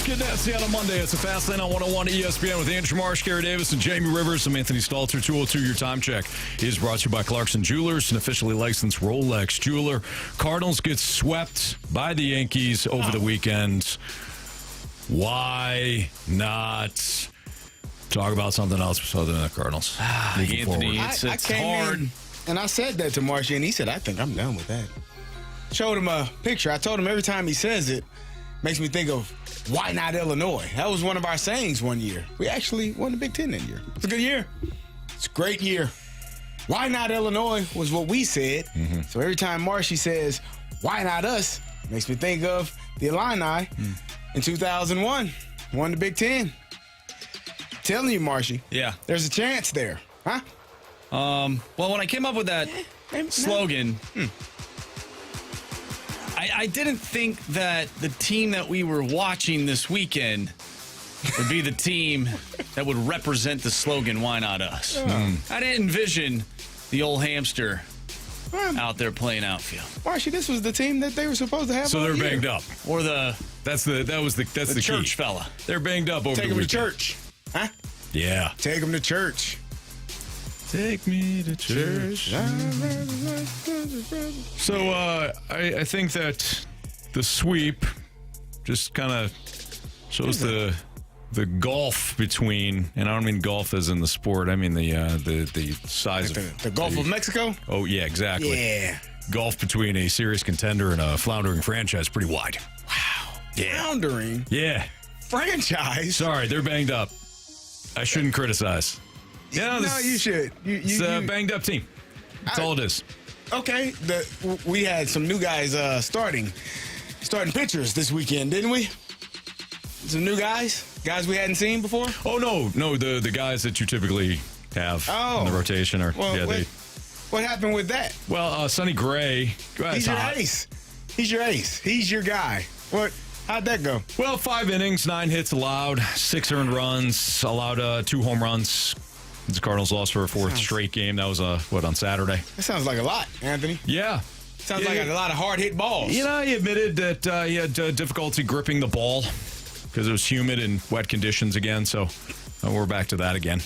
Let's get nasty on a Monday. It's a Fast Lane on 101 ESPN with Andrew Marsh, Carey Davis, and Jamie Rivers. I'm Anthony Stalter. 202, your time check is brought to you by Clarkson Jewelers, an officially licensed Rolex jeweler. Cardinals get swept by the Yankees over the weekend. Why not talk about something else other than the Cardinals? Anthony, it's hard. And I said that to Marshy, and he said, I think I'm done with that. Showed him a picture. I told him every time he says it, makes me think of why not Illinois? That was one of our sayings one year. We actually won the Big Ten that year. It's a good year. It's a great year. Why not Illinois was what we said. So every time Marshy says, why not us? Makes me think of the Illini in 2001. Won the Big Ten. Telling you, Marshy. Yeah. There's a chance there. Huh? Well, when I came up with that slogan, I didn't think that the team that we were watching this weekend would be the team that would represent the slogan, why not us? I didn't envision the old hamster out there playing outfield. Marshy, this was the team that they were supposed to have. So they're banged up. Or That's the church key. fella. They're banged up over Take the them to weekend. church. Huh? Yeah. Take them to church. Take me to church. So I think that the sweep just kind of shows the gulf between, and I don't mean golf as in the sport. I mean the size Like of the Gulf of Mexico? Oh yeah, exactly. Yeah. Gulf between a serious contender and a floundering franchise pretty wide. Wow. Yeah. Floundering Yeah. franchise. Sorry, they're banged up. I shouldn't criticize. Yeah, No, you should. It's a banged up team. That's all it is. Okay. We had some new guys starting pitchers this weekend, didn't we? Some new guys we hadn't seen before. Oh no, the guys that you typically have in the rotation are What happened with that? Well, Sonny Gray. He's your ace. He's your ace. He's your guy. How'd that go? Well, 5 innings, 9 hits allowed, 6 earned runs, allowed 2 home runs. The Cardinals lost for a 4th straight game. That was on Saturday. That sounds like a lot, Anthony. Yeah. Sounds like a lot of hard hit balls. You know, he admitted that he had difficulty gripping the ball because it was humid and wet conditions again. So we're back to that again.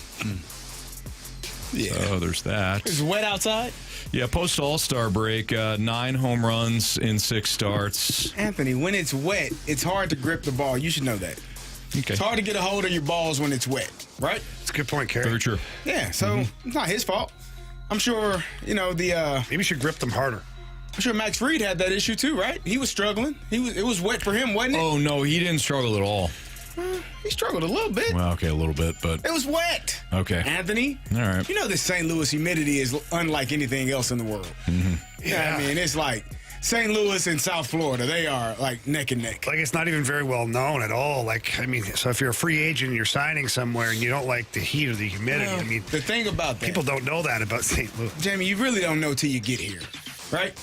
Yeah. So there's that. It's wet outside. Yeah, post All-Star break, 9 home runs in 6 starts. Anthony, when it's wet, it's hard to grip the ball. You should know that. Okay. It's hard to get a hold of your balls when it's wet, right? That's a good point, Carey. Very true. Yeah, so it's not his fault. I'm sure, Maybe you should grip them harder. I'm sure Max Fried had that issue too, right? He was struggling. It was wet for him, wasn't it? Oh, no, he didn't struggle at all. He struggled a little bit. Well, okay, a little bit, but... It was wet. Okay. Anthony. All right. You know this St. Louis humidity is unlike anything else in the world. Yeah, I mean, it's like St. Louis and South Florida. They are like neck and neck. Like, it's not even very well known at all. So if you're a free agent and you're signing somewhere and you don't like the heat or the humidity, The thing about that, people don't know that about St. Louis. Jamie, you really don't know till you get here, right?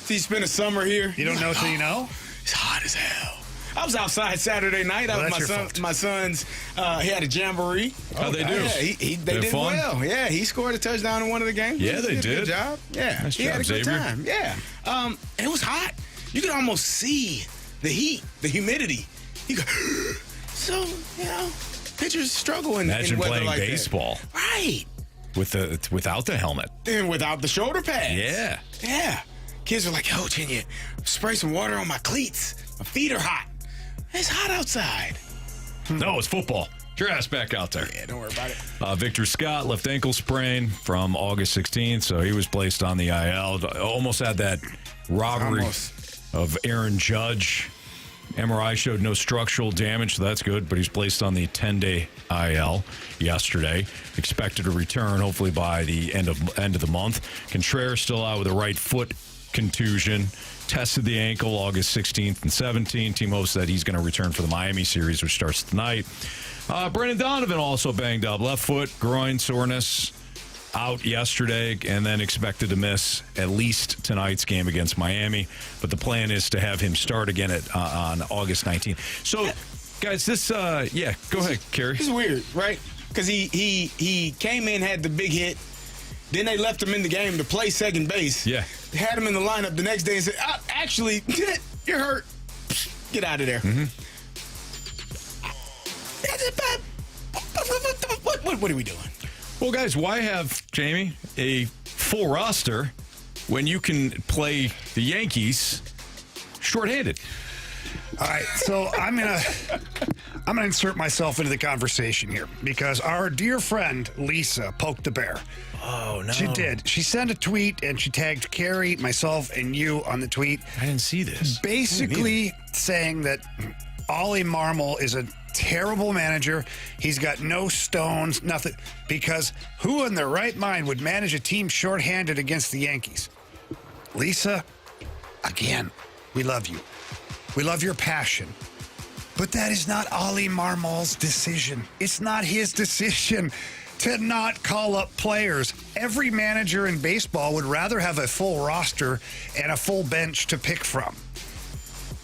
Till you spend a summer here. You don't know till you know? It's hot as hell. I was outside Saturday night. Well, I was that's your fault. my son's. He had a jamboree. How'd they do? Yeah, they did fun? well. Yeah, he scored a touchdown in one of the games. Yeah, they did. A did. good job. Yeah, Nice he job, had a good Xavier. time. Yeah, and it was hot. You could almost see the heat, the humidity. You go, so pitchers struggle in Imagine weather playing like baseball. that. Right. Without the helmet. And without the shoulder pads. Yeah. Yeah. Kids are like, can you spray some water on my cleats? My feet are hot. It's hot outside. No, it's football. Get your ass back out there. Yeah, don't worry about it. Victor Scott, left ankle sprain from August 16th, so he was placed on the IL. Almost had that robbery of Aaron Judge. MRI showed no structural damage, so that's good, but he's placed on the 10-day IL yesterday. Expected to return hopefully by the end of the month. Contreras still out with a right foot contusion. Tested the ankle August 16th and 17th. Team hopes that he's going to return for the Miami series, which starts tonight. Brendan Donovan also banged up. Left foot, groin soreness, out yesterday, and then expected to miss at least tonight's game against Miami. But the plan is to have him start again on August 19th. So, guys, go ahead, Carey. This is weird, right? Because he came in, had the big hit. Then they left him in the game to play second base. Yeah. They had him in the lineup the next day and said, actually, you're hurt. Get out of there. What are we doing? Well, guys, why have, Jamie, a full roster when you can play the Yankees shorthanded? All right, so I'm gonna insert myself into the conversation here because our dear friend Lisa poked the bear. Oh, no. She did. She sent a tweet and she tagged Carey, myself, and you on the tweet. I didn't see this. Basically saying that Ollie Marmol is a terrible manager. He's got no stones, nothing. Because who in their right mind would manage a team shorthanded against the Yankees? Lisa, again, we love you. We love your passion. But that is not Ollie Marmol's decision. It's not his decision to not call up players. Every manager in baseball would rather have a full roster and a full bench to pick from.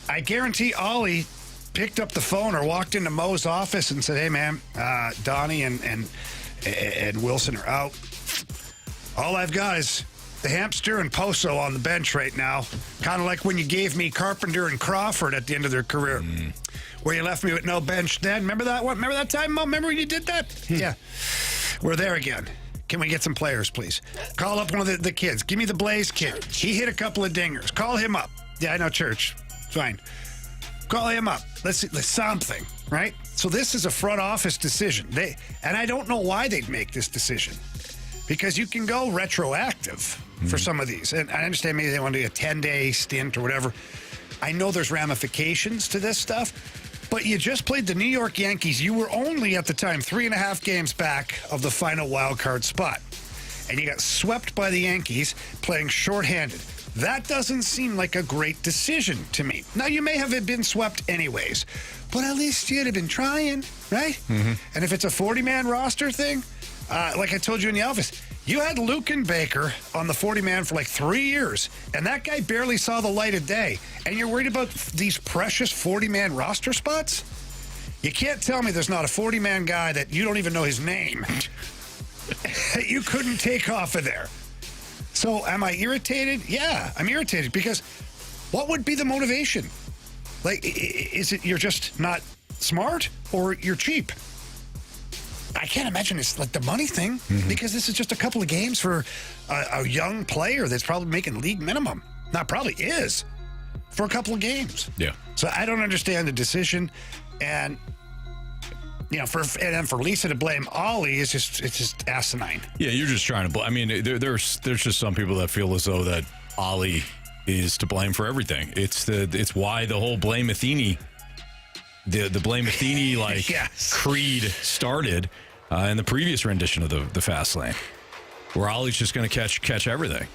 I guarantee Ollie picked up the phone or walked into Mo's office and said, hey, man, Donnie and Wilson are out. All I've got is the hamster and Poso on the bench right now. Kind of like when you gave me Carpenter and Crawford at the end of their career. Where you left me with no bench then. Remember that one? Remember that time, Mo? Remember when you did that? Yeah. We're there again. Can we get some players, please? Call up one of the kids. Give me the Blaze kid. He hit a couple of dingers. Call him up. Yeah, I know, Church. Fine. Call him up. Let's see something, right? So this is a front office decision. And I don't know why they'd make this decision. Because you can go retroactive for some of these. And I understand maybe they want to do a 10-day stint or whatever. I know there's ramifications to this stuff. But you just played the New York Yankees. You were only, at the time, 3.5 games back of the final wild card spot. And you got swept by the Yankees playing shorthanded. That doesn't seem like a great decision to me. Now, you may have been swept anyways, but at least you'd have been trying, right? And if it's a 40-man roster thing, like I told you in the office, you had Luken Baker on the 40-man for like 3 years, and that guy barely saw the light of day. And you're worried about these precious 40-man roster spots? You can't tell me there's not a 40-man guy that you don't even know his name that you couldn't take off of there. So am I irritated? Yeah, I'm irritated because what would be the motivation? Like, is it you're just not smart or you're cheap? I can't imagine it's like the money thing because this is just a couple of games for a young player that's probably making league minimum. Not probably is for a couple of games. Yeah. So I don't understand the decision, and you know, for Lisa to blame Ollie it's just asinine. Yeah, you're just trying to. I mean, there's just some people that feel as though that Ollie is to blame for everything. It's why the whole blame Matheny. The blame Matheny creed started in the previous rendition of the Fast Lane, where Ollie's just going to catch everything.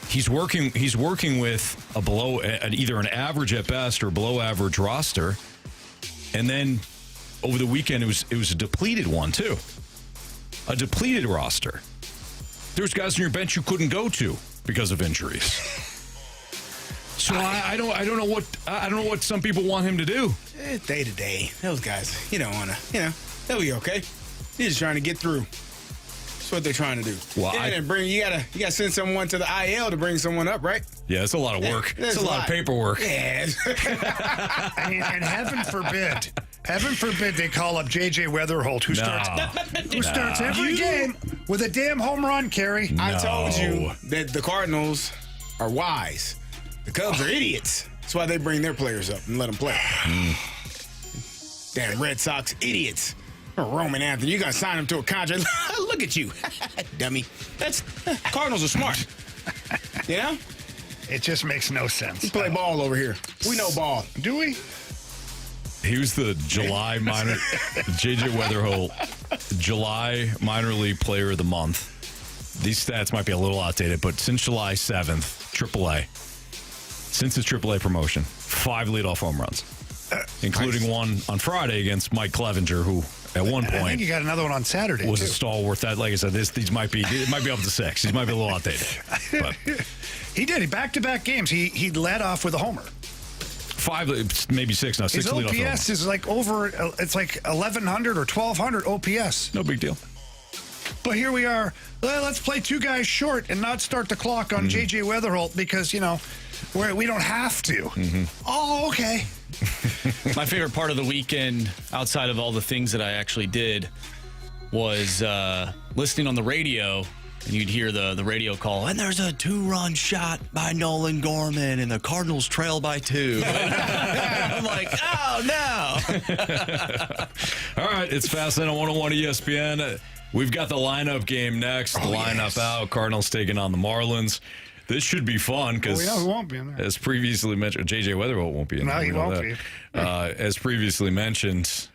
He's working with a below either an average at best or below average roster, and then over the weekend it was a depleted one too, a depleted roster. There's guys on your bench you couldn't go to because of injuries. So I don't know what some people want him to do. Day to day, those guys, you don't want to, they'll be okay. They're just trying to get through. That's what they're trying to do. Well, you gotta send someone to the IL to bring someone up, right? Yeah, it's a lot of work. It's a lot of paperwork. Yeah. I mean, and heaven forbid they call up J.J. Wetherholt, who starts every game with a damn home run, Carey. No. I told you that the Cardinals are wise. The Cubs are idiots. That's why they bring their players up and let them play. Damn Red Sox idiots. Roman Anthony, you got to sign him to a contract. Look at you, dummy. Cardinals are smart. You know? It just makes no sense. We play ball over here. We know ball. Do we? He was the July minor, J.J. Wetherholt, July minor league player of the month. These stats might be a little outdated, but since July 7th, AAA, since his AAA promotion, 5 leadoff home runs, including one on Friday against Mike Clevenger, who at one point I think you got another one on Saturday. Was a stalwart. That, like I said, it might be up to 6. These might be a little outdated. But he did. Back-to-back games. He led off with a homer. 5, maybe 6 now. 6 His OPS is like over. It's like 1,100 or 1,200 OPS. No big deal. But here we are. Let's play 2 guys short and not start the clock on J.J. Wetherholt because we don't have to. Oh, okay. My favorite part of the weekend, outside of all the things that I actually did, was listening on the radio, and you'd hear the radio call, and there's a 2-run shot by Nolan Gorman, and the Cardinals trail by 2. I'm like, oh, no. All right, it's Fast Lane on 101 ESPN. We've got the lineup game next. The lineup out. Cardinals taking on the Marlins. This should be fun because we know who won't be in there. As previously mentioned, J.J. Wetherholt won't be in there. No, he won't be. As previously mentioned,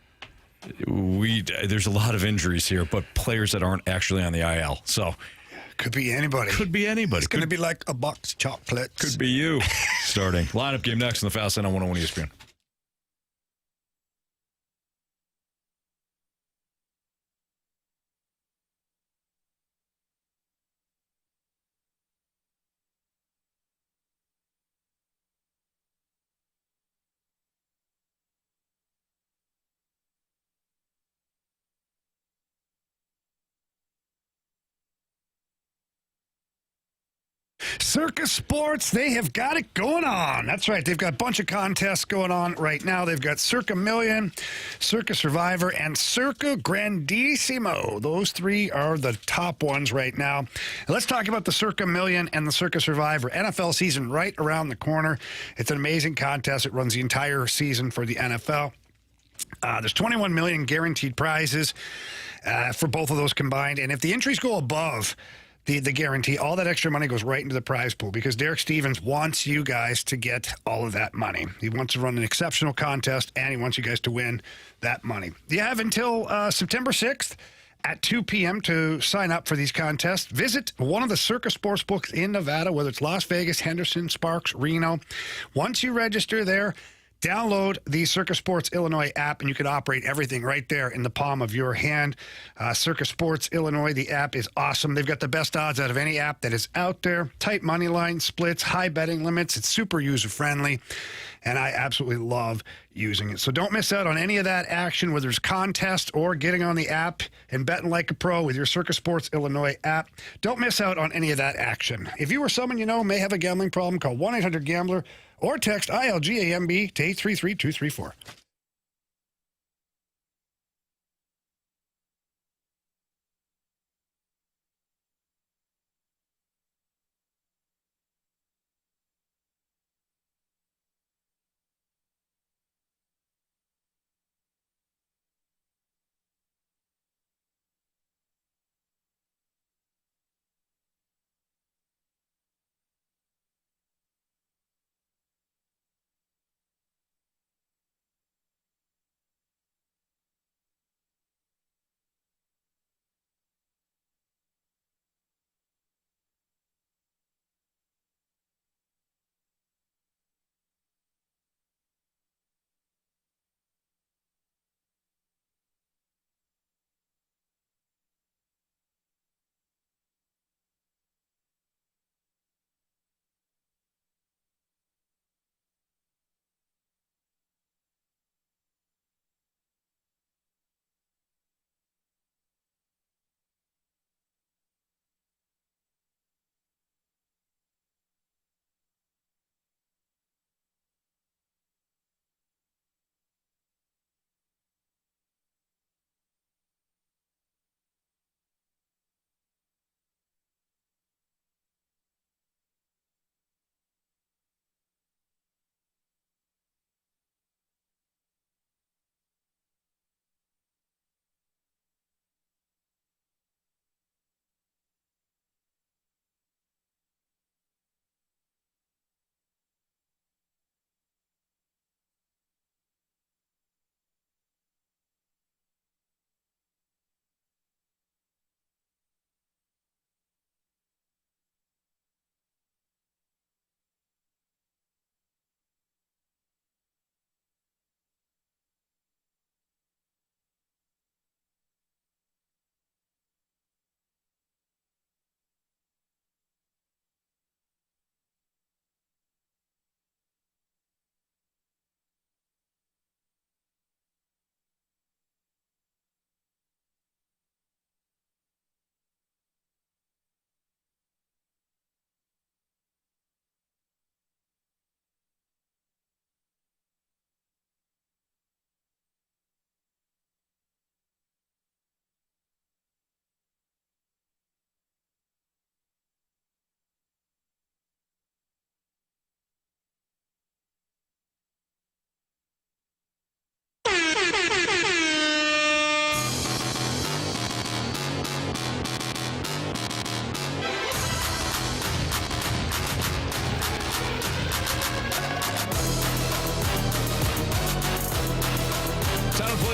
there's a lot of injuries here, but players that aren't actually on the IL. So could be anybody. Could be anybody. It's going to be like a box of chocolates. Could be you starting. Lineup game next in the Fast Lane on 101 ESPN. Circus Sports, they have got it going on. That's right. They've got a bunch of contests going on right now. They've got Circa Million, Circa Survivor, and Circa Grandissimo. Those 3 are the top ones right now. And let's talk about the Circa Million and the Circa Survivor. NFL season right around the corner. It's an amazing contest. It runs the entire season for the NFL. There's 21 million guaranteed prizes for both of those combined. And if the entries go above the guarantee, all that extra money goes right into the prize pool because Derek Stevens wants you guys to get all of that money. He wants to run an exceptional contest, and he wants you guys to win that money. You have until September 6th at 2 p.m. to sign up for these contests. Visit one of the Circus sports books in Nevada, whether it's Las Vegas, Henderson, Sparks, Reno. Once you register there, download the Circus Sports Illinois app, and you can operate everything right there in the palm of your hand. Circus Sports Illinois, the app is awesome. They've got the best odds out of any app that is out there. Tight money line splits, high betting limits. It's super user-friendly, and I absolutely love using it. So don't miss out on any of that action, whether it's contest or getting on the app and betting like a pro with your Circus Sports Illinois app. Don't miss out on any of that action. If you or someone you know may have a gambling problem, call 1-800-GAMBLER or text ILGAMB to 833-234.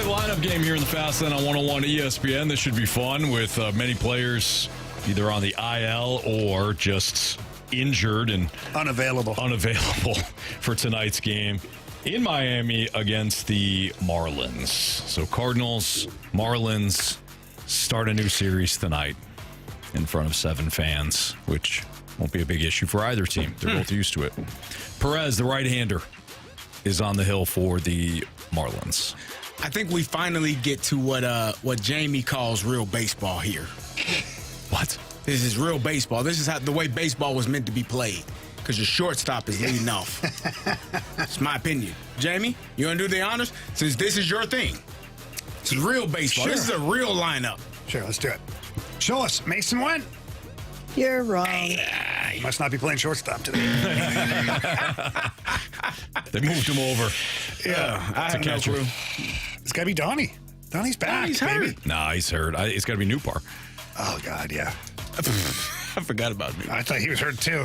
lineup game here in the Fast Lane on 101 ESPN. This should be fun with many players either on the IL or just injured and Unavailable for tonight's game in Miami against the Marlins. So Cardinals, Marlins start a new series tonight in front of 7 fans, which won't be a big issue for either team. They're both used to it. Perez, the right-hander, is on the hill for the Marlins. I think we finally get to what Jamie calls real baseball here. What? This is real baseball. This is how the way baseball was meant to be played. Because your shortstop is leading off. It's my opinion. Jamie, you want to do the honors? Since this is your thing. This is real baseball. Sure. This is a real lineup. Sure, let's do it. Show us. Mason Wynn. You're wrong. He must not be playing shortstop today. They moved him over. Yeah, I have no clue. It's got to be Donnie. Donnie's back, He's baby. hurt. Nah, he's hurt. It's got to be Newpar. Oh, God, yeah. I forgot about me. I thought he was hurt, too.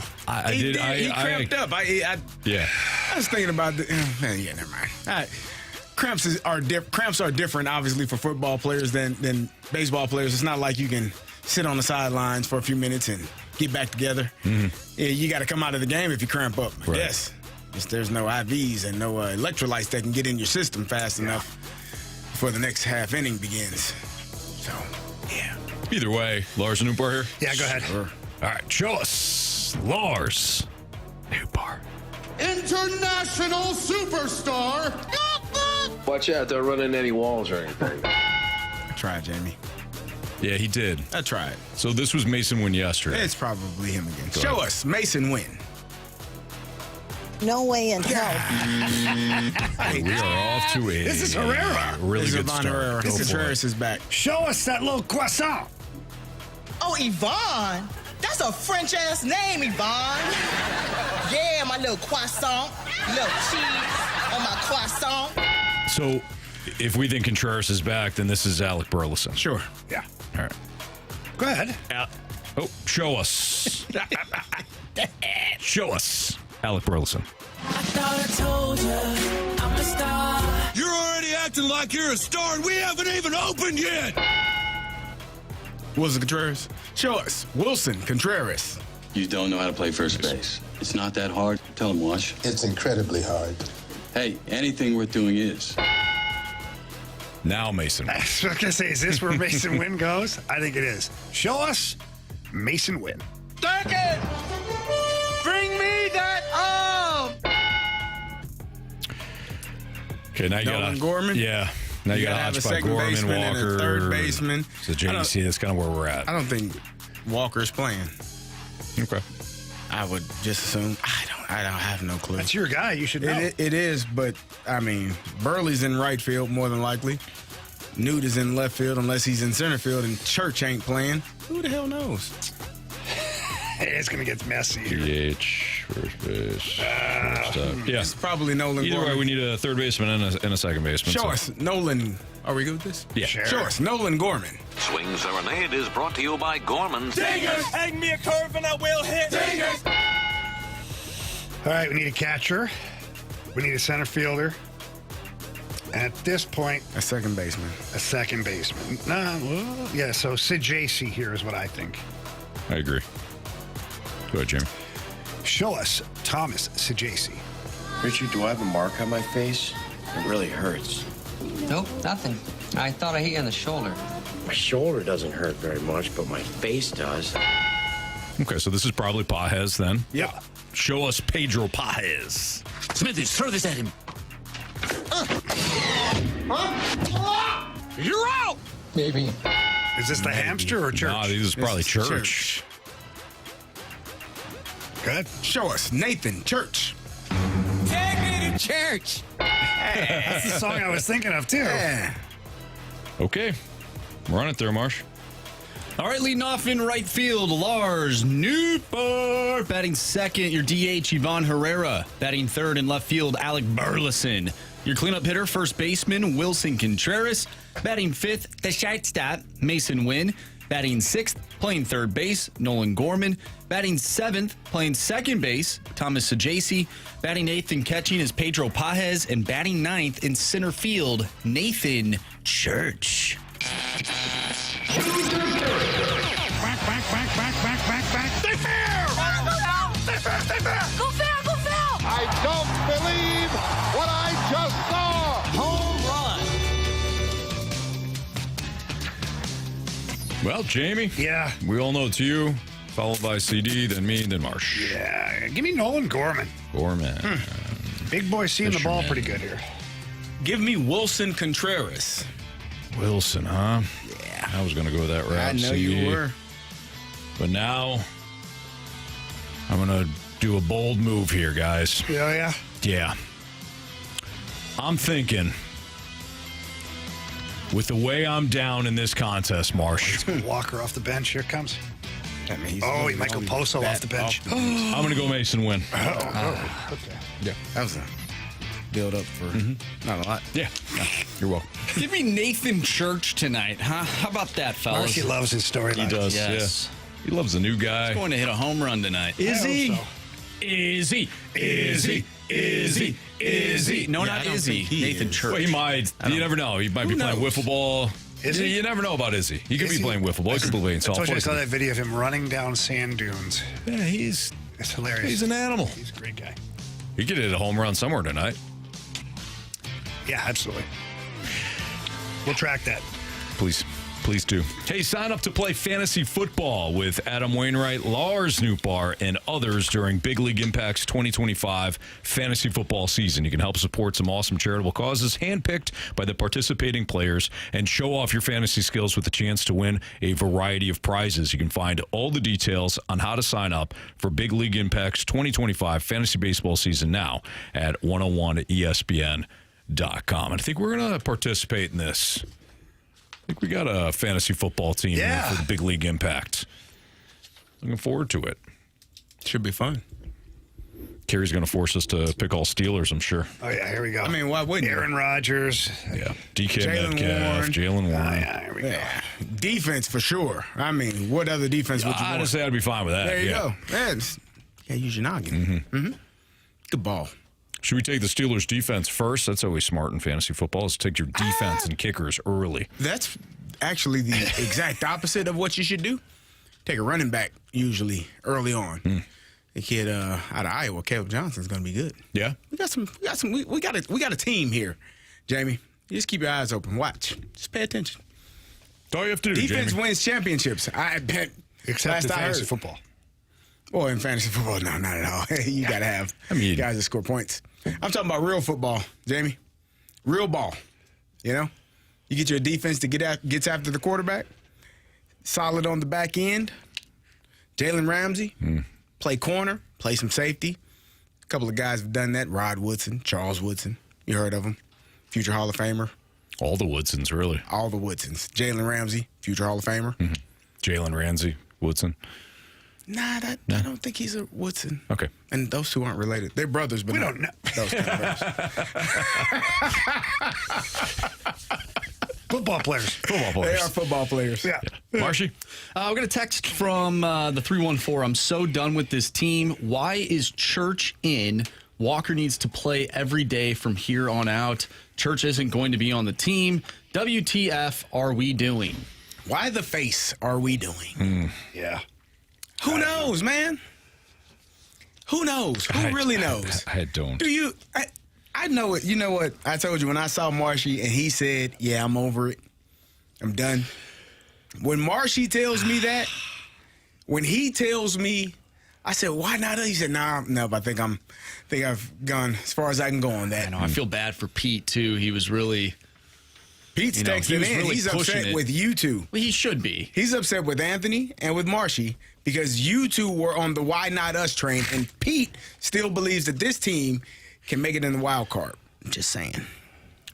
He cramped up. Yeah. I was thinking about yeah, never mind. All right. Cramps are different, obviously, for football players than baseball players. It's not like you can sit on the sidelines for a few minutes and get back together. Mm-hmm. Yeah, you got to come out of the game if you cramp up. Right. Yes. There's no IVs and no electrolytes that can get in your system fast enough before the next half inning begins. So, yeah. Either way, Lars Newpar here. Yeah, go ahead. Sure. All right, show us Lars Newpar. International superstar. Watch out, don't run into any walls or anything. I tried, Jamie. Yeah, he did. I tried. So this was Mason Wynn yesterday. It's probably him again. Go Show ahead. us Mason Wynn. No way in hell. We are off to a This is Herrera. really This is good Yvonne start. Herrera. Go for Contreras it. is back. Show us that little croissant. Oh, Yvonne? That's a French-ass name, Yvonne. Yeah, my little croissant. Little cheese on my croissant. So if we think Contreras is back, then this is Alec Burleson. Sure. Yeah. All right. Go ahead. Oh, show us. Show us Alec Burleson. You're already acting like you're a star, and we haven't even opened yet. Wilson Contreras. Show us Wilson Contreras. You don't know how to play first base. It's not that hard. Tell him, Wash. It's incredibly hard. Hey, anything worth doing is. Now Mason. I was going to say, is this where Mason Wynn goes? I think it is. Show us Mason Wynn. Take it. Bring me that arm. Okay, now you Nolan got Gorman? Yeah. Now you got gotta have a Hodge by second Gorman, baseman and a Walker, third baseman. So JDC, that's kind of where we're at. I don't think Walker's playing. Okay. I would just assume. I don't have no clue. That's your guy. You should know. It is, but I mean, Burley's in right field more than likely. Newt is in left field unless he's in center field, and Church ain't playing. Who the hell knows? It's going to get messy here. DH, first base, shortstop. Yeah. It's probably Nolan Either Gorman. way, we need a third baseman and a second baseman. Show so- us Nolan. Are we good with this? Yeah. Sure. Show us Nolan Gorman. Swing Serenade is brought to you by Gorman's. Dingers. Hang me a curve and I will hit. Dingers. All right, we need a catcher. We need a center fielder. And at this point, A second baseman. a second baseman. Yeah, so Sid J.C. here is what I think. I agree. Go ahead, Jimmy. Show us Thomas Sajaci. Richard, do I have a mark on my face? It really hurts. Nope, nothing. I thought I hit you on the shoulder. My shoulder doesn't hurt very much, but my face does. Okay, so this is probably Pajes then. Yeah. Show us Pedro Pajes. Smithies, throw this at him. You're out. Maybe. Is this the hamster or church? Nah, this is probably This is Church. Good. Show us Nathan Church. Take me to church. That's the song I was thinking of, too. Yeah. Okay. Run it there, Marsh. All right, leading off in right field, Lars Newpar. Batting second, your DH, Yvonne Herrera. Batting third in left field, Alec Burleson. Your cleanup hitter, first baseman, Wilson Contreras. Batting fifth, the shortstop, Mason Wynn. Batting 6th, playing third base, Nolan Gorman. Batting 7th, playing second base, Thomas Sajaci. Batting 8th and catching is Pedro Pajes. And batting 9th in center field, Nathan Church. Back. Stay fair! Stay fair! Go fair, go fair! I don't believe what I just saw! Home run. Well, Jamie. Yeah. We all know it's you, followed by CD, then me, then Marsh. Yeah. Give me Nolan Gorman. Gorman. Big boy seeing the ball pretty good here. Give me Wilson Contreras. Wilson, huh? Yeah. I was going to go that route. I know CD. you were. But now, I'm going to do a bold move here, guys. Yeah. Yeah. I'm thinking, with the way I'm down in this contest, Marsh. Walker off the bench. Here it comes. Michael he Poso off the bench. I'm going to go Mason Wynn. Okay. Yeah, that was a build up for not a lot. Yeah. You're welcome. Give me Nathan Church tonight, huh? How about that, fellas? Marcy loves his storyline. He does, Yes. yeah. He loves the new guy. He's going to hit a home run tonight. Is he? So. Is he? Is he? Is he? Is he? No, Yeah, not I don't Izzy. think he Nathan is. Church. Well, he might. You never know. He might be playing knows? wiffle ball. Is he? You never know about Izzy. He could Is be he? playing wiffle ball. He could be playing I told you I softball. saw that video of him running down sand dunes. Yeah, he's It's hilarious. an animal. He's a great guy. He could hit a home run somewhere tonight. Yeah, absolutely. We'll track that. Please do. Hey, sign up to play fantasy football with Adam Wainwright, Lars Newbar, and others during Big League Impact's 2025 fantasy football season. You can help support some awesome charitable causes handpicked by the participating players and show off your fantasy skills with a chance to win a variety of prizes. You can find all the details on how to sign up for Big League Impact's 2025 fantasy baseball season now at 101ESPN.com. And I think we're going to participate in this. I think we got a fantasy football team here for the Big League Impact. Looking forward to it. Should be fun. Carey's going to force us to pick all Steelers, I'm sure. Oh, yeah, here we go. I mean, why wouldn't you? Aaron Rodgers. Yeah. DK Jalen Metcalf, Warren. Jalen Warren. Yeah, here we go. Yeah. Defense for sure. I mean, what other defense would you want? Honestly, I'd be fine with that. There you go. Yeah, use your noggin. Mm-hmm. Good ball. Should we take the Steelers defense first? That's always smart in fantasy football, is take your defense and kickers early. That's actually the exact opposite of what you should do. Take a running back usually early on. The kid out of Iowa, Caleb Johnson's going to be good. Yeah. We got a team here, Jamie. You just keep your eyes open. Watch. Just pay attention. That's all you have to do, Defense Jamie. wins championships. I bet. Except in last I fantasy heard. football. Well, in fantasy football, no, not at all. You got to have guys that score points. I'm talking about real football, Jamie. Real ball. You know? You get your defense to gets after the quarterback. Solid on the back end. Jalen Ramsey. Play corner. Play some safety. A couple of guys have done that. Rod Woodson, Charles Woodson. You heard of him. Future Hall of Famer. All the Woodsons, really. All the Woodsons. Jalen Ramsey, future Hall of Famer. Jalen Ramsey, Woodson. Nah, I don't think he's a Woodson. Okay. And those two aren't related. They're brothers, but We don't know. those kind of brothers. Football players. Football players. They are football players. Yeah. Marshy? We got a text from the 314. I'm so done with this team. Why is Church in? Walker needs to play every day from here on out. Church isn't going to be on the team. WTF are we doing? Why the face are we doing? Yeah. Who knows, man? Who knows? Who really knows? I don't. Do you? I know it. You know what? I told you when I saw Marshy and he said, yeah, I'm over it. I'm done. When Marshy tells me that, when he tells me, I said, why not? He said, no, I think I've gone as far as I can go on that. I know. I feel bad for Pete, too. He was really... Pete's texting in. Really He's upset with you two. Well, he should be. He's upset with Anthony and with Marshy because you two were on the why not us train, and Pete still believes that this team can make it in the wild card. I'm just saying.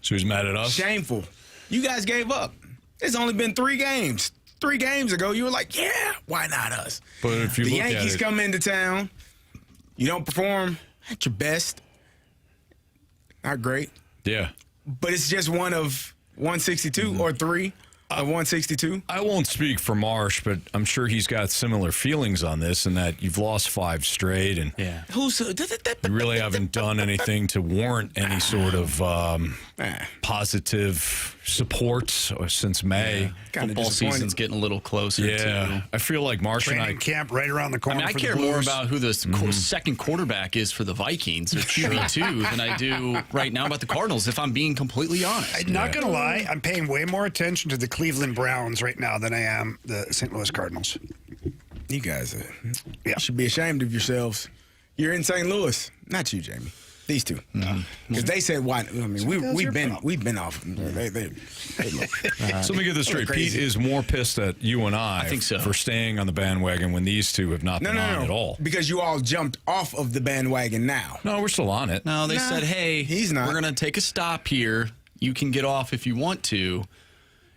So he's mad at us? Shameful. You guys gave up. It's only been 3 games. 3 games ago, you were like, yeah, why not us? But if you the look at Yankees it, come into town, you don't perform at your best. Not great. Yeah. But it's just one of 162 or 3 162. I won't speak for Marsh, but I'm sure he's got similar feelings on this, and that you've lost 5 straight, and Who's you really haven't done anything to warrant any sort of positive support since May. Football season's getting a little closer. Yeah, I feel like Marsh and I Training camp right around the corner. I for care the Blues. more about who the second quarterback is for the Vikings or QB2 than I do right now about the Cardinals, if I'm being completely honest. I'm not going to lie. I'm paying way more attention to the Cleveland Browns right now than I am the St. Louis Cardinals. You guys should be ashamed of yourselves. You're in St. Louis. Not you, Jamie. These two. Because they said, why? I mean, we've been off. They look. So let me get this straight. Pete is more pissed at you and I think so. for staying on the bandwagon when these two have not been on at all. Because you all jumped off of the bandwagon now. No, we're still on it. No, they said, hey, he's not. We're going to take a stop here. You can get off if you want to.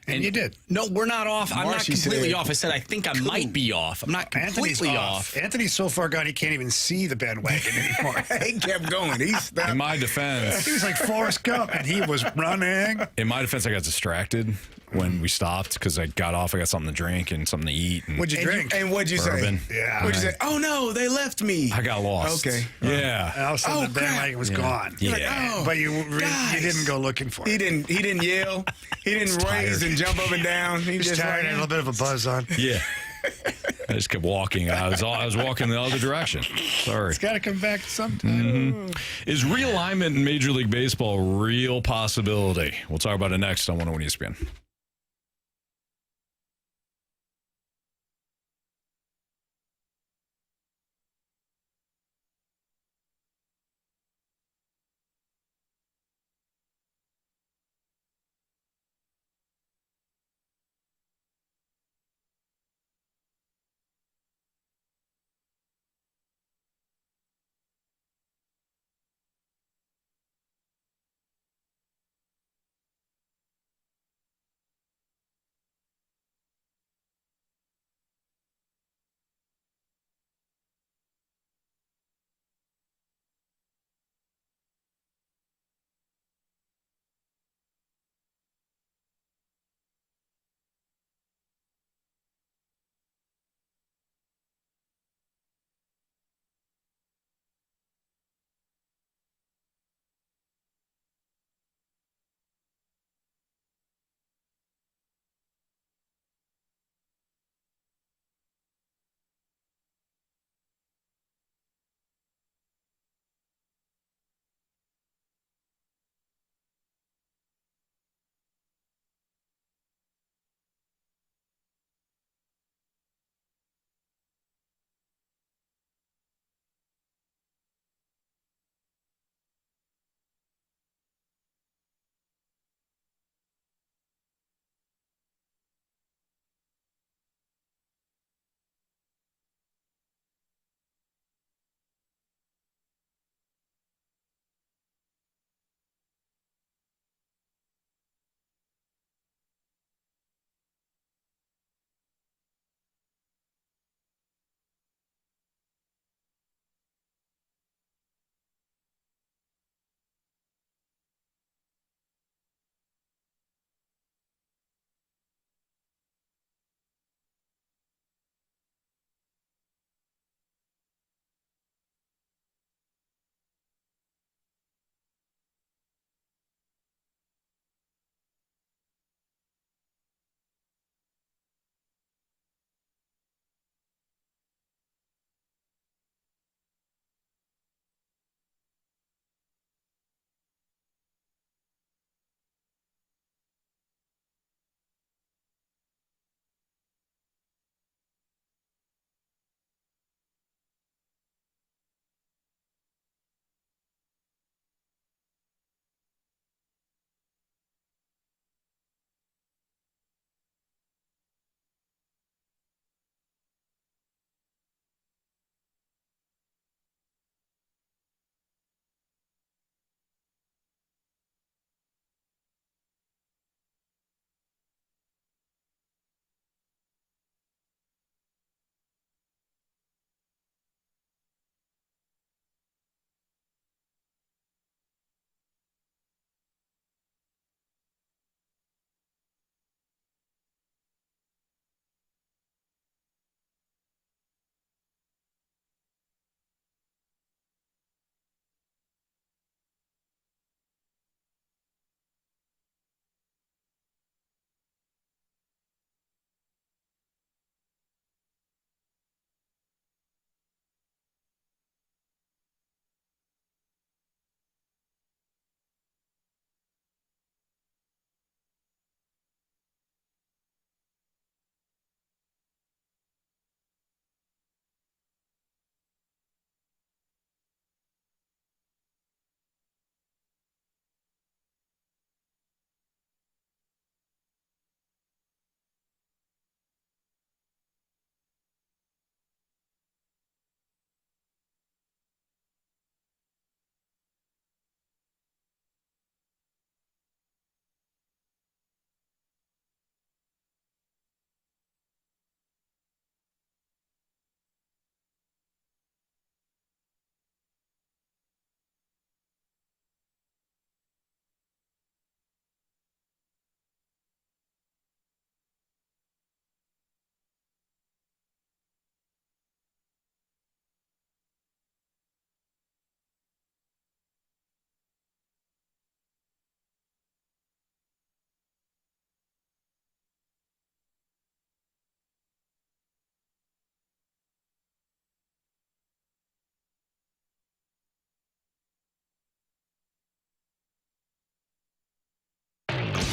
And you did. No, we're not off. I'm not Marshy completely said, off. I said I think I might be off. I'm not completely off. Anthony's so far gone he can't even see the bandwagon anymore. He kept going. In my defense, he was like Forrest Gump, and he was running. In my defense, I got distracted when we stopped because I got off. I got something to drink and something to eat. And What'd you drink? And what'd you Bourbon. say? Yeah. What'd you say? Oh, no, they left me. I got lost. Okay. Yeah. And all of a sudden the bandwagon was gone. Yeah. Like, oh, But you guys. didn't go looking for it. He didn't yell. He didn't raise and jump up and down. He He was just tired, like, had a little bit of a buzz on. Yeah. I just kept walking. I was walking the other direction. Sorry. It's got to come back sometime. Is realignment in Major League Baseball a real possibility? We'll talk about it next on 101 ESPN.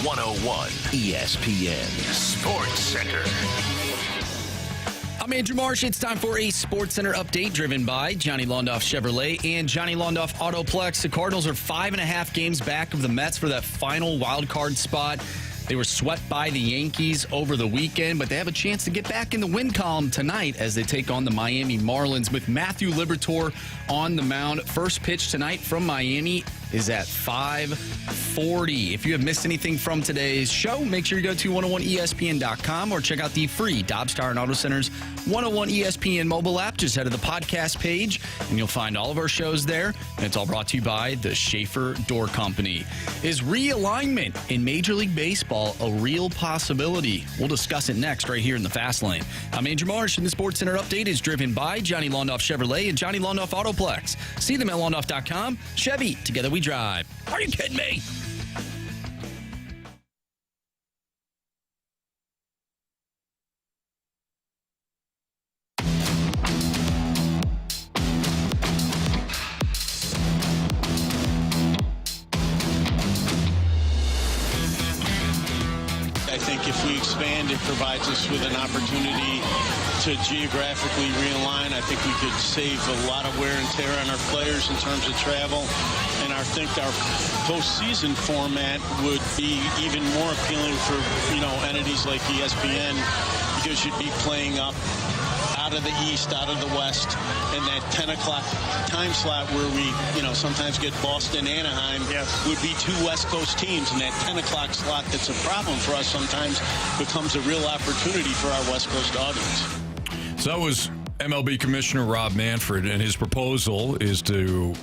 101 ESPN Sports Center. I'm Andrew Marsh. It's time for a Sports Center update driven by Johnny Londoff Chevrolet and Johnny Londoff Autoplex. The Cardinals are 5.5 games back of the Mets for that final wild card spot. They were swept by the Yankees over the weekend, but they have a chance to get back in the win column tonight as they take on the Miami Marlins with Matthew Liberatore on the mound. First pitch tonight from Miami is at 5:40. If you have missed anything from today's show, make sure you go to 101ESPN.com or check out the free Dobbs Tire and Auto Center's 101 ESPN mobile app. Just head to the podcast page, and you'll find all of our shows there. And it's all brought to you by the Schaefer Door Company. Is realignment in Major League Baseball a real possibility? We'll discuss it next right here in the Fast Lane. I'm Andrew Marsh, and the Sports Center update is driven by Johnny Londoff Chevrolet and Johnny Londoff Autoplex. See them at londoff.com. Chevy, together we drive. Are you kidding me? I think if we expand, it provides us with an opportunity to geographically realign. I think we could save a lot of wear and tear on our players in terms of travel. And I think our postseason format would be even more appealing for, entities like ESPN, because you'd be playing up out of the East, out of the West, and that 10 o'clock time slot where we, sometimes get Boston, Anaheim, would be two West Coast teams, and that 10 o'clock slot that's a problem for us sometimes becomes a real opportunity for our West Coast audience. So that was MLB Commissioner Rob Manfred, and his proposal is to,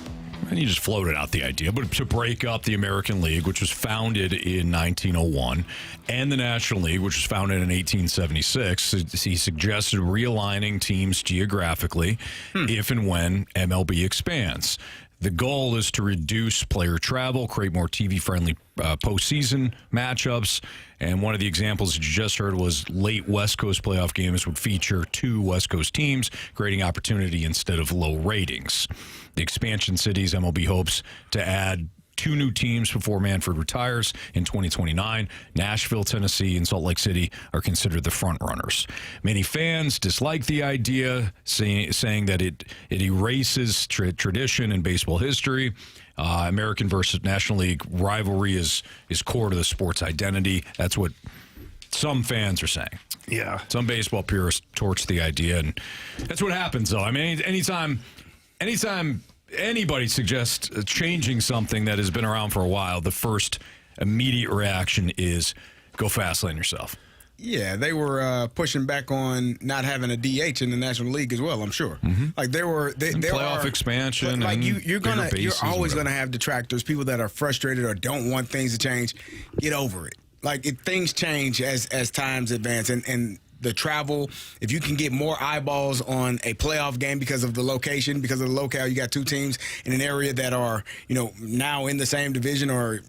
and he just floated out the idea, but to break up the American League, which was founded in 1901, and the National League, which was founded in 1876. He suggested realigning teams geographically if and when MLB expands. The goal is to reduce player travel, create more TV-friendly postseason matchups. And one of the examples that you just heard was late West Coast playoff games would feature two West Coast teams, creating opportunity instead of low ratings. The expansion cities, MLB hopes to add two new teams before Manfred retires in 2029. Nashville, Tennessee, and Salt Lake City are considered the front runners. Many fans dislike the idea, saying that it erases tradition and baseball history. American versus National League rivalry is core to the sport's identity. That's what some fans are saying. Yeah. Some baseball purists torch the idea, and that's what happens, though. I mean, anytime anybody suggests changing something that has been around for a while, the first immediate reaction is go fast lane yourself. Yeah, they were pushing back on not having a DH in the National League as well, I'm sure. Like there playoff expansion. Like you're always going to have detractors, people that are frustrated or don't want things to change. Get over it. Like things change as times advance, and the travel, if you can get more eyeballs on a playoff game because of the location, because of the locale, you got two teams in an area that are, now in the same division or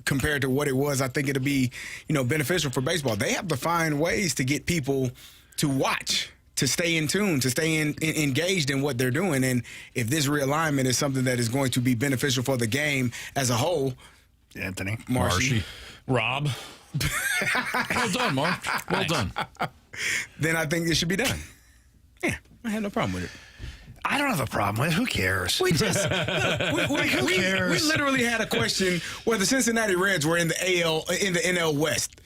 compared to what it was, I think it'll be, beneficial for baseball. They have to find ways to get people to watch, to stay in tune, to stay engaged in what they're doing. And if this realignment is something that is going to be beneficial for the game as a whole, Anthony, Marshy, Rob. Well done, Mark. Well done. Then I think it should be done. Yeah, I have no problem with it. I don't have a problem with it. Who cares? We just who cares? We literally had a question where the Cincinnati Reds were in the NL West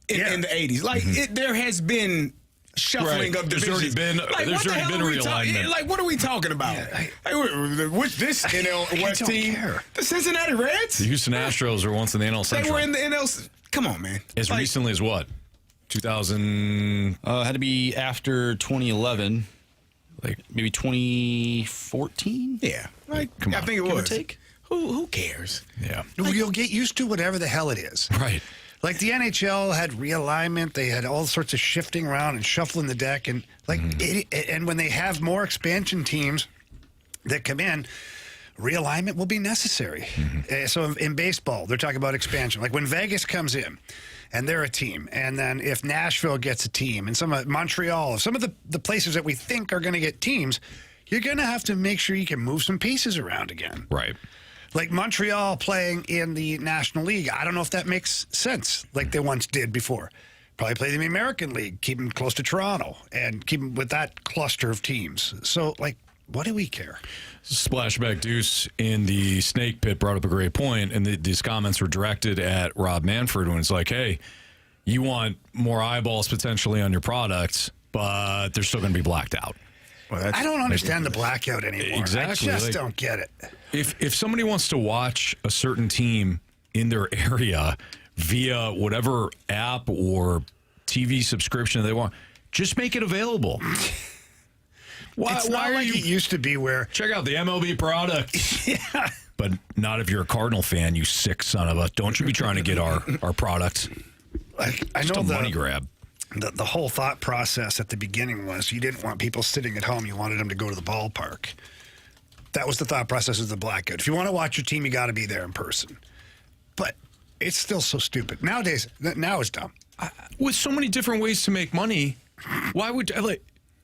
in the 80s. Like there has been shuffling of divisions. There's already been realignment. Like what are we talking about? Which this NL West team? The Cincinnati Reds? The Houston Astros were once in the NL Central. They were in the NL. Come on, man. As recently as what? 2000 had to be after 2011, like maybe 2014. Yeah, like come on. I think it Give or was. take. Who cares? Yeah, you'll get used to whatever the hell it is. Right. Like the NHL had realignment, they had all sorts of shifting around and shuffling the deck, and and when they have more expansion teams that come in, realignment will be necessary. So in baseball, they're talking about expansion. Like when Vegas comes in, and they're a team, and then if Nashville gets a team, and some of Montreal, some of the places that we think are going to get teams, you're going to have to make sure you can move some pieces around again. Right. Like Montreal playing in the National League, I don't know if that makes sense like they once did before. Probably play them in the American League, keep them close to Toronto, and keep them with that cluster of teams. So, like, what do we care? Splashback Deuce in the Snake Pit brought up a great point, and these comments were directed at Rob Manfred when it's like, hey, you want more eyeballs potentially on your products, but they're still going to be blacked out. Well, I don't understand the blackout anymore. Exactly. I just don't get it. If somebody wants to watch a certain team in their area via whatever app or TV subscription they want, just make it available. It's not like it used to be where... Check out the MLB product. Yeah. But not if you're a Cardinal fan, you sick son of a... Don't you be trying to get our product. I know a money grab. The whole thought process at the beginning was you didn't want people sitting at home. You wanted them to go to the ballpark. That was the thought process of the blackout. If you want to watch your team, you got to be there in person. But it's still so stupid. Nowadays, now it's dumb. With so many different ways to make money, why would...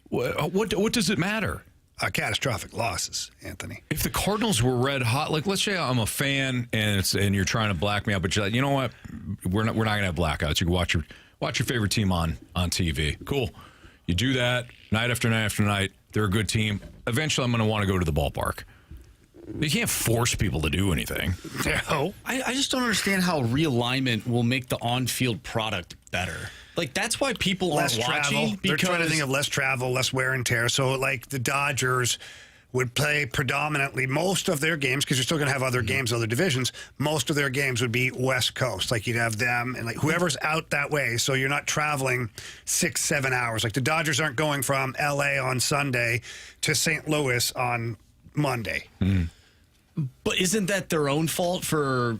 What does it matter? Catastrophic losses, Anthony. If the Cardinals were red hot, like let's say I'm a fan and you're trying to black me out, but you're like, you know what? We're not gonna have blackouts. You can watch your favorite team on TV. Cool. You do that night after night after night. They're a good team. Eventually, I'm gonna want to go to the ballpark. You can't force people to do anything. No. I just don't understand how realignment will make the on-field product better. Like, that's why people aren't watching. They're trying to think of less travel, less wear and tear. So, like, the Dodgers would play predominantly most of their games, because you're still going to have other games, other divisions. Most of their games would be West Coast. Like, you'd have them and, like, whoever's out that way. So you're not traveling 6-7 hours. Like, the Dodgers aren't going from L.A. on Sunday to St. Louis on Monday. Mm. But isn't that their own fault for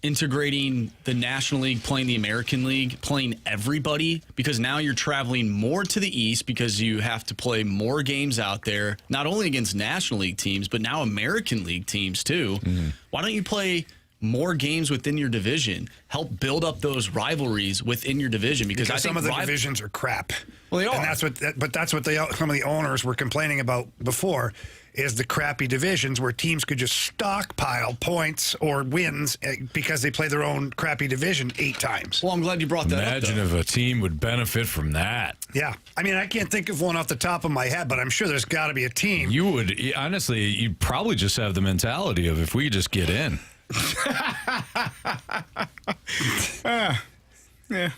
integrating the National League, playing the American League, playing everybody? Because now you're traveling more to the East because you have to play more games out there, not only against National League teams, but now American League teams too. Mm-hmm. Why don't you play more games within your division? Help build up those rivalries within your division, because I think some of the divisions are crap. Well, they are. And that's what some of the owners were complaining about before, is the crappy divisions where teams could just stockpile points or wins because they play their own crappy division 8 times. Well, I'm glad you brought that up. Imagine if a team would benefit from that. Yeah. I mean, I can't think of one off the top of my head, but I'm sure there's got to be a team. You would, honestly, you'd probably just have the mentality of, if we just get in. Yeah.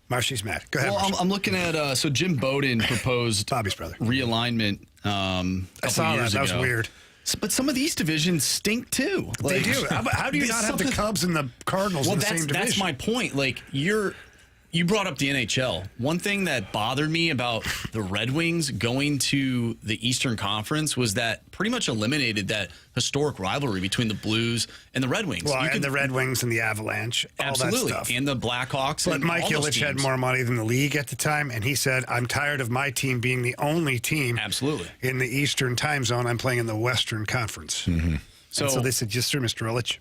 Marshy's mad. Go ahead. Well, I'm looking at so Jim Bowden proposed Bobby's brother realignment. I saw that. That was weird. But some of these divisions stink too. They do. How do you not have the Cubs and the Cardinals in the same division? That's my point. Like, you brought up the NHL. One thing that bothered me about the Red Wings going to the Eastern Conference was that pretty much eliminated that historic rivalry between the Blues and the Red Wings. Well, and the Red Wings and the Avalanche, all that stuff. And the Blackhawks. But Mike Ilitch had more money than the league at the time, and he said, I'm tired of my team being the only team in the Eastern time zone. I'm playing in the Western Conference. Mm-hmm. So they said, yes, sir, Mr. Ilitch.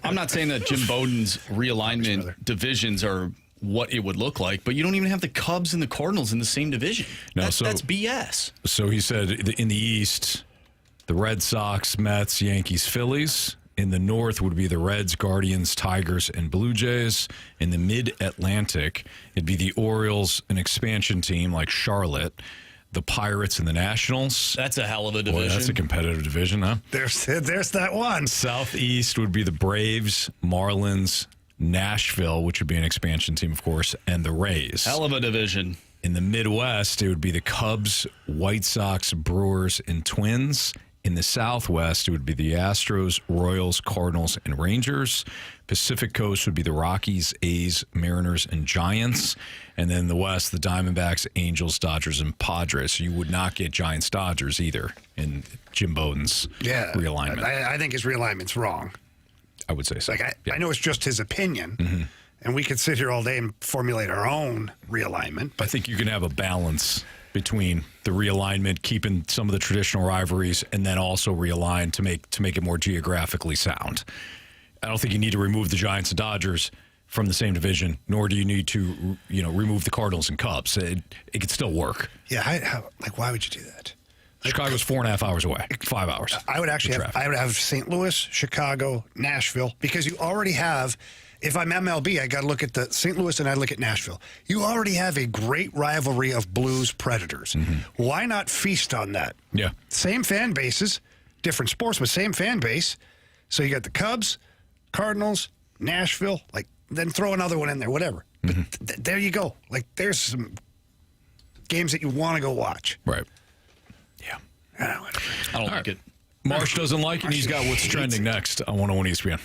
I'm not saying that Jim Bowden's realignment divisions are what it would look like, but you don't even have the Cubs and the Cardinals in the same division. No, that's BS. So he said in the East, the Red Sox, Mets, Yankees, Phillies. In the North would be the Reds, Guardians, Tigers, and Blue Jays. In the Mid-Atlantic, it'd be the Orioles, an expansion team like Charlotte, the Pirates and the Nationals. That's a hell of a division. Boy, that's a competitive division, huh? There's that one. Southeast would be the Braves, Marlins, Nashville, which would be an expansion team, of course, and the Rays. Hell of a division. In the Midwest, it would be the Cubs, White Sox, Brewers, and Twins. In the Southwest, it would be the Astros, Royals, Cardinals, and Rangers. Pacific Coast would be the Rockies, A's, Mariners, and Giants. And then the West, the Diamondbacks, Angels, Dodgers, and Padres. So you would not get Giants-Dodgers either in Jim Bowden's realignment. I think his realignment's wrong. I would say so. I know it's just his opinion, and we could sit here all day and formulate our own realignment. But I think you can have a balance between the realignment, keeping some of the traditional rivalries, and then also realign to make it more geographically sound. I don't think you need to remove the Giants and Dodgers from the same division, nor do you need to remove the Cardinals and Cubs. It could still work. Yeah, why would you do that? Chicago's 4.5 hours away. 5 hours. I would actually have St. Louis, Chicago, Nashville, because you already have. If I'm MLB, I got to look at the St. Louis and I look at Nashville. You already have a great rivalry of Blues Predators. Why not feast on that? Yeah. Same fan bases, different sports, but same fan base. So you got the Cubs, Cardinals, Nashville, then throw another one in there, whatever. But there you go. There's some games that you want to go watch. Right. Yeah. I don't like it. Marsh doesn't like it, and he's got what's trending next on 101 ESPN.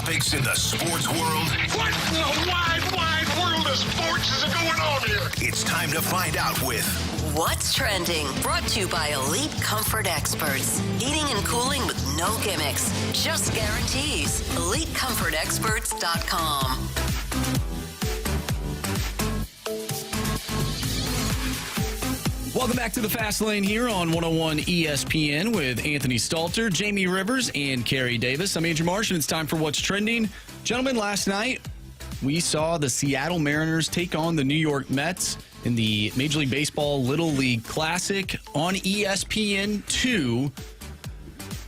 topics in the sports world. What in the wide world of sports is going on here? It's time to find out with What's Trending? Brought to you by Elite Comfort Experts. Heating and cooling with no gimmicks, just guarantees. EliteComfortExperts.com. Welcome back to the Fast Lane here on 101 ESPN with Anthony Stalter, Jamie Rivers, and Carey Davis. I'm Andrew Marsh, and it's time for What's Trending. Gentlemen, last night we saw the Seattle Mariners take on the New York Mets in the Major League Baseball Little League Classic on ESPN2.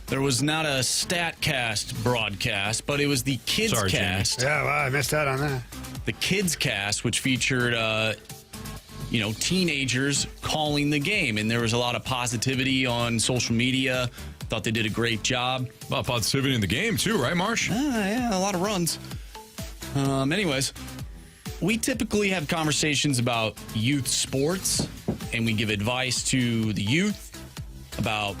There was not a StatCast broadcast, but it was the Kids Cast. Jamie. Yeah, well, I missed out on that. The Kids Cast, which featured teenagers calling the game. And there was a lot of positivity on social media. Thought they did a great job. A lot of positivity in the game, too, right, Marsh? Yeah, a lot of runs. Anyways, we typically have conversations about youth sports, and we give advice to the youth about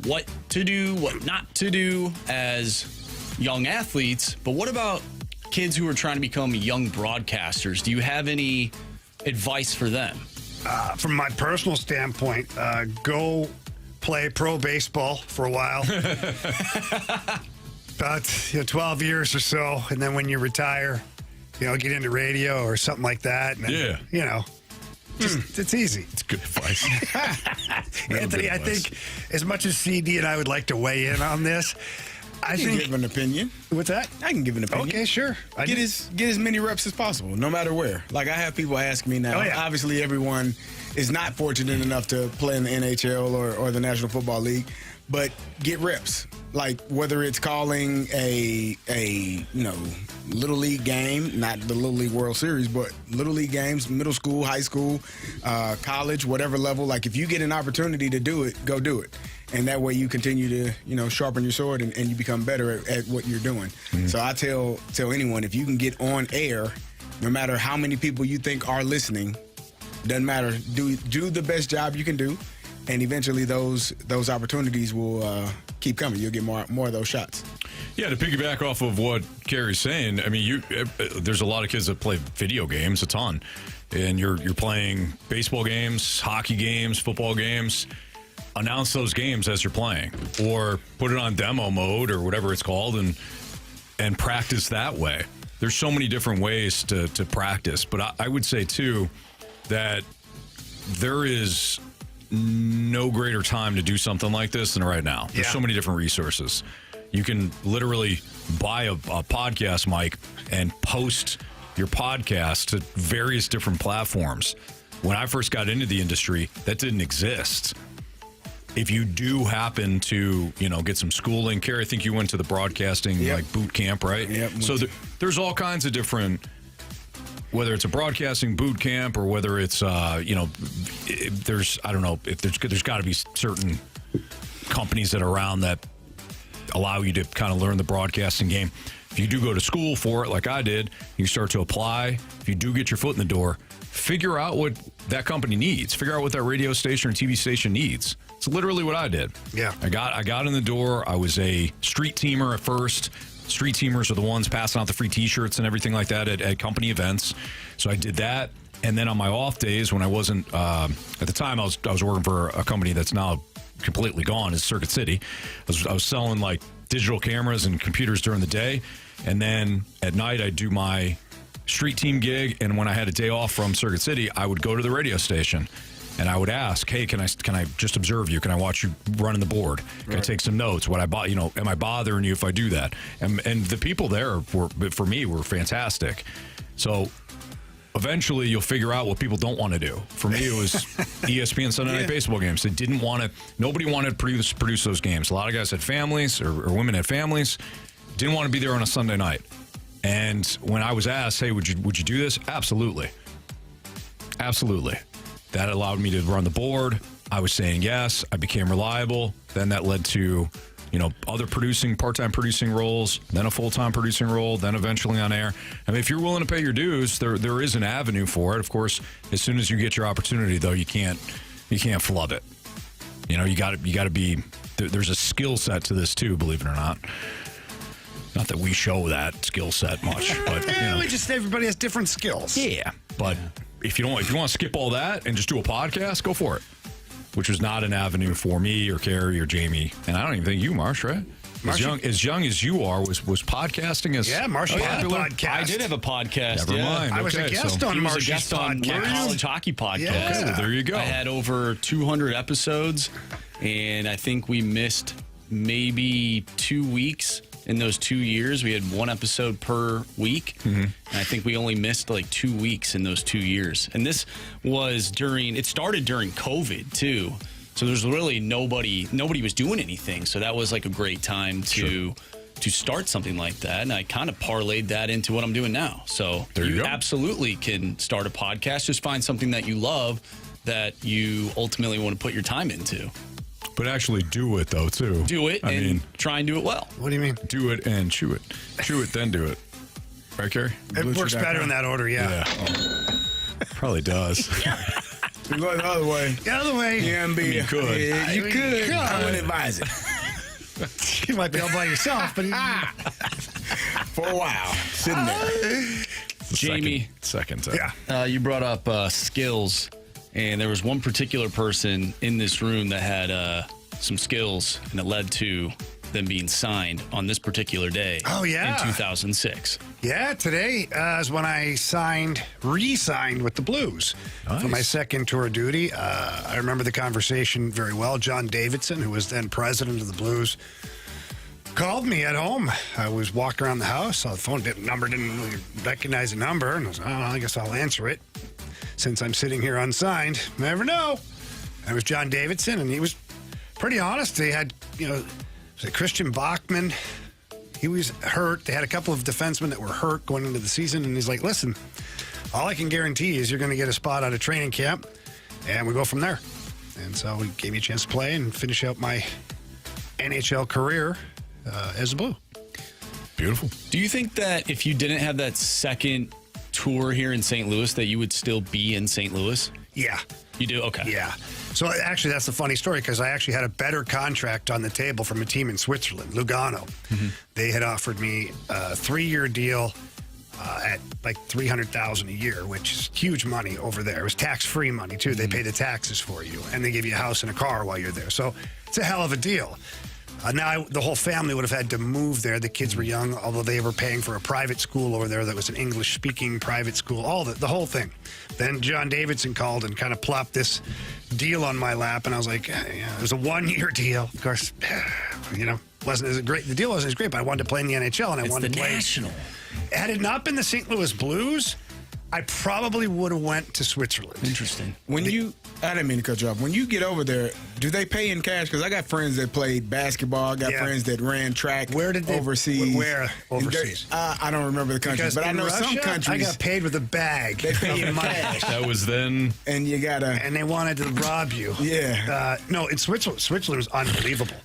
what to do, what not to do as young athletes. But what about kids who are trying to become young broadcasters? Do you have any advice for them? From my personal standpoint, go play pro baseball for a while. About 12 years or so. And then when you retire, get into radio or something like that. And then, it's easy. It's good advice. Anthony, I think as much as CD and I would like to weigh in on this, I can give an opinion. What's that? I can give an opinion. Okay, sure. Get as many reps as possible, no matter where. Like, I have people ask me now. Obviously, everyone is not fortunate enough to play in the NHL or the National Football League, but get reps. Like, whether it's calling a Little League game, not the Little League World Series, but Little League games, middle school, high school, college, whatever level. Like, if you get an opportunity to do it, go do it. And that way you continue to, sharpen your sword and you become better at what you're doing. Mm-hmm. So I tell anyone, if you can get on air, no matter how many people you think are listening, doesn't matter. Do the best job you can do, and eventually those opportunities will keep coming. You'll get more of those shots. Yeah, to piggyback off of what Carey's saying, I mean, there's a lot of kids that play video games, a ton, and you're playing baseball games, hockey games, football games. Announce those games as you're playing, or put it on demo mode or whatever it's called, and practice that way. There's so many different ways to practice, but I would say too that there is no greater time to do something like this than right now. There's so many different resources. You can literally buy a podcast mic and post your podcast to various different platforms. When I first got into the industry, that didn't exist. If you do happen to, get some schooling, Carey, I think you went to the broadcasting like boot camp, right? Yep. So there's all kinds of different, whether it's a broadcasting boot camp or whether it's, there's got to be certain companies that are around that allow you to kind of learn the broadcasting game. If you do go to school for it, like I did, you start to apply. If you do get your foot in the door, figure out what that company needs. Figure out what that radio station or TV station needs. It's literally what I did. Yeah. I got in the door. I was a street teamer at first. Street teamers are the ones passing out the free T-shirts and everything like that at company events. So I did that. And then on my off days when I wasn't, at the time I was working for a company that's now completely gone, is Circuit City. I was selling like digital cameras and computers during the day. And then at night I'd do my street team gig. And when I had a day off from Circuit City, I would go to the radio station. And I would ask, hey, can I just observe you? Can I watch you running the board? Can I take some notes? Am I bothering you if I do that? And the people there for me were fantastic. So eventually you'll figure out what people don't want to do. For me, it was ESPN Sunday Night Baseball games. They didn't want to. Nobody wanted to produce those games. A lot of guys had families or women had families. Didn't want to be there on a Sunday night. And when I was asked, hey, would you do this? Absolutely. Absolutely. That allowed me to run the board. I was saying yes. I became reliable. Then that led to, other part-time producing roles, then a full-time producing role, then eventually on air. I mean, if you're willing to pay your dues, there is an avenue for it. Of course, as soon as you get your opportunity, though, you can't flub it. You got to be. There's a skill set to this too, believe it or not. Not that we show that skill set much, but everybody has different skills. Yeah, but if you want to skip all that and just do a podcast, go for it. Which was not an avenue for me or Carey or Jamie, and I don't even think you, Marsh, right? As young as you are, was podcasting as Marsh had a podcast. I did have a podcast. Never mind. I was a guest on Marsh's podcast. My college hockey podcast. Yeah. Okay, well, there you go. I had over 200 episodes, and I think we missed maybe 2 weeks. In those 2 years, we had one episode per week. Mm-hmm. And I think we only missed like 2 weeks in those 2 years. And this was it started during COVID too. So there's really nobody was doing anything. So that was like a great time to start something like that. And I kind of parlayed that into what I'm doing now. So you absolutely can start a podcast. Just find something that you love that you ultimately want to put your time into. But actually do it, though, too. Do it try and do it well. What do you mean? Do it and chew it. Chew it, then do it. Right, Carey? It works better in that order, yeah. Probably does. You go the other way. The other way. You could. You could. I wouldn't advise it. You might be all by yourself, but for a while, sitting there. Jamie. Second time. Yeah. You brought up skills. And there was one particular person in this room that had some skills, and it led to them being signed on this particular day. Oh, yeah. In 2006. Yeah, today is when I re-signed with the Blues for my second tour of duty. I remember the conversation very well. John Davidson, who was then president of the Blues, called me at home. I was walking around the house, saw the phone, didn't really recognize the number, and I was I guess I'll answer it. Since I'm sitting here unsigned, never know. It was John Davidson, and he was pretty honest. They had, was it Christian Bachman? He was hurt. They had a couple of defensemen that were hurt going into the season, and he's like, listen, all I can guarantee is you're going to get a spot out of training camp, and we go from there. And so he gave me a chance to play and finish out my NHL career as a Blue. Beautiful. Do you think that if you didn't have that second tour here in St. Louis that you would still be in St. Louis? Yeah. You do? Okay. Yeah. So actually, that's a funny story because I actually had a better contract on the table from a team in Switzerland, Lugano. Mm-hmm. They had offered me a 3-year deal at like $300,000 a year, which is huge money over there. It was tax-free money too. They pay the taxes for you, and they give you a house and a car while you're there. So it's a hell of a deal. Now, the whole family would have had to move there. The kids were young, although they were paying for a private school over there that was an English-speaking private school, the whole thing. Then John Davidson called and kind of plopped this deal on my lap, and I was like, it was a 1-year deal. Of course, wasn't as great. The deal wasn't as great, but I wanted to play in the NHL, and I wanted to play. National. Had it not been the St. Louis Blues, I probably would have went to Switzerland. Interesting. I didn't mean to cut you off. When you get over there, do they pay in cash? Because I got friends that played basketball. I got friends that ran track overseas. Where overseas? I don't remember the countries, but I know Russia, some countries. I got paid with a bag. They pay in cash. That was then. And you got to. And they wanted to rob you. Yeah. No, in Switzerland was unbelievable.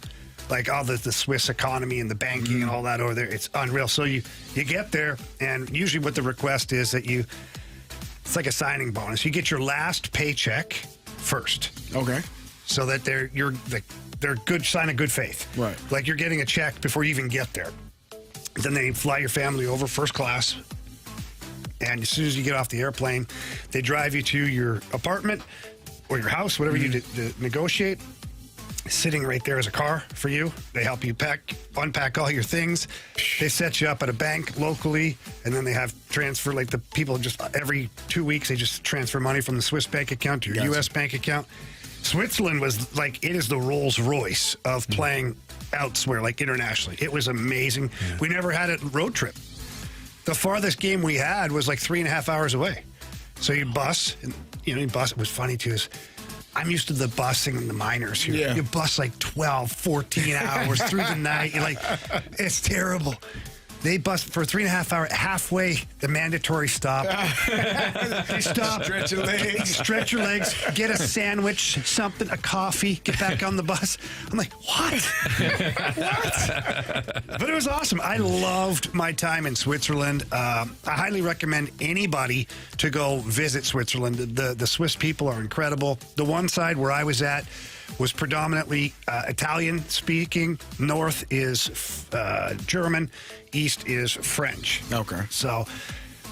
Like all the Swiss economy and the banking and all that over there, it's unreal. So you get there, and usually what the request is that it's like a signing bonus. You get your last paycheck first. Okay. So that they're good sign of good faith. Right. Like you're getting a check before you even get there. Then they fly your family over first class. And as soon as you get off the airplane, they drive you to your apartment or your house, whatever you negotiate. Sitting right there is a car for you. They help you unpack all your things. They set you up at a bank locally, and then they have transfer, like the people just every 2 weeks, they just transfer money from the Swiss bank account to your U.S. bank account. Switzerland was like, it is the Rolls Royce of playing elsewhere, like internationally. It was amazing. Yeah. We never had a road trip. The farthest game we had was like 3.5 hours away. So you bus, and it was funny too, is I'm used to the busing and the minors here. Yeah. You bus like 12, 14 hours through the night. You're like, it's terrible. They bus for 3.5 hours, halfway the mandatory stop. They stop. Stretch your legs. Stretch your legs. Get a sandwich, something, a coffee. Get back on the bus. I'm like, what? What? But it was awesome. I loved my time in Switzerland. I highly recommend anybody to go visit Switzerland. The Swiss people are incredible. The one side where I was at, was predominantly Italian speaking. North is German. East is French. Okay. So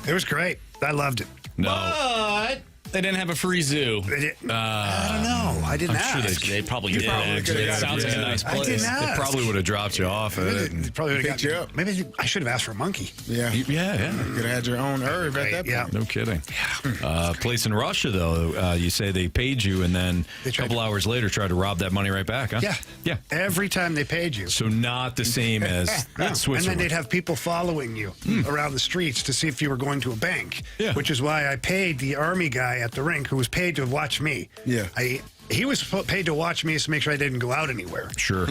it was great. I loved it. No. But they didn't have a free zoo. I don't know. I didn't ask. They probably did. could've It got sounds it. like a nice I place. didn't They ask. probably would have dropped you off at it. They probably would have Picked you up. Maybe I should have asked for a monkey. Yeah. Yeah. You could have had your own herb at that point. Yeah. No kidding. Place in Russia, though, you say they paid you and then a couple hours later tried to rob that money right back, huh? Yeah. Yeah. Every time they paid you. So not the same as And Switzerland. then they'd have people following you around the streets to see if you were going to a bank, Yeah. which is why I paid the Army guy at the rink who was paid to watch me. Yeah. He was paid to watch me to make sure I didn't go out anywhere. Sure.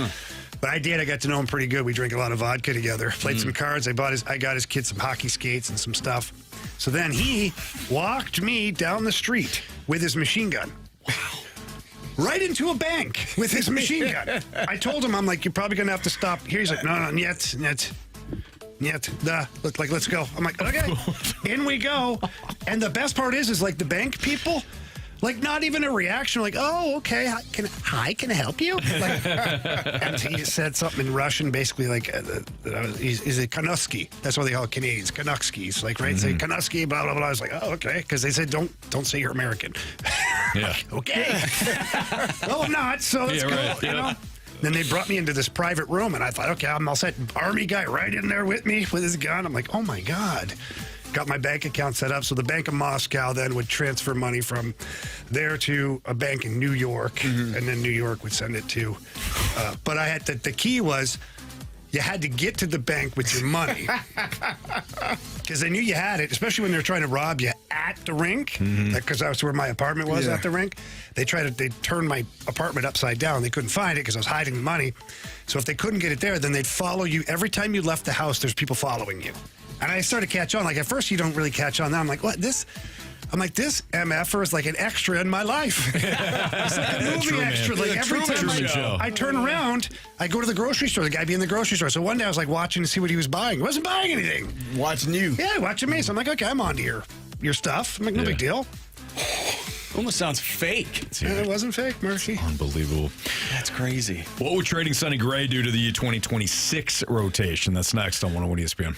But I did. I got to know him pretty good. We drank a lot of vodka together, played some cards. I got his kid some hockey skates and some stuff. So then he walked me down the street with his machine gun. Wow. Right into a bank with his machine gun. I told him, I'm like, you're probably going to have to stop here. He's like, no, yet, let's go. I'm like, okay, in we go. And the best part is like the bank people, like not even a reaction, like, oh, okay, can I help you? Like, and he just said something in Russian, basically like, he's a Kanuski. That's what they call Canadians, Canuckskis. Like, right? Say Kanuski, blah, blah, blah. I was like, oh, okay. Because they said, don't say you're American. Yeah. Like, okay. Well, I'm not, so let's go. Right. You know? Then they brought me into this private room, and I thought, okay, I'm all set. Army guy right in there with me with his gun. I'm like, oh, my God. Got my bank account set up. So the Bank of Moscow then would transfer money from there to a bank in New York, and then New York would send it to. But I had the key was you had to get to the bank with your money because they knew you had it, especially when they were trying to rob you at the rink, because that's where my apartment was at the rink. They turned my apartment upside down. They couldn't find it because I was hiding the money. So if they couldn't get it there, then they'd follow you. Every time you left the house, there's people following you. And I started to catch on. Like, at first, you don't really catch on. Then I'm like, what? This MFer is like an extra in my life. It's like a movie Truman. extra. Like, every time I turn around, I go to the grocery store. The guy be in the grocery store. So one day I was like watching to see what he was buying. He wasn't buying anything. Watching you. Yeah, watching me. So I'm like, okay, I'm on to your stuff. I'm like, no big deal. Almost sounds fake. It wasn't fake, Murphy. Unbelievable. That's crazy. What would trading Sonny Gray do to the 2026 rotation? That's next on 101 ESPN.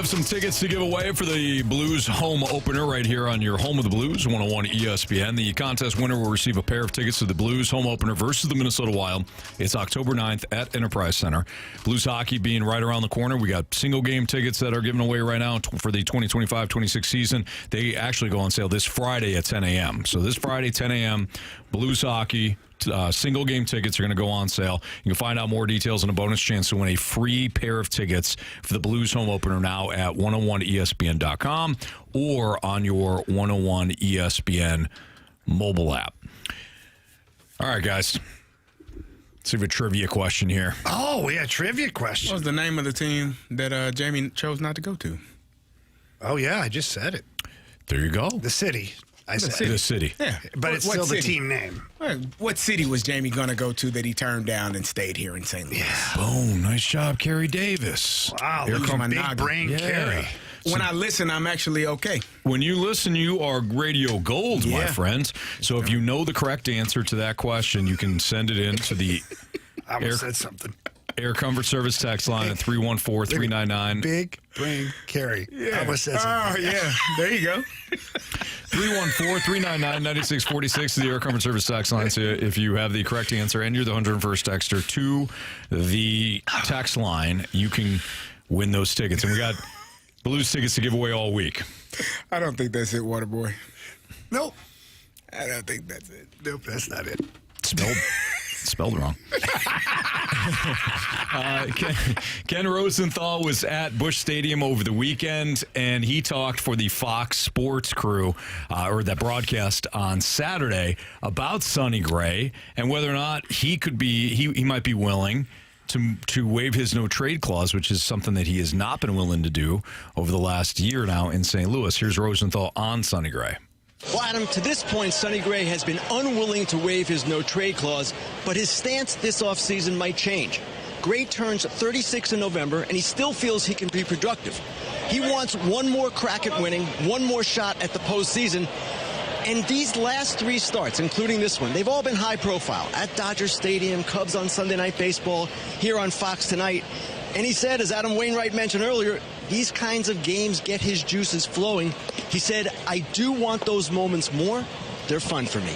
have some tickets to give away for the Blues home opener right here on your home of the Blues, 101 ESPN. The contest winner will receive a pair of tickets to the Blues home opener versus the Minnesota Wild. It's October 9th at Enterprise Center. Blues hockey being right around the corner. We got single game tickets that are given away right now for the 2025-26 season. They actually go on sale this Friday at 10 a.m. So this Friday, 10 a.m., Blues hockey. Single game tickets are going to go on sale. You can find out more details and a bonus chance to win a free pair of tickets for the Blues home opener now at 101ESPN.com or on your 101 ESPN mobile app. All right, guys. Let's have a trivia question here. Oh, yeah, trivia question. What was the name of the team that Jamie chose not to go to? Oh, yeah, I just said it. There you go. The city. I said the city. Yeah. But it's still the team name. What city was Jamie going to go to that he turned down and stayed here in St. Louis? Yeah. Boom. Nice job, Carey Davis. Wow, Here comes my big noggin. brain Carey. When I listen, I'm actually okay. When you listen, you are radio gold, my friends. So if you know the correct answer to that question, you can send it in to the I almost said something. Air Comfort Service text line at 314-399. Big brain Carey. Yeah. I almost said something. Oh, yeah. There you go. 314-399-9646 is the Air Comfort Service text line. So if you have the correct answer and you're the 101st texter to the text line, you can win those tickets. And we got Blues tickets to give away all week. I don't think that's it, Waterboy. Nope. I don't think that's it. Nope, that's not it. Spelled wrong. Ken Rosenthal was at Busch Stadium over the weekend, and he talked for the Fox Sports crew, or that broadcast on Saturday, about Sonny Gray and whether or not he might be willing to waive his no-trade clause, which is something that he has not been willing to do over the last year now in St. Louis. Here's Rosenthal on Sonny Gray. Well, Adam, to this point, Sonny Gray has been unwilling to waive his no-trade clause, but his stance this offseason might change. Gray turns 36 in November, and he still feels he can be productive. He wants one more crack at winning, one more shot at the postseason. And these last three starts, including this one, they've all been high profile. At Dodger Stadium, Cubs on Sunday Night Baseball, here on Fox tonight. And he said, as Adam Wainwright mentioned earlier, these kinds of games get his juices flowing. He said, I do want those moments more. They're fun for me.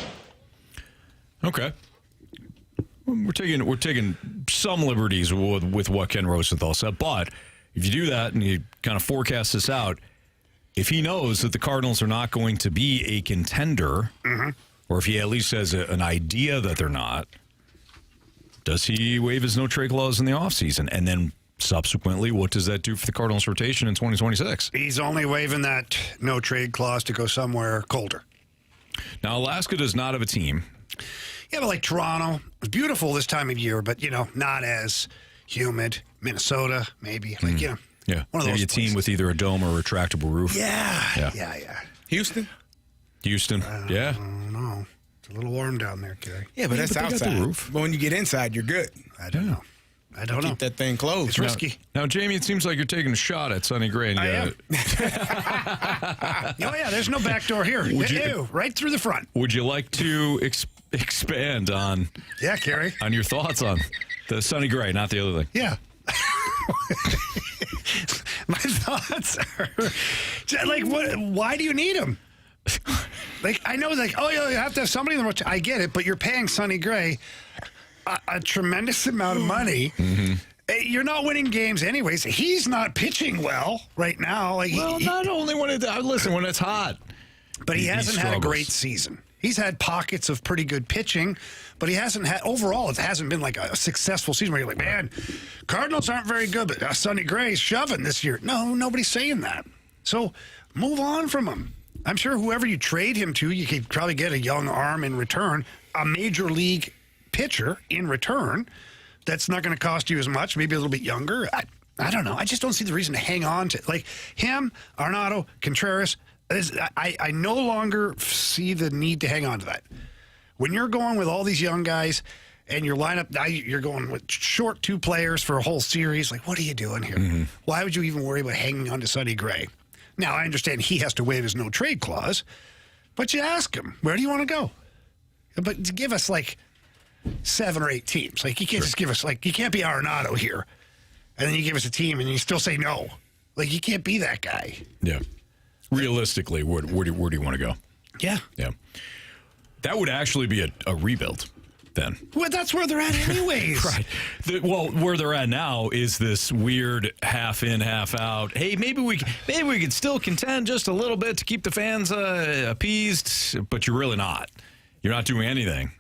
Okay. We're taking some liberties with what Ken Rosenthal said, but if you do that and you kind of forecast this out, if he knows that the Cardinals are not going to be a contender, or if he at least has an idea that they're not, does he waive his no-trade clause in the offseason? And then subsequently, what does that do for the Cardinals rotation in 2026? He's only waiving that no-trade clause to go somewhere colder. Now, Alaska does not have a team. Yeah, but like Toronto, it's beautiful this time of year, but, not as humid. Minnesota, maybe. Like, Yeah. One of Maybe those a team places. with either a dome or a retractable roof. Yeah. Houston? Houston. Yeah. I don't know. It's a little warm down there, Carey. Yeah, but that's they got the outside. roof. But when you get inside, you're good. I don't know. Keep that thing closed. It's risky. Now, Jamie, it seems like you're taking a shot at Sonny Gray. And I am. Oh, yeah, there's no back door here. Right through the front. Would you like to expand on Carey. on your thoughts on the Sonny Gray, not the other thing? Yeah. My thoughts are why do you need him? I know, you have to have somebody in the rotation. I get it, but you're paying Sonny Gray a tremendous amount of money. You're not winning games anyways. He's not pitching well right now. Not only when when it's hot. But he hasn't had a struggles. great season. He's had pockets of pretty good pitching, but he hasn't had, overall, it hasn't been like a successful season where you're like, man, Cardinals aren't very good, but Sonny Gray's shoving this year. No, nobody's saying that. So move on from him. I'm sure whoever you trade him to, you could probably get a young arm in return, a major league pitcher in return. That's not going to cost you as much, maybe a little bit younger. I don't know. I just don't see the reason to hang on to like him, Arenado, Contreras. I no longer see the need to hang on to that. When you're going with all these young guys and your lineup, now you're going with short two players for a whole series, like, what are you doing here? Why would you even worry about hanging on to Sonny Gray? Now, I understand he has to waive his no-trade clause, but you ask him, where do you want to go? But give us, 7 or 8 teams. You can't just give us, you can't be Arenado here, and then you give us a team and you still say no. Like, you can't be that guy. Yeah. Realistically, where do you want to go? Yeah. Yeah. That would actually be a rebuild then. Well, that's where they're at anyways. Right. Where they're at now is this weird half in, half out. Hey, maybe we could still contend just a little bit to keep the fans appeased, but you're really not. You're not doing anything.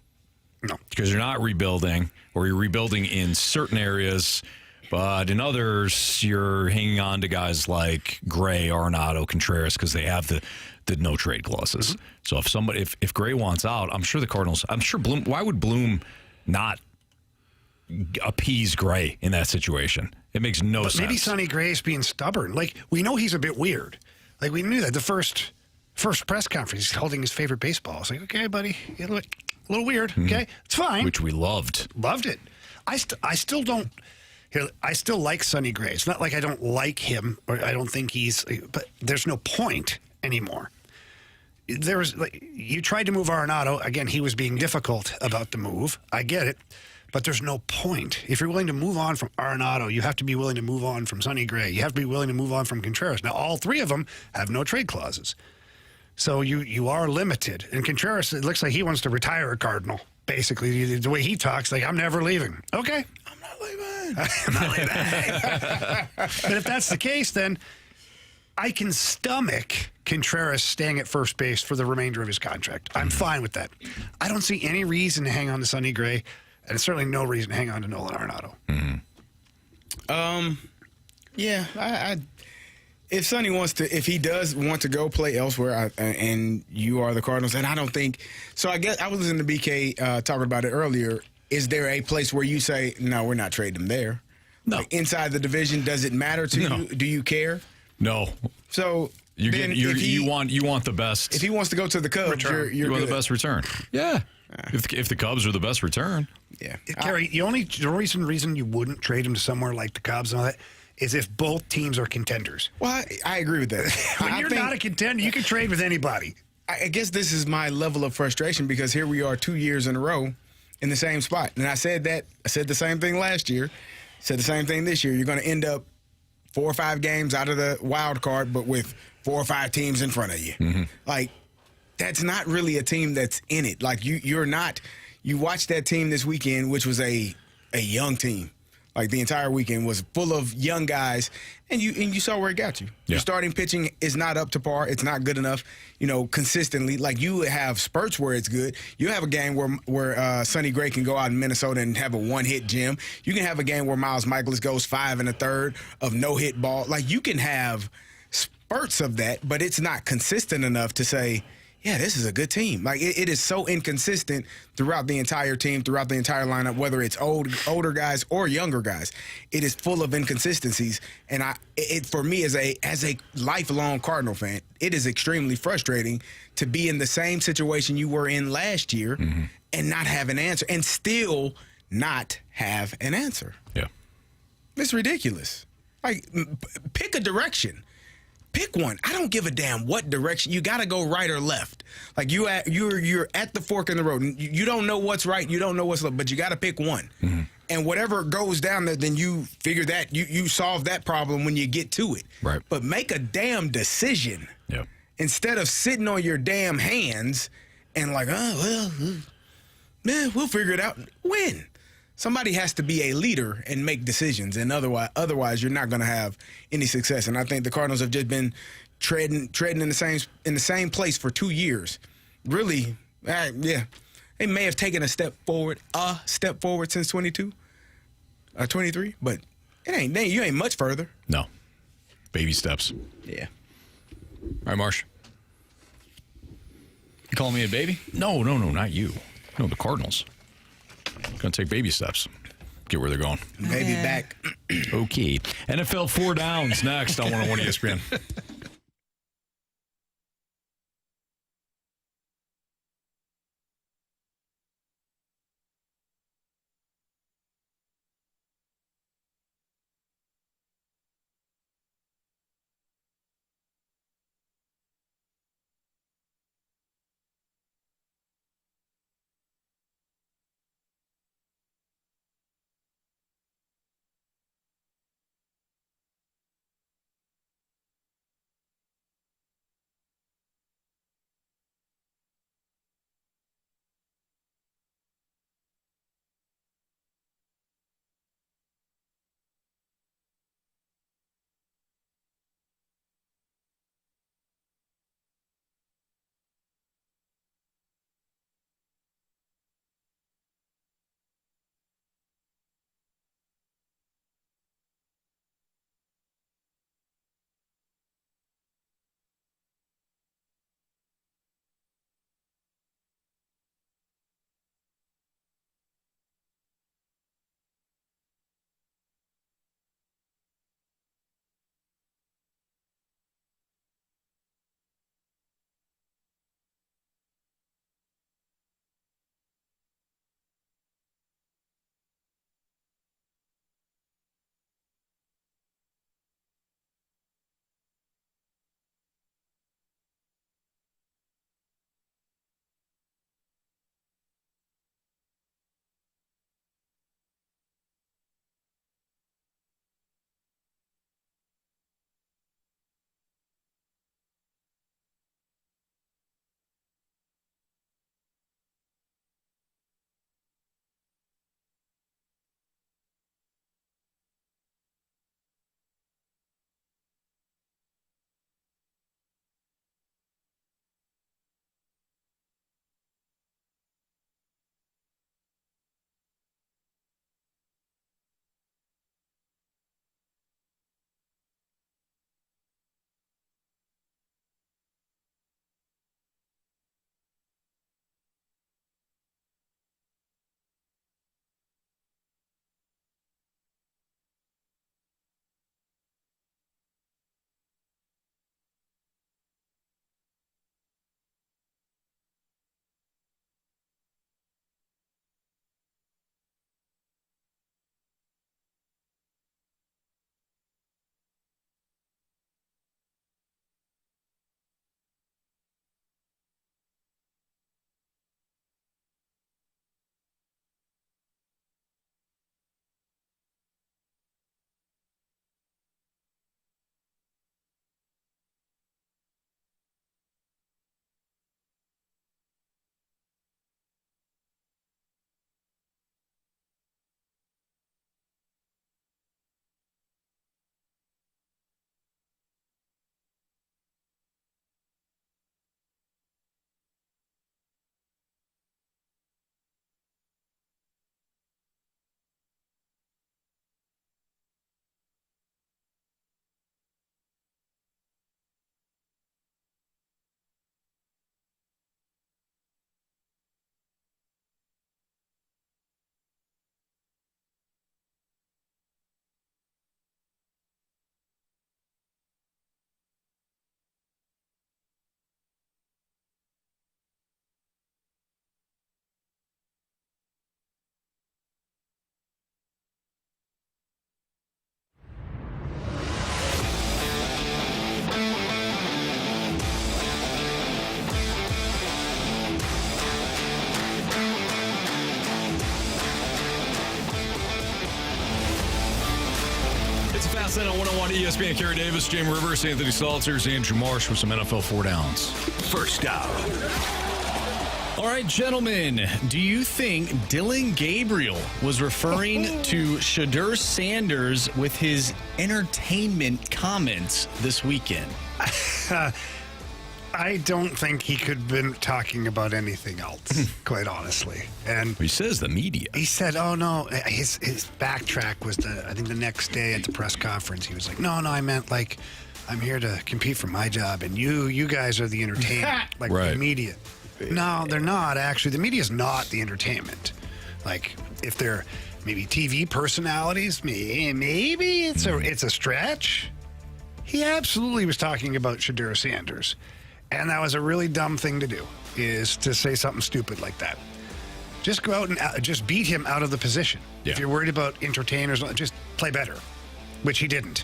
No. Because you're not rebuilding, or you're rebuilding in certain areas, but in others, you're hanging on to guys like Gray, Arenado, Contreras, because they have the no trade clauses. So if Gray wants out, I'm sure the Cardinals, Bloom, why would Bloom not appease Gray in that situation? It makes no sense. Maybe Sonny Gray is being stubborn. Like, we know he's a bit weird. Like, we knew that the first press conference, he's holding his favorite baseball. It's like, okay, buddy, you look a little weird. Okay, it's fine. Which we loved. Loved it. I still don't. I still like Sonny Gray. It's not like I don't like him or I don't think but there's no point anymore. There was, like, you tried to move Arenado. Again, he was being difficult about the move. I get it. But there's no point. If you're willing to move on from Arenado, you have to be willing to move on from Sonny Gray. You have to be willing to move on from Contreras. Now, all three of them have no trade clauses. So you are limited. And Contreras, it looks like he wants to retire a Cardinal. Basically, the way he talks, like, I'm never leaving. Okay. I'm not leaving. But if that's the case, then I can stomach Contreras staying at first base for the remainder of his contract. I'm fine with that. I don't see any reason to hang on to Sonny Gray, and certainly no reason to hang on to Nolan Arenado. Yeah, if Sonny if he does want to go play elsewhere, and you are the Cardinals, and I don't think so. I guess I was listening to BK talking about it earlier. Is there a place where you say, no, we're not trading him there? No. Like, inside the division, does it matter to you? Do you care? No. So you want the best. If he wants to go to the Cubs, you want the best return. Yeah. If the Cubs are the best return. Yeah. Carey, the only reason you wouldn't trade him to somewhere like the Cubs and all that is if both teams are contenders. Well, I agree with that. When you're not a contender, you can trade with anybody. I guess this is my level of frustration because here we are 2 years in a row in the same spot. And I said the same thing last year, said the same thing this year. You're going to end up 4 or 5 games out of the wild card, but with 4 or 5 teams in front of you. Mm-hmm. Like, that's not really a team that's in it. Like, you're not. You watched that team this weekend, which was a young team. Like, the entire weekend was full of young guys, and you saw where it got you. Yeah. Your starting pitching is not up to par. It's not good enough, consistently. Like, you have spurts where it's good. You have a game where Sonny Gray can go out in Minnesota and have a one-hit gem. You can have a game where Miles Michaelis goes 5 1/3 of no-hit ball. Like, you can have spurts of that, but it's not consistent enough to say, yeah, this is a good team. Like, it is so inconsistent throughout the entire team, throughout the entire lineup, whether it's older guys or younger guys. It is full of inconsistencies. And for me, as a lifelong Cardinal fan, it is extremely frustrating to be in the same situation you were in last year and not have an answer, and still not have an answer. Yeah. It's ridiculous. Like, pick a direction. Pick one. I don't give a damn what direction. You got to go right or left. Like, you're at the fork in the road. You don't know what's right. You don't know what's left, but you got to pick one. Mm-hmm. And whatever goes down there, then you figure that you solve that problem when you get to it. Right. But make a damn decision. Yeah. Instead of sitting on your damn hands and like, we'll figure it out. When? Somebody has to be a leader and make decisions, and otherwise you're not going to have any success. And I think the Cardinals have just been treading in the same place for 2 years. Really, they may have taken a step forward since 23, but you ain't much further. No, baby steps. Yeah. All right, Marsh. You call me a baby? No, not you. No, the Cardinals. Going to take baby steps. Get where they're going. Baby back. Okay. NFL 4 downs next on 101 ESPN. It's a Fast Lane on 101 ESPN. Carey Davis, Jamie Rivers, Anthony Stalter, Andrew Marsh with some NFL 4 downs. First down. All right, gentlemen, do you think Dylan Gabriel was referring to Shadur Sanders with his entertainment comments this weekend? I don't think he could have been talking about anything else, quite honestly. And he says the media. He said, "Oh no," his backtrack was I think the next day at the press conference. He was like, "No, I meant like I'm here to compete for my job, and you guys are the entertainment, like the media." No, they're not actually. The media is not the entertainment. Like if they're maybe TV personalities, maybe it's a stretch. He absolutely was talking about Shadur Sanders. And that was a really dumb thing to do, is to say something stupid like that. Just go out and just beat him out of the position. Yeah. If you're worried about entertainers, just play better, which he didn't.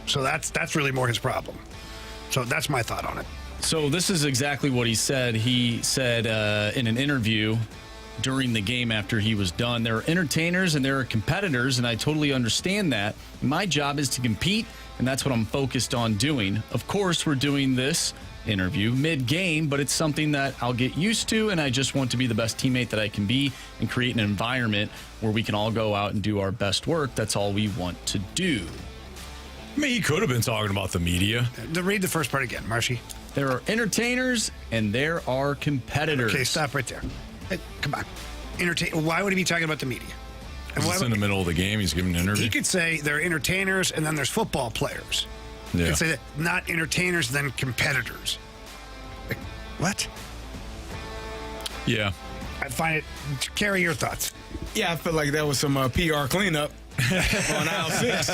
So that's really more his problem. So that's my thought on it. So this is exactly what he said. He said in an interview during the game after he was done, there are entertainers and there are competitors, and I totally understand that. My job is to compete, and that's what I'm focused on doing. Of course, we're doing this interview mid-game, but it's something that I'll get used to, and I just want to be the best teammate that I can be and create an environment where we can all go out and do our best work. That's all we want to do. I mean, he could have been talking about the media. Read the first part again, Marshy. There are entertainers and there are competitors. Okay, stop right there. Hey, come on. Why would he be talking about the media? It's in the middle of the game. He's giving an interview. He could say there are entertainers and then there's football players. Yeah. You could say that not entertainers, then competitors. Like, what? Yeah. I find it. Carey, your thoughts? Yeah, I feel like that was some PR cleanup on aisle 6.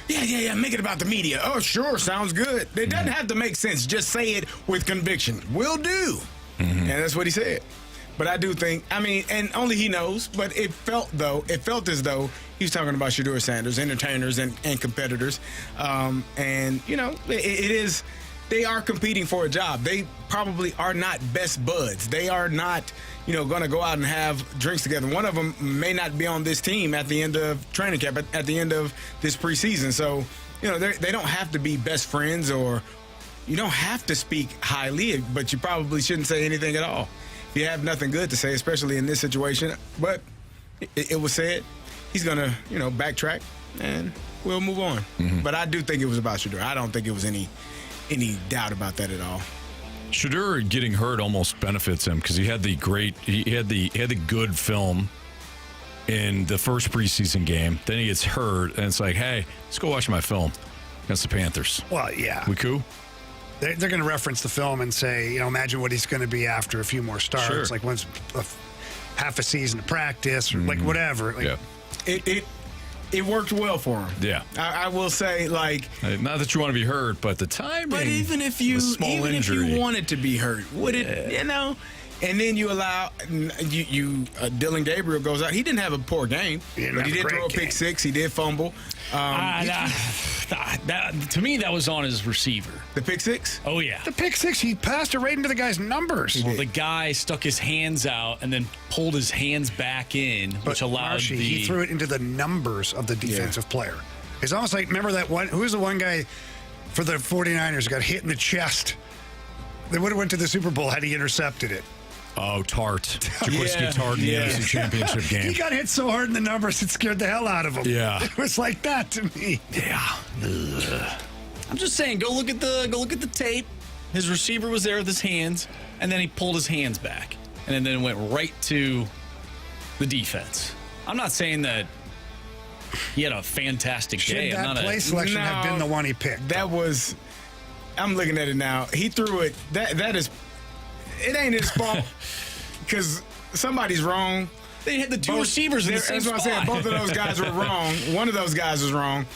Yeah, make it about the media. Oh, sure, sounds good. It doesn't have to make sense. Just say it with conviction. Will do. And that's what he said. But I do think, and only he knows, but it felt as though he was talking about Shadur Sanders, entertainers and competitors. And, it is, they are competing for a job. They probably are not best buds. They are not, going to go out and have drinks together. One of them may not be on this team at the end of training camp, at the end of this preseason. So, they don't have to be best friends, or you don't have to speak highly, but you probably shouldn't say anything at all. You have nothing good to say, especially in this situation. But it was said. He's going to, backtrack, and we'll move on. But I do think it was about Shadur. I don't think it was any doubt about that at all. Shadur getting hurt almost benefits him because he had the good film in the first preseason game. Then he gets hurt, and it's like, hey, let's go watch my film against the Panthers. Well, yeah. We cool? They're going to reference the film and say, imagine what he's going to be after a few more starts, sure. Like once half a season of practice, or like whatever. Like, yeah. It worked well for him. Yeah, I will say, not that you want to be hurt, but the timing. But even if you wanted to be hurt, would it? And then you allow Dylan Gabriel goes out. He didn't have a poor game, but he did throw a pick six. He did fumble. To me, that was on his receiver. The pick six? Oh, yeah. The pick six, he passed it right into the guy's numbers. Well, the guy stuck his hands out and then pulled his hands back in, which allowed he threw it into the numbers of the defensive player. It's almost like, remember that one? Who was the one guy for the 49ers got hit in the chest? They would have went to the Super Bowl had he intercepted it. Oh, Tart. Jaquiski Tart in the NFC Championship game. He got hit so hard in the numbers, it scared the hell out of him. Yeah. It was like that to me. Yeah. I'm just saying, go look at the tape. His receiver was there with his hands, and then he pulled his hands back. And then it went right to the defense. I'm not saying that he had a fantastic day. Should that play selection have been the one he picked? That was, I'm looking at it now. He threw it. That is, it ain't his fault because somebody's wrong. They had the two receivers in the same spot. That's what I'm saying. Both of those guys were wrong. One of those guys was wrong.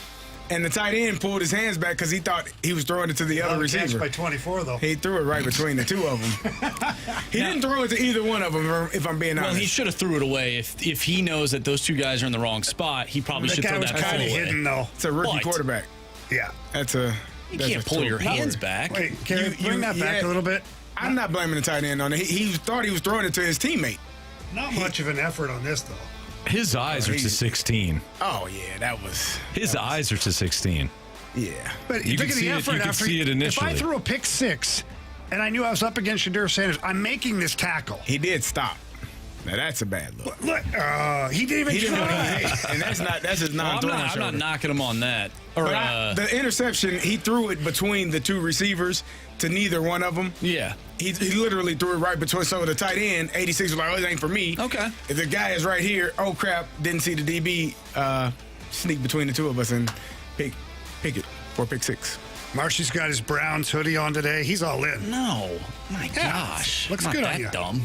And the tight end pulled his hands back because he thought he was throwing it to the other receiver. By 24, though. He threw it right between the two of them. He didn't throw it to either one of them, if I'm being honest. Well, he should have threw it away. If he knows that those two guys are in the wrong spot, he probably should throw that ball away. Kind of hidden, though. It's a rookie quarterback. Yeah. You can't pull your hands back. Wait, can you bring that back a little bit? I'm not blaming the tight end on it. He thought he was throwing it to his teammate. Not much of an effort on this, though. His eyes are to 16. Oh, yeah, that was... His eyes are to 16. Yeah. But You look can at see the it. effort You can after see it initially. If I threw a pick six and I knew I was up against Shedeur Sanders, I'm making this tackle. He did stop. Now, that's a bad look. Look, he didn't even try. And that's his non-throwing I'm not knocking him on that. Or the interception, he threw it between the two receivers to neither one of them. Yeah. He literally threw it right between. So the tight end, 86, was like, oh, it ain't for me. Okay. If the guy is right here, oh, crap, didn't see the DB sneak between the two of us and pick it for pick six. Marshy's got his Browns hoodie on today. He's all in. No. My gosh. Looks Not good that on you. dumb.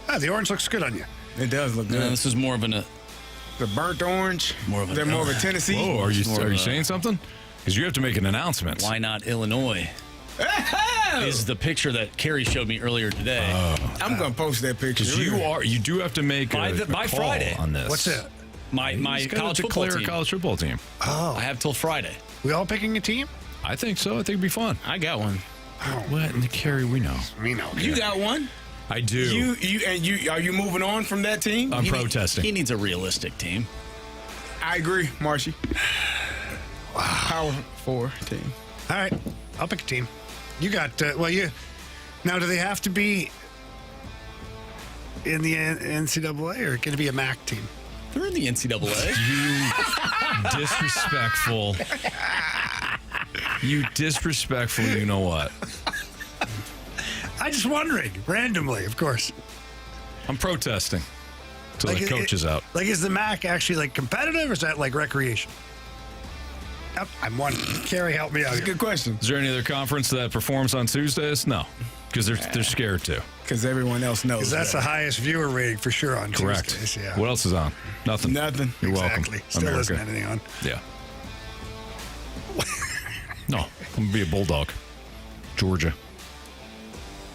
Ah, the orange looks good on you. It does look good. No, this is more of the burnt orange. More of a Tennessee. Whoa, are you saying something? Because you have to make an announcement. Why not Illinois? Is the picture that Carey showed me earlier today. I'm going to post that picture. Because you do have to make by call Friday on this. What's it? My college football team. College football team. Oh. I have till Friday. We all picking a team? I think so. I think it'd be fun. I got one. Oh. What? Carey, we know. We know. You got one? I do. You are you moving on from that team? I'm protesting. He needs a realistic team. I agree, Marshy. Power 4 team. All right, I'll pick a team. You got now. Do they have to be in the NCAA or can it be a MAC team? They're in the NCAA. You disrespectful. You disrespectful. You know what? I'm just wondering, randomly, of course. I'm protesting until the coach is out. Like, is the MAC actually like competitive, or is that like recreation? I'm wondering. Carey, help me out. That's a good question. Is there any other conference that performs on Tuesdays? No, because they're scared to. Because everyone else knows. Because that's the highest viewer rating for sure on Correct. Tuesdays. Yeah. What else is on? Nothing. Nothing. You're exactly. welcome. Still America. isn't anything on. Yeah. No, I'm gonna be a Bulldog. Georgia.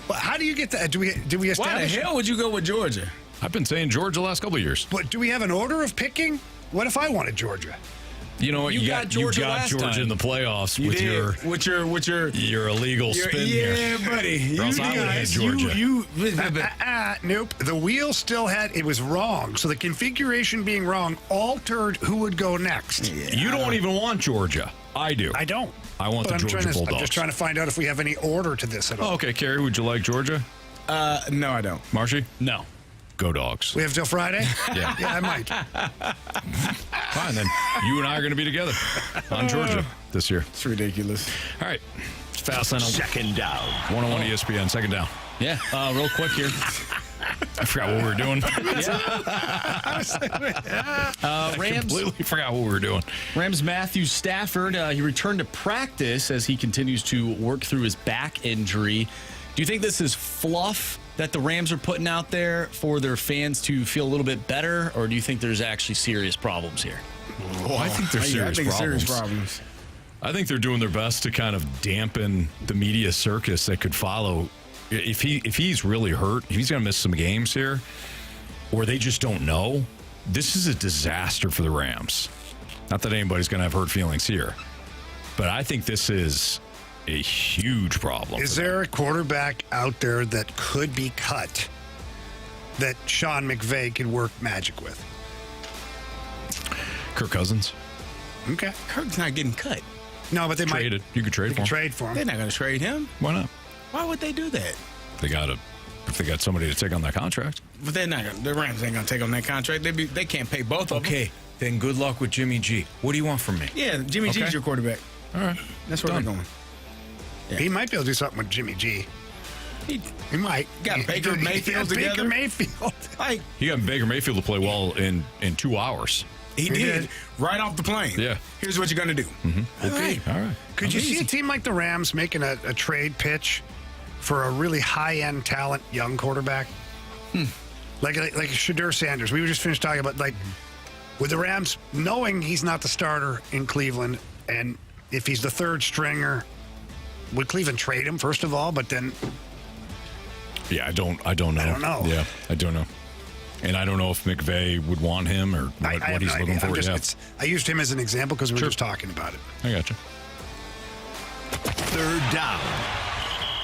Well, how do you get that? Do we establish? Why the hell would you go with Georgia? I've been saying Georgia the last couple of years. But do we have an order of picking? What if I wanted Georgia? You know what? You got Georgia in the playoffs You with did. your illegal spin here. Yeah, buddy. Or else I would have Georgia. Nope. The wheel still it was wrong. So the configuration being wrong altered who would go next. Yeah. You don't even want Georgia. I do. I don't. I want But the Georgia Bulldogs. I'm just trying to find out if we have any order to this at all. Oh, okay, Carey, would you like Georgia? No, I don't. Marshy? No. Go Dogs. We have till Friday? Yeah. Yeah, I might. Fine, then you and I are going to be together on Georgia this year. It's ridiculous. All right. Fast on Second down. 101 ESPN, second down. Yeah. Real quick here. I forgot what we were doing. Rams. I completely forgot what we were doing. Rams Matthew Stafford, he returned to practice as he continues to work through his back injury. Do you think this is fluff that the Rams are putting out there for their fans to feel a little bit better, or do you think there's actually serious problems here? Oh, I think there's serious problems. I think they're doing their best to kind of dampen the media circus that could follow. If he's really hurt, if he's going to miss some games here, or they just don't know, this is a disaster for the Rams. Not that anybody's going to have hurt feelings here, but I think this is a huge problem. Is there a quarterback out there that could be cut that Sean McVay could work magic with? Kirk Cousins. Okay. Kirk's not getting cut. No, but they Traded. might. You could trade for him. Trade for him. They're not going to trade him. Why not? Why would they do that? If they got somebody to take on that contract. But they're not. The Rams ain't going to take on that contract. They can't pay both of them. Okay, then good luck with Jimmy G. What do you want from me? Yeah, Jimmy G's your quarterback. All right. That's where they're going. Yeah. He might be able to do something with Jimmy G. He might. Got Baker Mayfield together. Baker Mayfield. He got Baker Mayfield to play well in 2 hours. He did. Right off the plane. Yeah. Here's what you're going to do. Mm-hmm. Okay. All right. Could you see a team like the Rams making a trade pitch for a really high-end talent young quarterback? Like Shedeur Sanders. We were just finished talking about, with the Rams knowing he's not the starter in Cleveland, and if he's the third stringer, would Cleveland trade him, first of all? But then... Yeah, I don't know. I don't know. Yeah, I don't know. And I don't know if McVay would want him or what he's looking for. I used him as an example because we were just talking about it. I got you. Third down.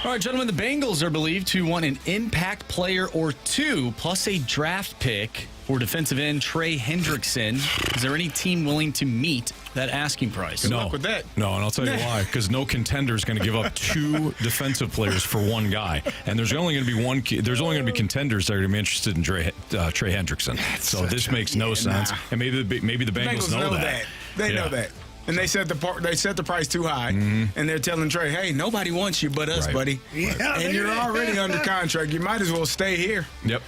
All right, gentlemen, the Bengals are believed to want an impact player or two, plus a draft pick for defensive end Trey Hendrickson. Is there any team willing to meet that asking price? Good luck with that. No, and I'll tell you why. Because no contender is going to give up 2 defensive players for one guy, and there's only going to be one. There's only going to be contenders that are going to be interested in Trey Hendrickson. So this makes no sense. And maybe the Bengals know that. They know that. And they set the price too high, and they're telling Trey, "Hey, nobody wants you but us, buddy. Yeah, and you're already under contract. You might as well stay here." Yep.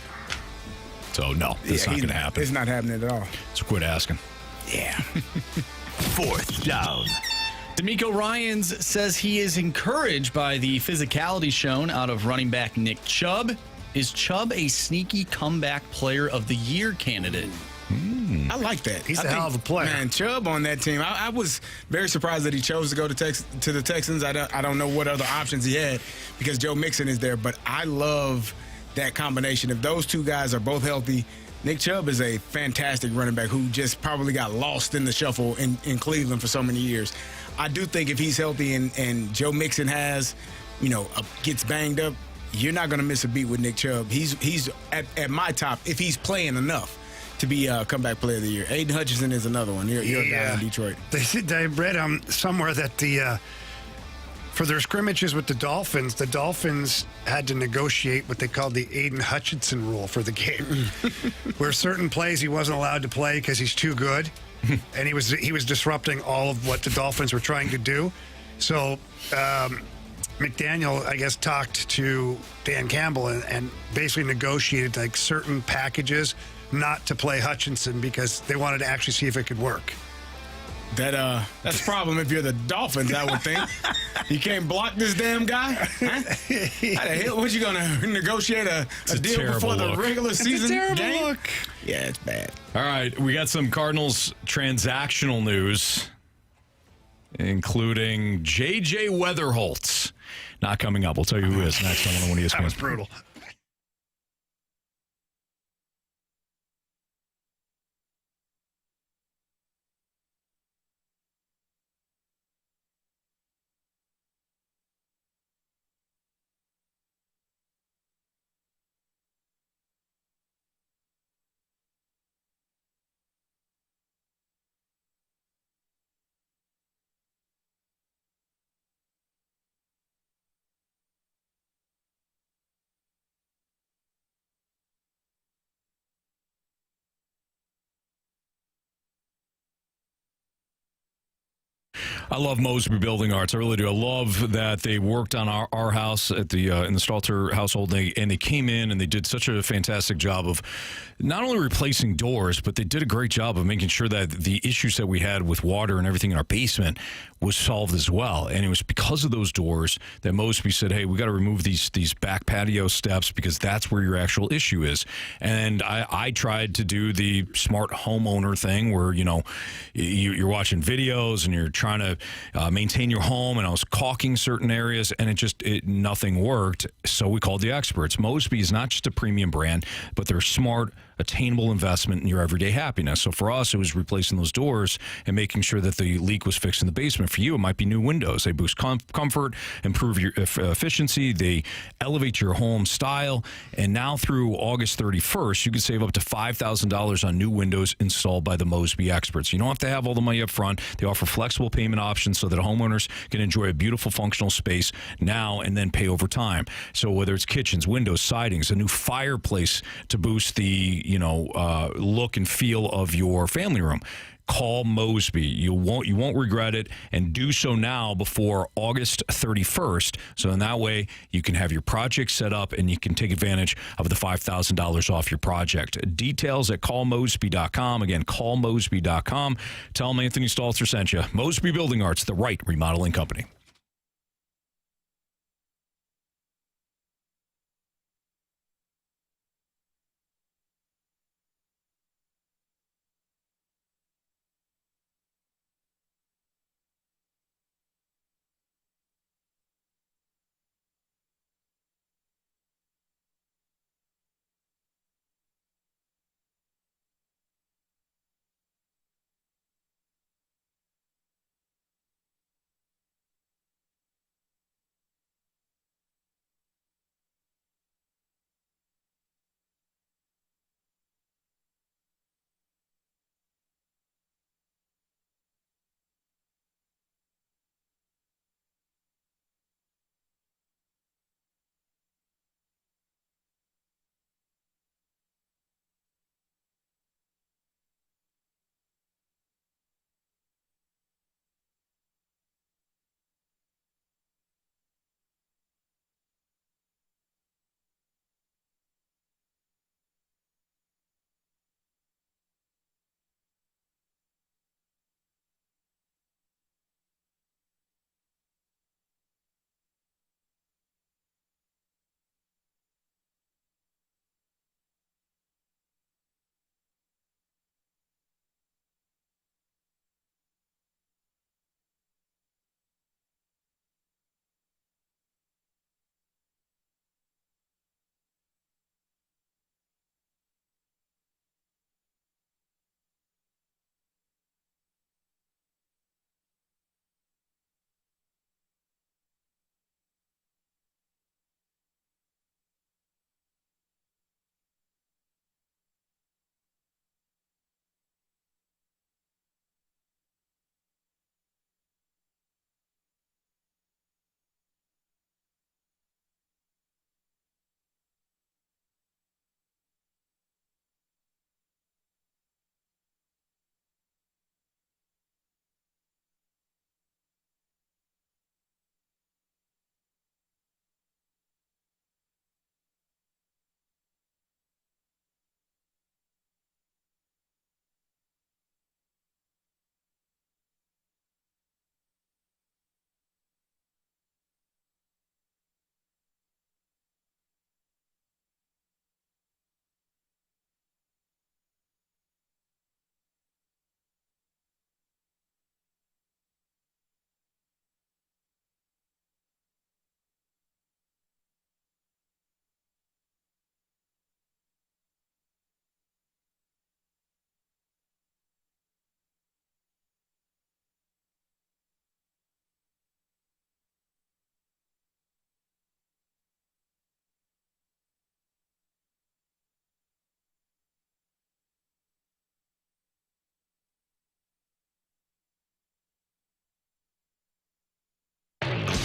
So no, it's not going to happen. It's not happening at all. So quit asking. Yeah. 4th down. D'Amico Ryans says he is encouraged by the physicality shown out of running back Nick Chubb. Is Chubb a sneaky comeback player of the year candidate? I like that. He's a hell of a player. Man, Chubb on that team. I was very surprised that he chose to go to the Texans. I don't know what other options he had because Joe Mixon is there, but I love that combination. If those two guys are both healthy, Nick Chubb is a fantastic running back who just probably got lost in the shuffle in Cleveland for so many years. I do think if he's healthy and Joe Mixon gets banged up, you're not going to miss a beat with Nick Chubb. He's at my top if he's playing enough to be a comeback player of the year. Aiden Hutchinson is another one. You're a guy in Detroit. I read somewhere that for their scrimmages with the Dolphins had to negotiate what they called the Aiden Hutchinson rule for the game, where certain plays he wasn't allowed to play because he's too good, and he was disrupting all of what the Dolphins were trying to do. So McDaniel, I guess, talked to Dan Campbell and basically negotiated like certain packages not to play Hutchinson because they wanted to actually see if it could work. That's a problem if you're the Dolphins, I would think. You can't block this damn guy? Huh? How the hell, what, you going to negotiate a deal before the regular season it's a terrible game? look. Yeah, it's bad. All right, we got some Cardinals transactional news, including J.J. Wetherholt. Not coming up. We'll tell you who is next on 101 ESPN. That was brutal. I love Mosby Building Arts. I really do. I love that they worked on our house at the in the Stalter household, and they came in and they did such a fantastic job of not only replacing doors, but they did a great job of making sure that the issues that we had with water and everything in our basement was solved as well. And it was because of those doors that Mosby said, "Hey, we got to remove these back patio steps because that's where your actual issue is." And I tried to do the smart homeowner thing where you're watching videos and you're trying to maintain your home, and I was caulking certain areas, and nothing worked. So we called the experts. Mosby is not just a premium brand, but they're smart, attainable investment in your everyday happiness. So for us, it was replacing those doors and making sure that the leak was fixed in the basement. For you, it might be new windows. They boost comfort, improve your efficiency, they elevate your home style. And now through August 31st, you can save up to $5,000 on new windows installed by the Mosby experts. You don't have to have all the money up front. They offer flexible payment options so that homeowners can enjoy a beautiful functional space now and then pay over time. So whether it's kitchens, windows, sidings, a new fireplace to boost the look and feel of your family room, call Mosby. You won't regret it, and do so now before August 31st. So in that way, you can have your project set up and you can take advantage of the $5,000 off your project. Details at callmosby.com. Again, callmosby.com. Tell them Anthony Stalter sent you. Mosby Building Arts, the right remodeling company.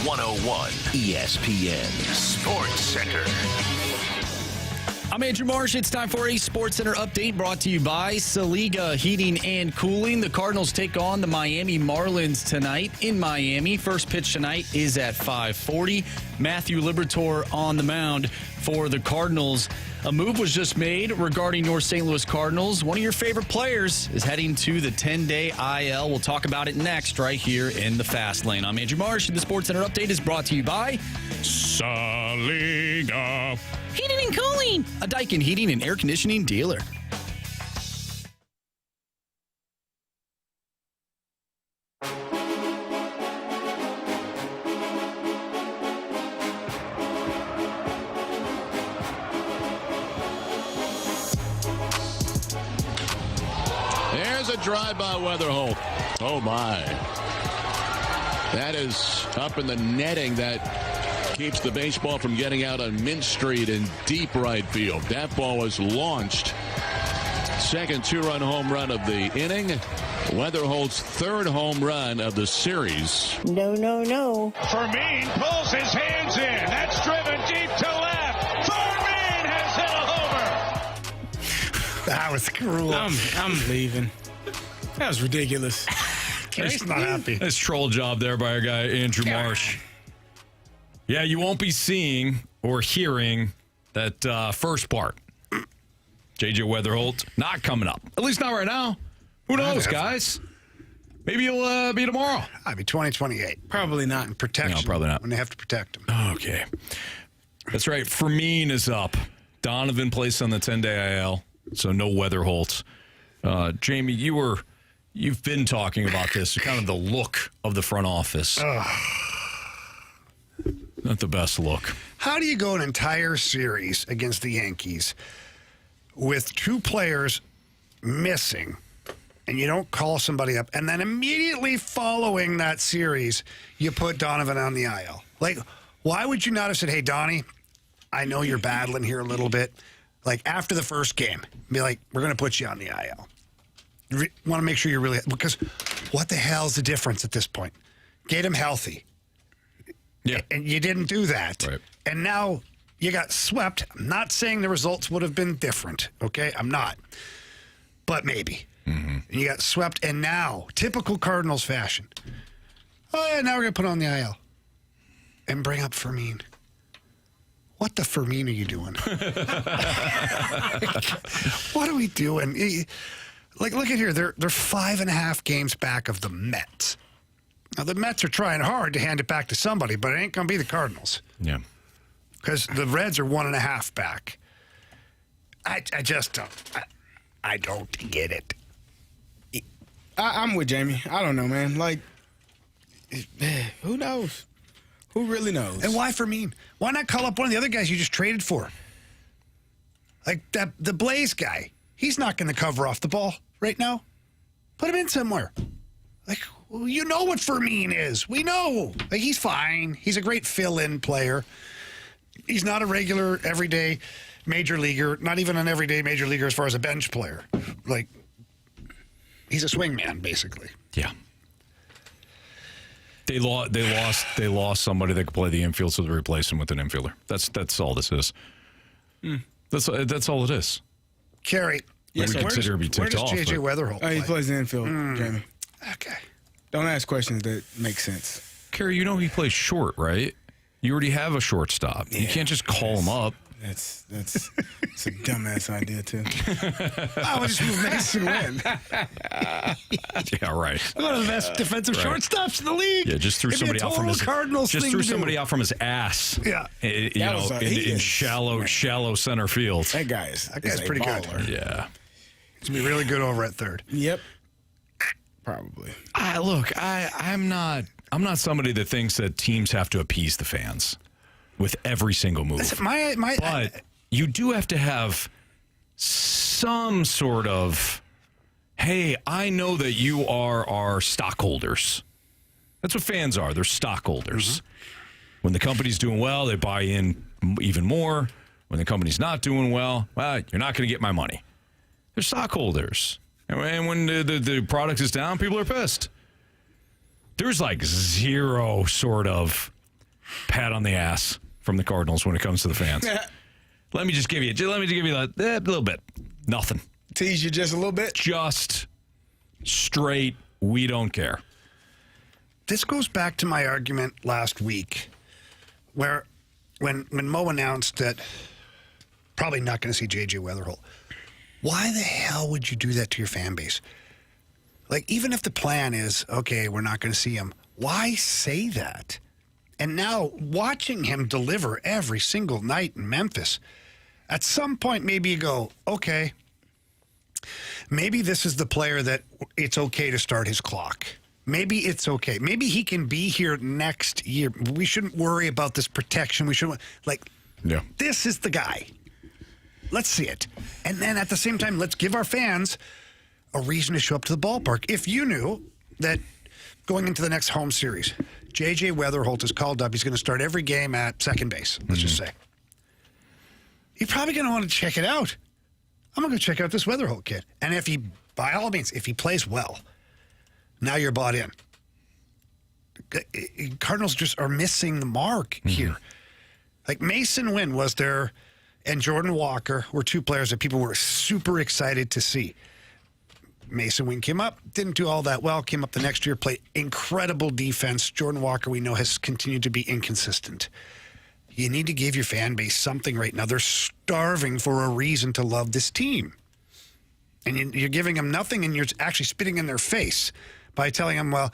101 ESPN Sports Center. I'm Andrew Marsh. It's time for a Sports Center update brought to you by Saliga Heating and Cooling. The Cardinals take on the Miami Marlins tonight in Miami. First pitch tonight is at 5:40. Matthew Liberatore on the mound for the Cardinals. A move was just made regarding North St. Louis Cardinals. One of your favorite players is heading to the 10-day IL. We'll talk about it next right here in the Fast Lane. I'm Andrew Marsh, and the Sports Center update is brought to you by Saliga Heating and Cooling, a Daikin heating and air conditioning dealer. There's a drive by Wetherholt. Oh, my. That is up in the netting that keeps the baseball from getting out on Mint Street in deep right field. That ball was launched. Second two-run home run of the inning. Weatherholt's third home run of the series. No. Fermin pulls his hands in. That's driven deep to left. Fermin has hit a homer. That was cruel. I'm leaving. That was ridiculous. Carey's not happy. Nice troll job there by our guy, Andrew Marsh. Yeah, you won't be seeing or hearing that first part. J.J. Wetherholt not coming up. At least not right now. Who knows, guys? Maybe he'll be tomorrow. I'll be 2028. Probably not. In protection. No, probably not. When they have to protect him. Okay. That's right. Fermin is up. Donovan placed on the 10-day IL, so no Wetherholt. Jamie, you've been talking about this, kind of the look of the front office. Not the best look. How do you go an entire series against the Yankees with two players missing and you don't call somebody up, and then immediately following that series, you put Donovan on the IL? Like, why would you not have said, hey, Donnie, I know you're battling here a little bit. Like, after the first game, be like, we're going to put you on the IL. Want to make sure you're really, because what the hell's the difference at this point? Get him healthy. Yeah. And you didn't do that. Right. And now you got swept. I'm not saying the results would have been different, okay? I'm not. But maybe. Mm-hmm. And you got swept, and now, typical Cardinals fashion. Oh, yeah, now we're going to put on the IL. And bring up Fermin. What the Fermin are you doing? What are we doing? Like, look at here. They're 5.5 games back of the Mets. Now, the Mets are trying hard to hand it back to somebody, but it ain't going to be the Cardinals. Yeah. Because the Reds are 1.5 back. I just don't. I don't get it. I'm with Jamie. I don't know, man. Like, who knows? Who really knows? And why Fermin? Why not call up one of the other guys you just traded for? Like the Blaze guy. He's not going to cover off the ball right now. Put him in somewhere. Like, well, you know what Fermin is. We know. Like, he's fine. He's a great fill-in player. He's not a regular, everyday major leaguer. Not even an everyday major leaguer as far as a bench player. Like, he's a swingman, basically. Yeah. They lost somebody that could play the infield, so they replaced him with an infielder. That's all this is. That's all it is. Carey, yes, we consider to be ticked off. Where does J.J. Wetherholt play? He plays the infield, Jamie. Okay. Don't ask questions that make sense. Carey, you know he plays short, right? You already have a shortstop. Yeah, you can't just call him up. That's a dumbass idea, too. I would just move Mason Wynn. Yeah, right. One of the best defensive shortstops in the league. Yeah, just threw somebody out from his Cardinals. Just threw somebody out from his ass. Yeah, in shallow center field. That guy's pretty baller. good. Yeah, he's gonna be really good over at third. Yep, probably. I'm not somebody that thinks that teams have to appease the fans with every single move. But you do have to have some sort of, hey, I know that you are our stockholders. That's what fans are. They're stockholders. Mm-hmm. When the company's doing well, they buy in even more. When the company's not doing well, you're not going to get my money. They're stockholders. And when the product is down, people are pissed. There's like zero sort of pat on the ass from the Cardinals when it comes to the fans. Let me give you that a little bit. Nothing. Tease you just a little bit? Just straight, we don't care. This goes back to my argument last week where when Mo announced that probably not going to see J.J. Wetherholt, why the hell would you do that to your fan base? Like, even if the plan is, okay, we're not going to see him, why say that? And now, watching him deliver every single night in Memphis, at some point, maybe you go, okay, maybe this is the player that it's okay to start his clock. Maybe it's okay. Maybe he can be here next year. We shouldn't worry about this protection. We shouldn't, this is the guy. Let's see it. And then at the same time, let's give our fans a reason to show up to the ballpark. If you knew that going into the next home series, J.J. Wetherholt is called up, he's going to start every game at second base, let's just say. You're probably going to want to check it out. I'm going to go check out this Wetherholt kid. And if he, by all means, if he plays well, now you're bought in. Cardinals just are missing the mark here. Like Mason Wynn was there, and Jordan Walker were two players that people were super excited to see. Mason Wynn came up, didn't do all that well, came up the next year, played incredible defense. Jordan Walker, we know, has continued to be inconsistent. You need to give your fan base something right now. They're starving for a reason to love this team. And you're giving them nothing, and you're actually spitting in their face by telling them, well,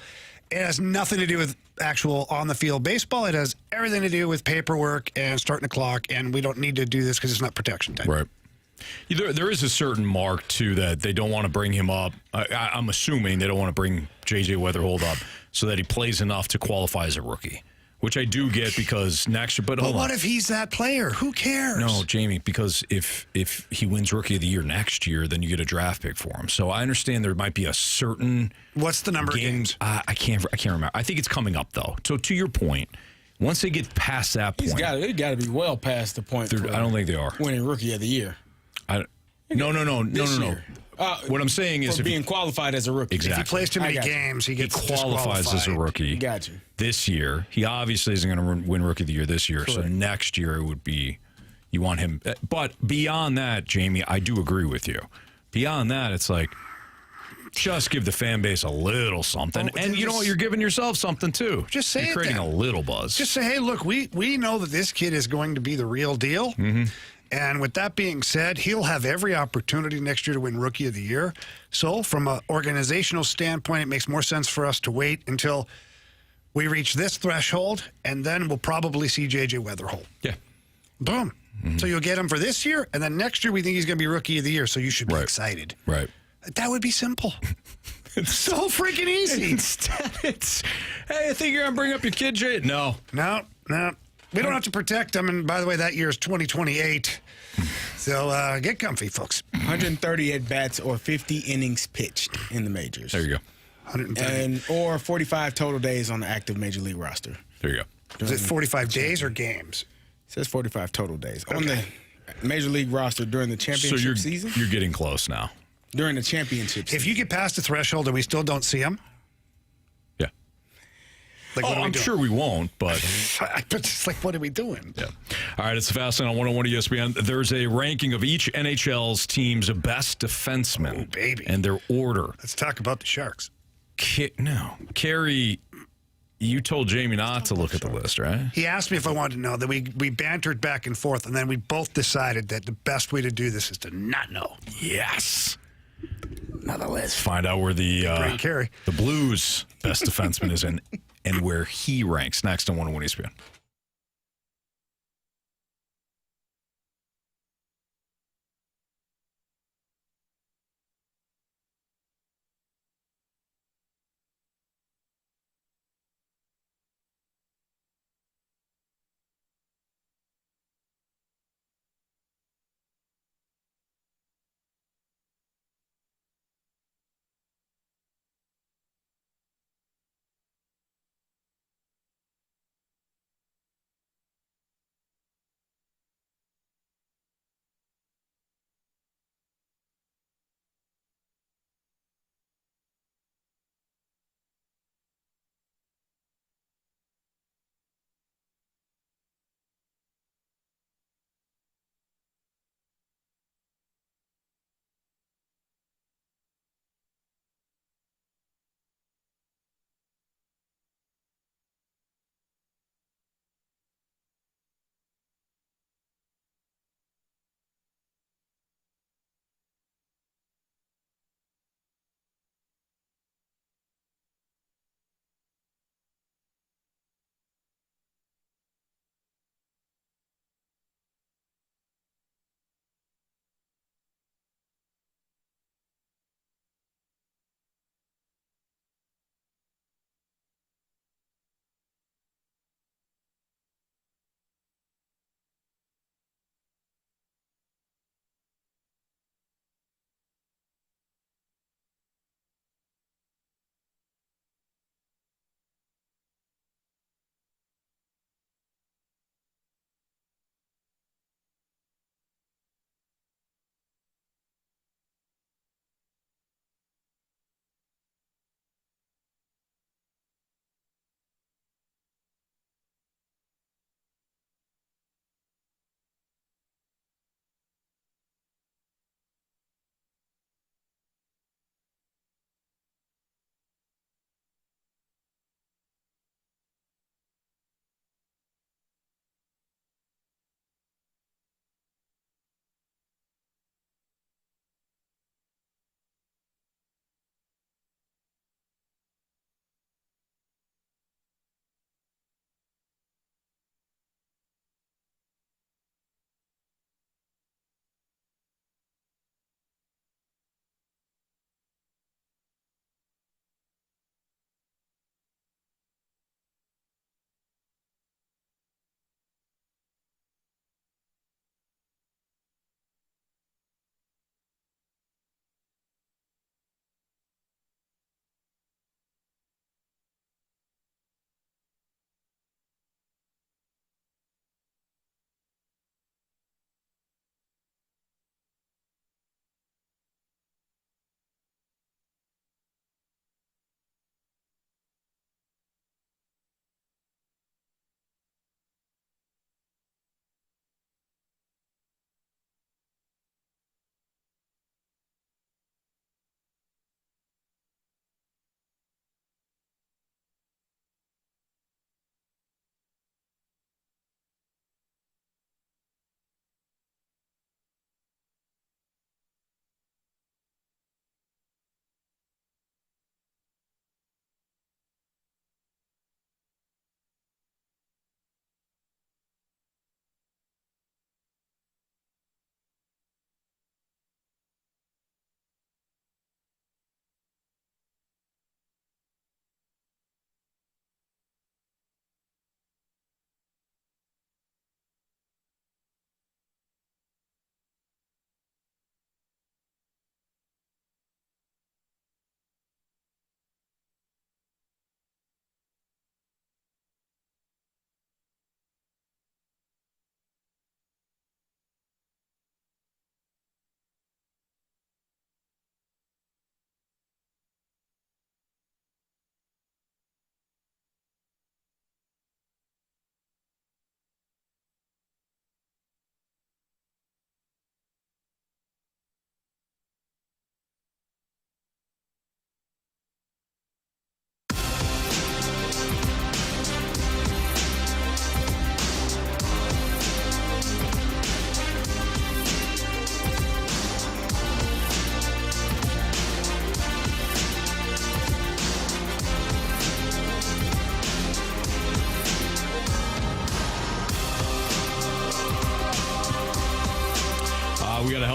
it has nothing to do with actual on-the-field baseball. It has everything to do with paperwork and starting the clock, and we don't need to do this because it's not protection time. Right. There is a certain mark, too, that they don't want to bring him up. I'm assuming they don't want to bring J.J. Wetherholt up so that he plays enough to qualify as a rookie, which I do get because next year. But what if he's that player? Who cares? No, Jamie, because if he wins Rookie of the Year next year, then you get a draft pick for him. So I understand there might be a certain. What's the number of games? I can't remember. I think it's coming up, though. So to your point, once they get past that point. They got to be well past the point. I don't think they are. Winning Rookie of the Year. No. What I'm saying is, for being qualified as a rookie. Exactly. If he plays too many games, he gets qualifies as a rookie. Got you. This year, he obviously isn't going to win Rookie of the Year this year. Correct. So next year it would be, you want him. But beyond that, Jamie, I do agree with you. Beyond that, it's like, just give the fan base a little something, and you know what? You're giving yourself something too. Just say you're creating a little buzz. Just say, hey, look, we know that this kid is going to be the real deal. Mm-hmm. And with that being said, he'll have every opportunity next year to win Rookie of the Year. So from an organizational standpoint, it makes more sense for us to wait until we reach this threshold, and then we'll probably see J.J. Wetherholt. Yeah. Boom. Mm-hmm. So you'll get him for this year, and then next year we think he's going to be Rookie of the Year, so you should be excited. Right. That would be simple. It's so freaking easy. Instead, it's, hey, I think you're going to bring up your kid, Jay. No. We don't have to protect them. And by the way, that year is 2028. So get comfy, folks. 130 at-bats or 50 innings pitched in the majors. There you go. 130. Or 45 total days on the active major league roster. There you go. Is it 45 days or games? It says 45 total days. Okay. On the major league roster during the championship season. You're getting close now. During the championship season. If you get past the threshold and we still don't see him. Like, I'm sure we won't, but it's like, what are we doing? Yeah. All right, it's the Fast Lane on 101 ESPN. There's a ranking of each NHL's team's best defensemen. Oh, baby. And their order. Let's talk about the Sharks. Carey, you told Jamie not to look at the list, right? He asked me if I wanted to know. That we bantered back and forth, and then we both decided that the best way to do this is to not know. Yes. Another list. Find out where the Carey. The Blues' best defenseman is in. And where he ranks next on 101 ESPN.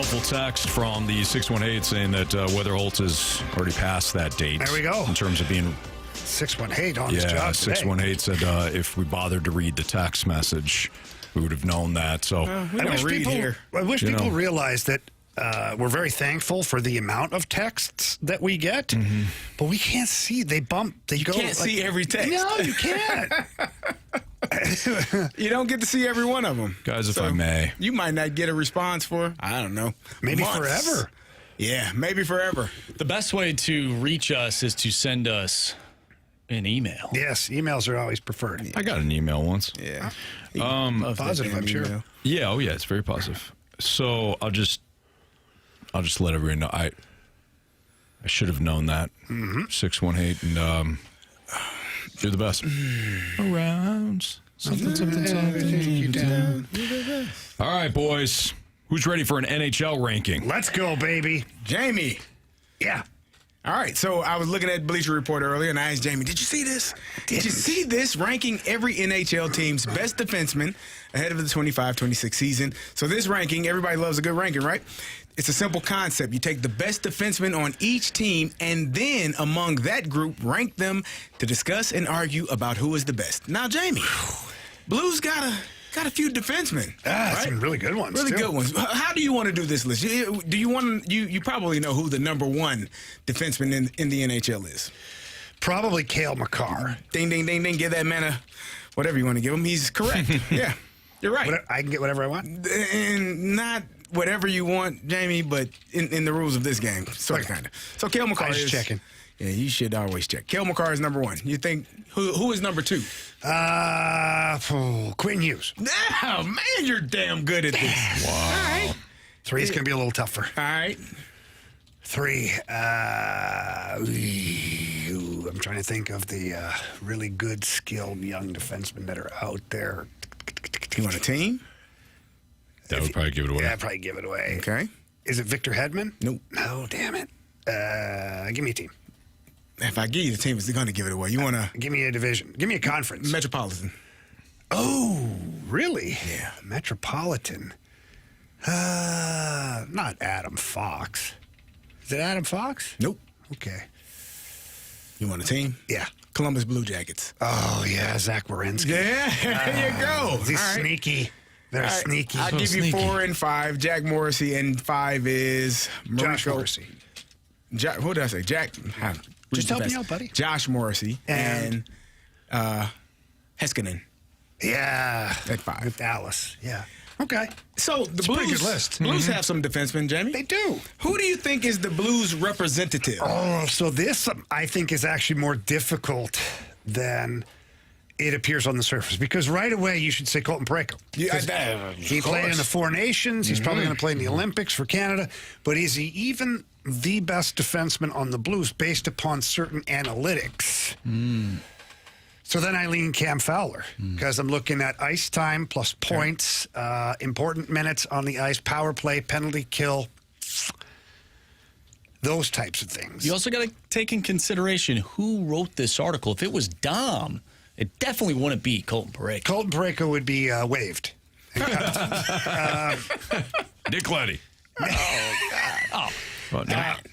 helpful text from the 618 saying that Wetherholt has already passed that date. There we go. In terms of being 618 on his job today. 618 said if we bothered to read the text message, we would have known that. So I wish people realize that we're very thankful for the amount of texts that we get, but we can't see. They can't see every text. No, you can't. You don't get to see every one of them. Guys, if I may. You might not get a response for, I don't know, maybe months. Forever. Yeah, maybe forever. The best way to reach us is to send us an email. Yes, emails are always preferred. I got an email once. Yeah. Positive, I'm sure. Yeah, oh yeah, it's very positive. So I'll just let everyone know. I should have known that. 618, and you're the best. Around something. All right, boys. Who's ready for an NHL ranking? Let's go, baby. Jamie. Yeah. All right, so I was looking at Bleacher Report earlier, and I asked Jamie, did you see this? Did you see this ranking every NHL team's best defenseman ahead of the 25-26 season? So this ranking, everybody loves a good ranking, right? It's a simple concept. You take the best defensemen on each team, and then among that group, rank them to discuss and argue about who is the best. Now, Jamie, Blues got a few defensemen. Right? Some really good ones. Really good ones. How do you want to do this list? Do you want you probably know who the number one defenseman in the NHL is? Probably Cale Makar. Ding, ding, ding, ding. Give that man whatever you want to give him. He's correct. Yeah, you're right. I can get whatever I want? And not whatever you want, Jamie, but in the rules of this game. Sort of, kind of. So Cale Makar is checking. Yeah, you should always check. Cale Makar is number one. You think, who is number two? Quentin Hughes. Oh, man, you're damn good at this. Wow. All right. 3 is going to be a little tougher. All right. 3. I'm trying to think of the really good, skilled young defensemen that are out there. You want a team? That would probably give it away. Yeah, I'd probably give it away. Okay. Is it Victor Hedman? Nope. No, damn it. Give me a team. If I give you the team, it's going to give it away. You want to... Give me a division. Give me a conference. Metropolitan. Oh, really? Yeah. Metropolitan. Not Adam Fox. Is it Adam Fox? Nope. Okay. You want a team? Yeah. Columbus Blue Jackets. Oh, yeah, Zach Werenski. Yeah, there you go. He's All right. sneaky. They're sneaky. I'll give you 4 and 5. Jack Morrissey, and 5 is... Josh Morrissey. What did I say? Jack... Just help me out, buddy. Josh Morrissey and Heiskanen. Yeah. At 5. With Dallas. Yeah. Okay. So the Blues, pretty good list. Blues have some defensemen, Jamie. They do. Who do you think is the Blues representative? Oh, so this, I think, is actually more difficult than it appears on the surface. Because right away, you should say Colton Parayko. Yeah, he played in the Four Nations. He's probably going to play in the Olympics for Canada. But is he even the best defenseman on the Blues based upon certain analytics? So then I lean Cam Fowler because I'm looking at ice time plus points, important minutes on the ice, power play, penalty kill, those types of things. You also got to take in consideration who wrote this article. If it was Dom, it definitely wouldn't be Colton Parayko. Colton Parayko would be waived. Dick Letty. Oh,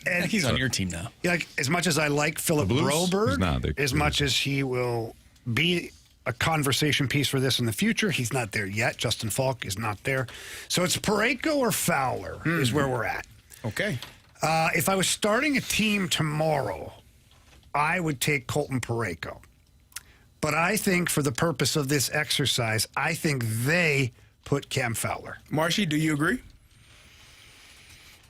and he's on your team now. Like, as much as I like Philip Broberg, He's not. as much as he will be a conversation piece for this in the future, he's not there yet. Justin Falk is not there. So it's Parayko or Fowler is where we're at. Okay. If I was starting a team tomorrow, I would take Colton Parayko. But I think for the purpose of this exercise, I think they put Cam Fowler. Marshy, do you agree?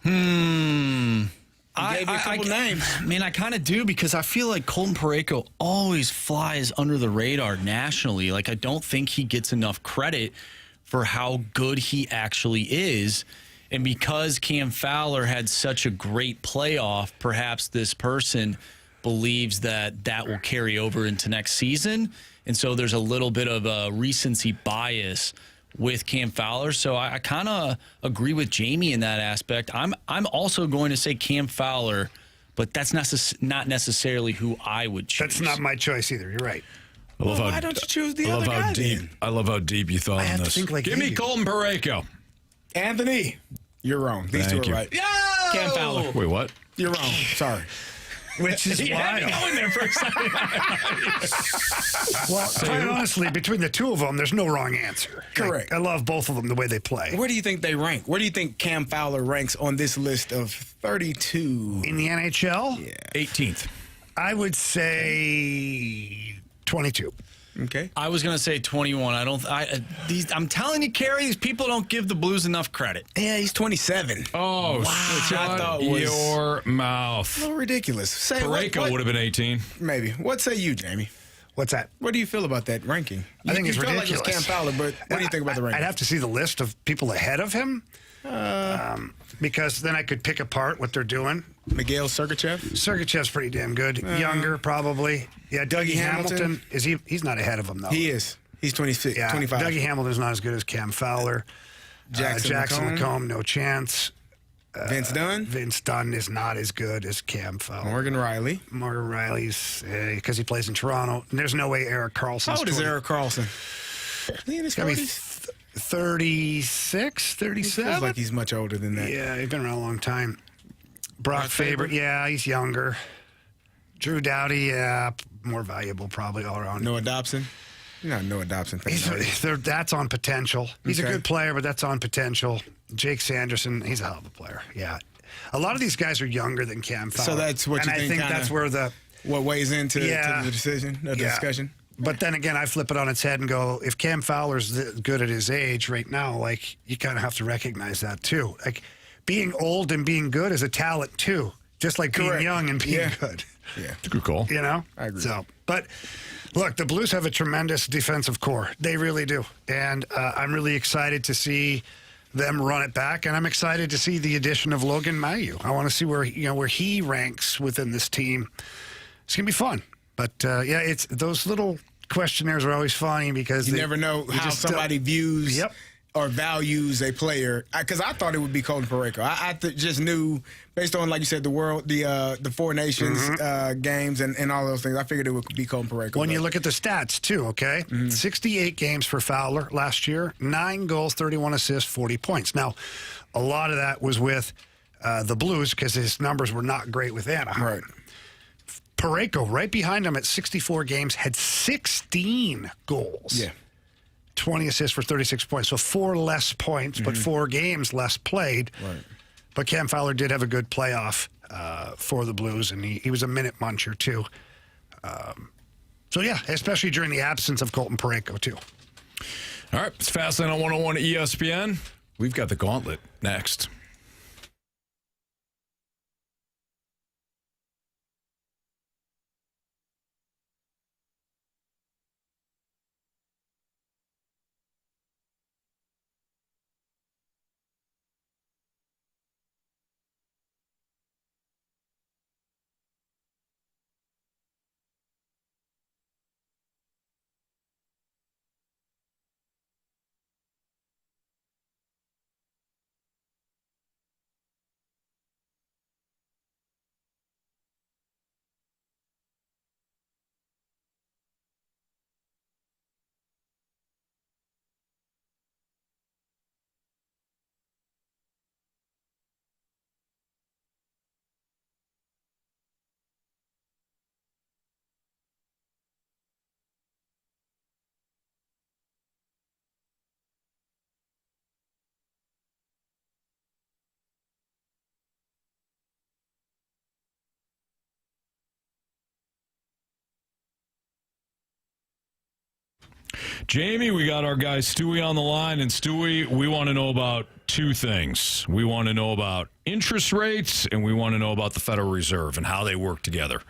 I gave you a couple names. I mean, I kind of do because I feel like Colton Parayko always flies under the radar nationally. Like, I don't think he gets enough credit for how good he actually is. And because Cam Fowler had such a great playoff, perhaps this person believes that that will carry over into next season. And so there's a little bit of a recency bias with Cam Fowler. So I kind of agree with Jamie in that aspect. I'm also going to say Cam Fowler, but that's not necessarily who I would choose. That's not my choice either. You're right. Why don't you choose the other guy then? I love how deep you thought on this. Give me Colton Parayko. Anthony. You're wrong. These Thank two you. are right. Yo! Cam Fowler. Wait, what? You're wrong. Sorry. Which is wild. Going there for a second. Well, quite honestly, between the two of them, there's no wrong answer. Correct. I love both of them the way they play. Where do you think they rank? Where do you think Cam Fowler ranks on this list of 32? In the NHL? Yeah. 18th. I would say 22. Okay. I was going to say 21. I'm telling you, Carey, these people don't give the Blues enough credit. Yeah, he's 27. Oh, Which I thought was your mouth. a little ridiculous. Say Parayko would have been 18. Maybe. What say you, Jamie? What's that? What do you feel about that ranking? I think it's feel ridiculous. like it's Cam Fowler, but what do you think about the ranking? I'd have to see the list of people ahead of him because then I could pick apart what they're doing. Miguel Sergachev? Sergachev's pretty damn good. Younger, probably. Yeah, Dougie Hamilton. He's not ahead of him, though. He is. He's 26, Yeah, 25. Dougie Hamilton's not as good as Cam Fowler. Jackson Lacombe, no chance. Vince Dunn? Vince Dunn is not as good as Cam Fowler. Morgan Riley's because he plays in Toronto. And there's no way Erik Karlsson's How old is Erik Karlsson? He in his Gotta be 40s? 36, 37. Feels like he's much older than that. Yeah, he's been around a long time. Brock Faber, yeah, he's younger. Drew Doughty, yeah, more valuable probably all around. Noah Dobson? You're not Noah Dobson. That's on potential. He's Okay. a good player, but that's on potential. Jake Sanderson, he's a hell of a player. Yeah. A lot of these guys are younger than Cam Fowler. So that's what you and think I think kinda that's where what weighs into to Yeah. the decision, the Yeah. discussion? But then again, I flip it on its head and go, if Cam Fowler's good at his age right now, like, you kind of have to recognize that too. Like, being old and being good is a talent too, just like being young and being good. Yeah. It's a good call. You know? I agree. So, but look, the Blues have a tremendous defensive core. They really do. And I'm really excited to see them run it back, and I'm excited to see the addition of Logan Mailloux. I want to see where he ranks within this team. It's going to be fun. But, yeah, it's those little questionnaires are always funny because You never know how somebody views or values a player. Because I thought it would be Colton Parayko. I just knew, based on, like you said, the Four Nations games and all those things, I figured it would be Colton Parayko. When you look at the stats, too, okay? 68 games for Fowler last year, 9 goals, 31 assists, 40 points. Now, a lot of that was with the Blues because his numbers were not great with Anaheim. Right. Parayko, right behind him at 64 games, had 16 goals. Yeah. 20 assists for 36 points. So 4 less points, but 4 games less played. Right. But Cam Fowler did have a good playoff for the Blues, and he was a minute muncher, too. So, yeah, especially during the absence of Colton Parayko, too. All right, it's Fastlane on 101 ESPN. We've got the Gauntlet next. Jamie, we got our guy Stewie on the line. And Stewie, we want to know about 2 things. We want to know about interest rates, and we want to know about the Federal Reserve and how they work together.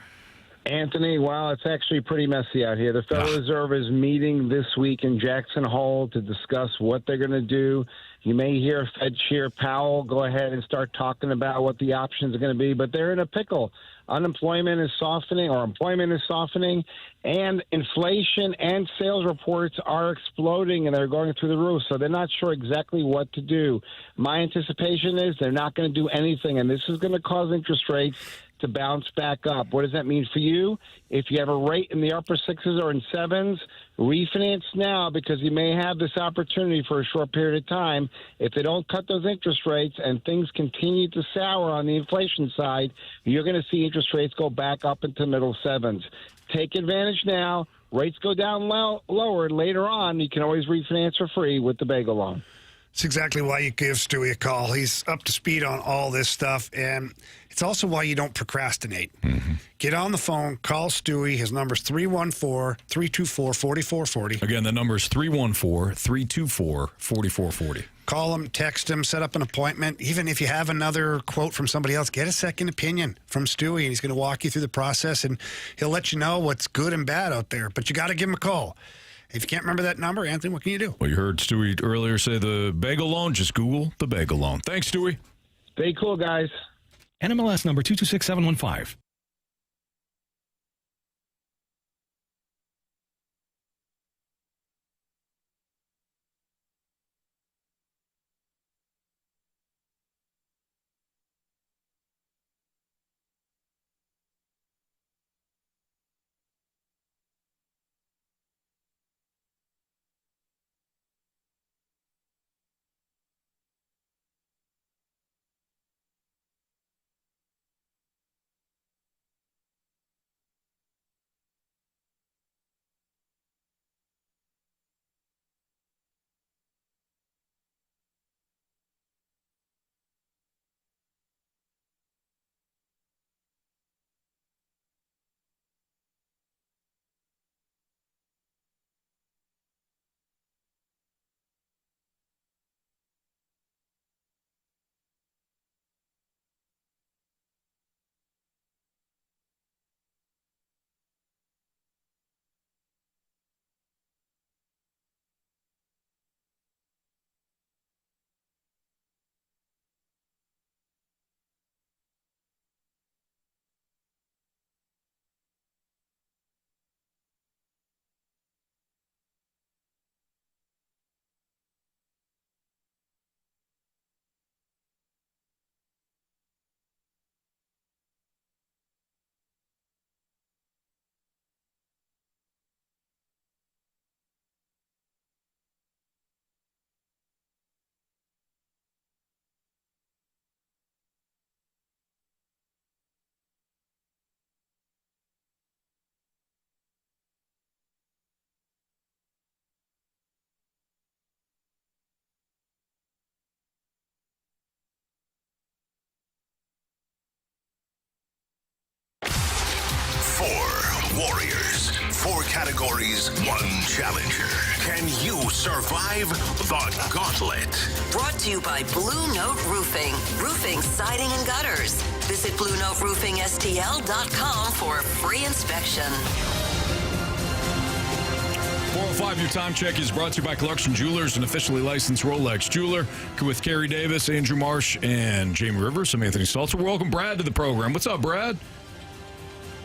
Anthony, well, it's actually pretty messy out here. The Federal Reserve is meeting this week in Jackson Hole to discuss what they're going to do. You may hear Fed Chair Powell go ahead and start talking about what the options are going to be, but they're in a pickle. Unemployment is softening, or employment is softening, and inflation and sales reports are exploding, and they're going through the roof, so they're not sure exactly what to do. My anticipation is they're not going to do anything, and this is going to cause interest rates to bounce back up. What does that mean for you? If you have a rate in the upper 6s or in 7s, refinance now because you may have this opportunity for a short period of time. If they don't cut those interest rates and things continue to sour on the inflation side, you're going to see interest rates go back up into middle 7s. Take advantage now. Rates go down lower later on. You can always refinance for free with the bagel loan. It's exactly why you give Stewie a call. He's up to speed on all this stuff, and it's also why you don't procrastinate. Mm-hmm. Get on the phone, call Stewie. His number's 314-324-4440. Again, the number's 314-324-4440. Call him, text him, set up an appointment. Even if you have another quote from somebody else, get a second opinion from Stewie, and he's going to walk you through the process, and he'll let you know what's good and bad out there. But you got to give him a call. If you can't remember that number, Anthony, what can you do? Well, you heard Stewie earlier say the bagel loan. Just Google the bagel loan. Thanks, Stewie. Stay cool, guys. NMLS number 226715. Warriors, 4 categories, 1 challenger. Can you survive the Gauntlet? Brought to you by Blue Note Roofing. Roofing, siding, and gutters. Visit BlueNoteRoofingSTL.com for a free inspection. 405, your time check is brought to you by Collection Jewelers, an officially licensed Rolex jeweler. With Carey Davis, Andrew Marsh, and Jamie Rivers. I'm Anthony Stalter. Welcome Brad to the program. What's up, Brad?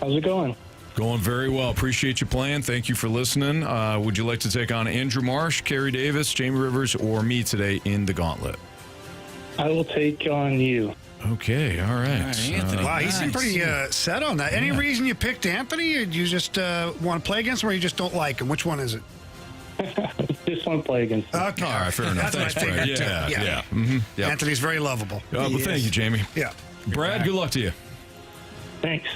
How's it going? Going very well. Appreciate you playing. Thank you for listening. Would you like to take on Andrew Marsh, Carey Davis, Jamie Rivers, or me today in the Gauntlet? I will take on you. Okay, all right. Anthony. Wow, he seemed pretty set on that. Any reason you picked Anthony, or do you just want to play against him, or you just don't like him? Which one is it? Just want to play against him. Okay. All right, fair enough. Thanks, Brad. Yeah. Mm-hmm. Yep. Anthony's very lovable. Well, thank you, Jamie. Yeah. Brad, good luck to you. Thanks.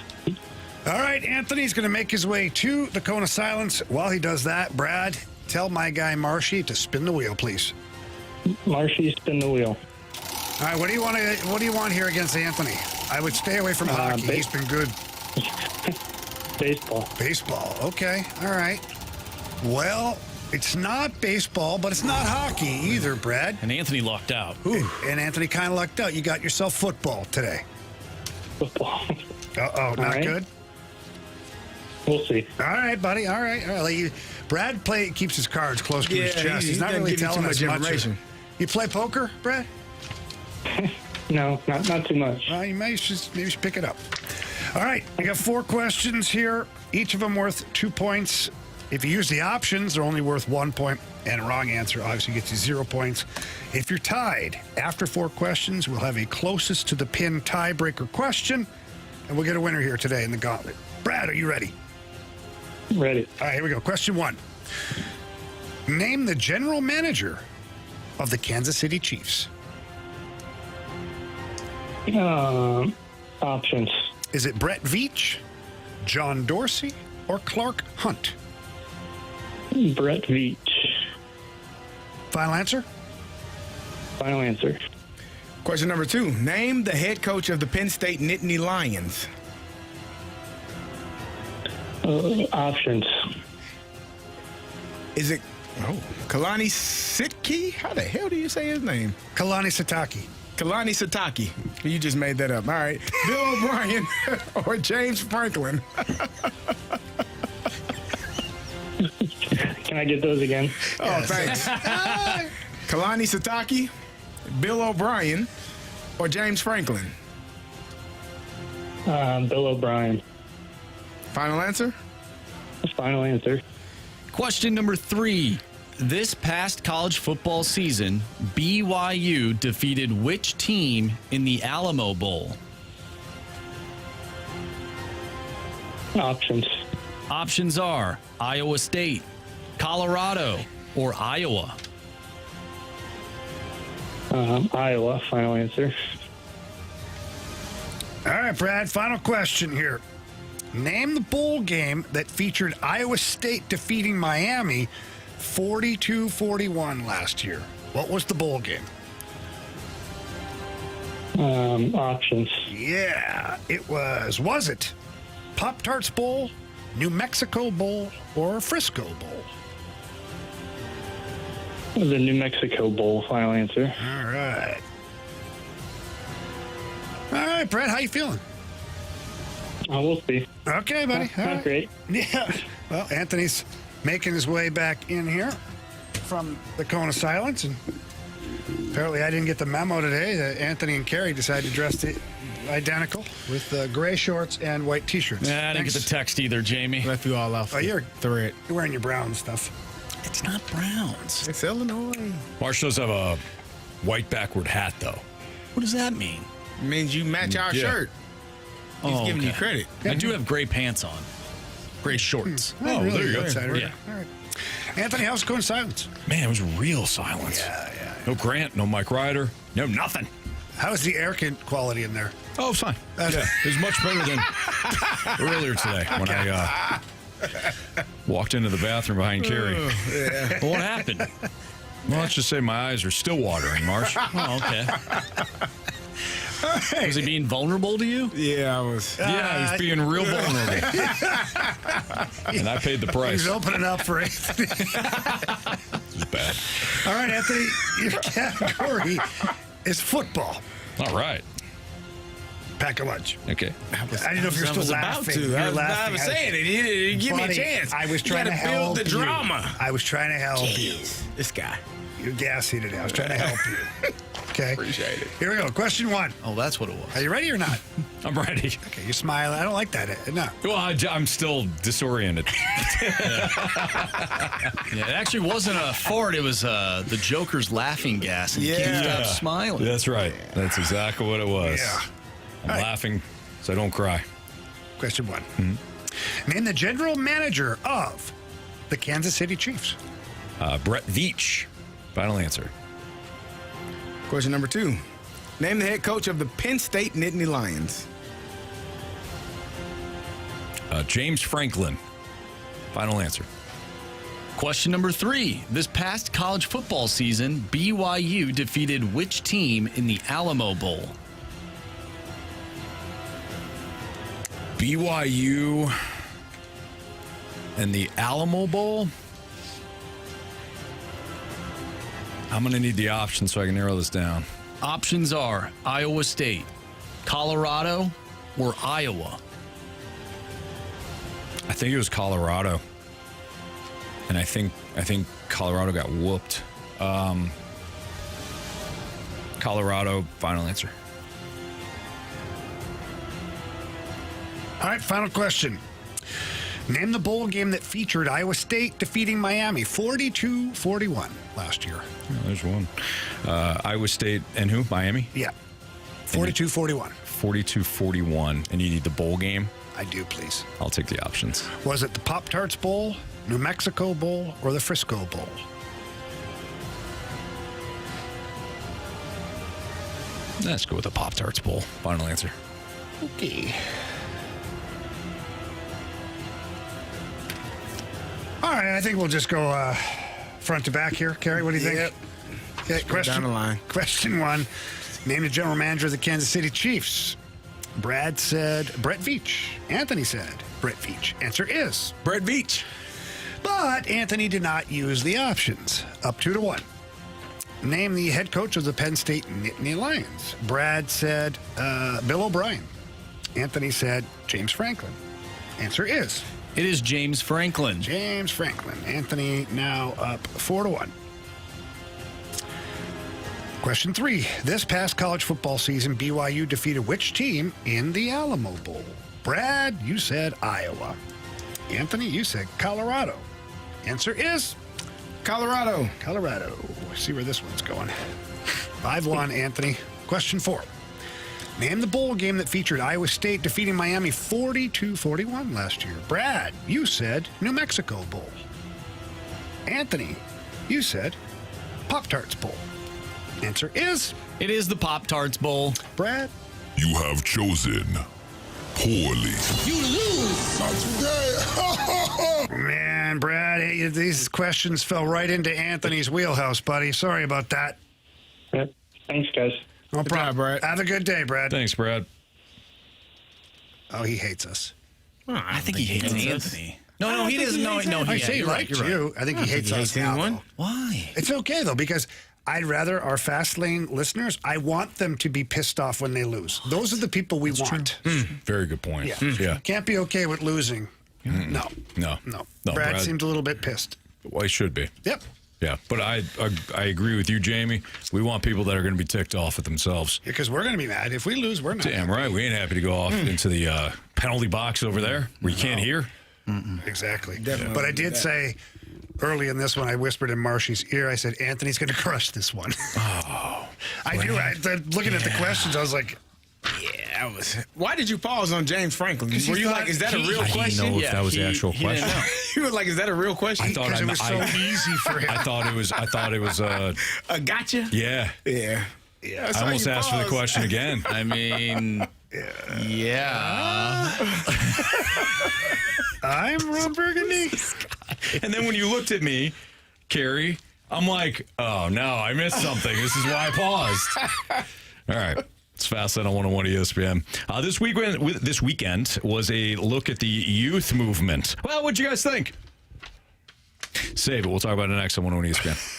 All right, Anthony's going to make his way to the cone of silence. While he does that, Brad, tell my guy Marshy to spin the wheel, please. Marshy, spin the wheel. All right, what do you want here against Anthony? I would stay away from hockey. He's been good. Baseball. Baseball. Okay. All right. Well, it's not baseball, but it's not hockey either, Brad. And Anthony lucked out. Ooh. And Anthony kind of lucked out. You got yourself football today. Football. Uh-oh, not good? We'll see. All right, buddy. All right. Brad keeps his cards close to his chest. He's not really telling us much information. You play poker, Brad? No, not too much. Well, you maybe should pick it up. All right, I got 4 questions here, each of them worth 2 points. If you use the options, they're only worth 1 point, and a wrong answer obviously gets you 0 points. If you're tied after 4 questions, we'll have a closest to the pin tiebreaker question. and we'll get a winner here today in the Gauntlet. Brad, are you ready? Ready. All right, here we go. Question 1. Name the general manager of the Kansas City Chiefs. Options. Is it Brett Veach, John Dorsey, or Clark Hunt? Brett Veach. Final answer? Final answer. Question number 2. Name the head coach of the Penn State Nittany Lions. Options. Is it Kalani Sitke? How the hell do you say his name? Kalani Sitake. Kalani Sitake. You just made that up. All right. Bill O'Brien or James Franklin? Can I get those again? Oh, thanks. Kalani Sitake, Bill O'Brien, or James Franklin? Bill O'Brien. Final answer? Final answer. Question number 3. This past college football season, BYU defeated which team in the Alamo Bowl? Options. Options are Iowa State, Colorado, or Iowa. Iowa. Final answer. All right, Brad, final question here. Name the bowl game that featured Iowa State defeating Miami 42-41 last year. What was the bowl game? Options. Yeah, it was it Pop-Tarts Bowl, New Mexico Bowl, or Frisco Bowl? The New Mexico Bowl. Final answer. All right. All right, Brad, how you feeling? We'll see. Okay, buddy. Not great. Yeah. Well, Anthony's making his way back in here from the Cone of Silence, and apparently I didn't get the memo today that Anthony and Carey decided to dress identical with gray shorts and white T-shirts. Nah, I didn't get the text either, Jamie. Left you all off. Oh, you're thread. You're wearing your brown stuff. It's not Browns. It's Illinois. Marsh does have a white backward hat, though. What does that mean? It means you match our shirt. He's giving you credit. I do have gray pants on. Gray shorts. Oh, there you go. Yeah. All right. Anthony, how's it going? Silence? Man, it was real silence. Yeah. No Grant, no Mike Ryder, no nothing. How's the air quality in there? Oh, it's fine. Yeah, it was much better than earlier today when I walked into the bathroom behind Carey. Yeah. Well, what happened? Well, let's just say my eyes are still watering, Marsh. Oh, okay. Was he being vulnerable to you? Yeah, I was. Yeah, he was being real vulnerable. And I paid the price. He's opening up for Anthony. It was bad. All right, Anthony, your category is football. All right. Pack a lunch. Okay. I didn't know if you're still laughing. You're I was saying it. You didn't give me a chance. I was trying to build help the drama. I was trying to help you. This guy. You're gassy today. I was trying to help you. Okay. Appreciate it. Here we go. Question 1. Oh, that's what it was. Are you ready or not? I'm ready. Okay, you're smiling. I don't like that. No. Well, I'm still disoriented. Yeah, it actually wasn't a fart. It was the Joker's laughing gas. And he can't stop smiling. That's right. That's exactly what it was. Yeah. I'm laughing so I don't cry. Question 1. Name the general manager of the Kansas City Chiefs. Brett Veach. Final answer. Question number 2. Name the head coach of the Penn State Nittany Lions. James Franklin. Final answer. Question number 3. This past college football season, BYU defeated which team in the Alamo Bowl? BYU and the Alamo Bowl? I'm going to need the options so I can narrow this down. Options are Iowa State, Colorado, or Iowa. I think it was Colorado. And I think Colorado got whooped. Colorado, final answer. All right, final question. Name the bowl game that featured Iowa State defeating Miami 42-41 last year. Oh, there's one. Iowa State and who? Miami? Yeah. 42-41. 42-41, and you need the bowl game. I do, please. I'll take the options. Was it the Pop-Tarts Bowl, New Mexico Bowl, or the Frisco Bowl? Let's go with the Pop-Tarts Bowl. Final answer. Okay. All right, I think we'll just go front to back here. Carey, what do you think? Yep. Okay, Down the line. Question 1. Name the general manager of the Kansas City Chiefs. Brad said Brett Veach. Anthony said Brett Veach. Answer is Brett Veach. But Anthony did not use the options. Up 2-1. Name the head coach of the Penn State Nittany Lions. Brad said Bill O'Brien. Anthony said James Franklin. Answer is It is James Franklin. James Franklin. Anthony now up 4-1. Question 3. This past college football season, BYU defeated which team in the Alamo Bowl? Brad, you said Iowa. Anthony, you said Colorado. Answer is Colorado. Colorado. See where this one's going. 5-1, Anthony. Question 4. Name the bowl game that featured Iowa State defeating Miami 42-41 last year. Brad, you said New Mexico Bowl. Anthony, you said Pop-Tarts Bowl. Answer is It is the Pop-Tarts Bowl. Brad. You have chosen poorly. You lose. Not today. Man, Brad, hey, these questions fell right into Anthony's wheelhouse, buddy. Sorry about that. Yep. Thanks, guys. No problem, Brad. Have a good day, Brad. Thanks, Brad. Oh, he hates us. I think he hates Anthony. No, he doesn't. No, I say he likes you. I think he hates us now, anyone. though. Why? It's okay, though, because I'd rather our Fast Lane listeners, I want them to be pissed off when they lose. Those are the people we want. Very good point. Yeah. Can't be okay with losing. No. Brad seemed a little bit pissed. Well, he should be. Yep. Yeah, but I agree with you, Jamie. We want people that are going to be ticked off at themselves. Because we're going to be mad. If we lose, we're not. Damn right. We ain't happy to go off into the penalty box over there where you can't hear. Exactly. Definitely But I do did that. say early in this one, I whispered in Marshy's ear, I said, Anthony's going to crush this one. Oh. I do. Looking at the questions, I was like, Yeah, I was. Why did you pause on James Franklin? Were you like, is that a real I didn't question? know if that was the actual question. You were like, is that a real question? I thought because it was so easy for him. I thought it was. A gotcha? Yeah. Yeah. Yeah. I almost asked for the question again. I mean, yeah. I'm Ron Burgundy. And then when you looked at me, Carey, I'm like, oh no, I missed something. This is why I paused. All right. It's Fast Lane on 101 ESPN. This weekend was a look at the youth movement. Well, what'd you guys think? Save it. We'll talk about it next on 101 ESPN.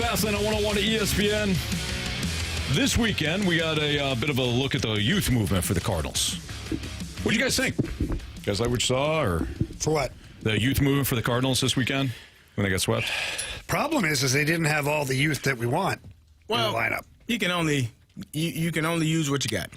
Fastlane on 101 to ESPN. This weekend, we got a bit of a look at the youth movement for the Cardinals. What do you guys think? You guys like what you saw? Or For what? The youth movement for the Cardinals this weekend when they got swept? Problem is they didn't have all the youth that we want in the lineup. You can only use what you got.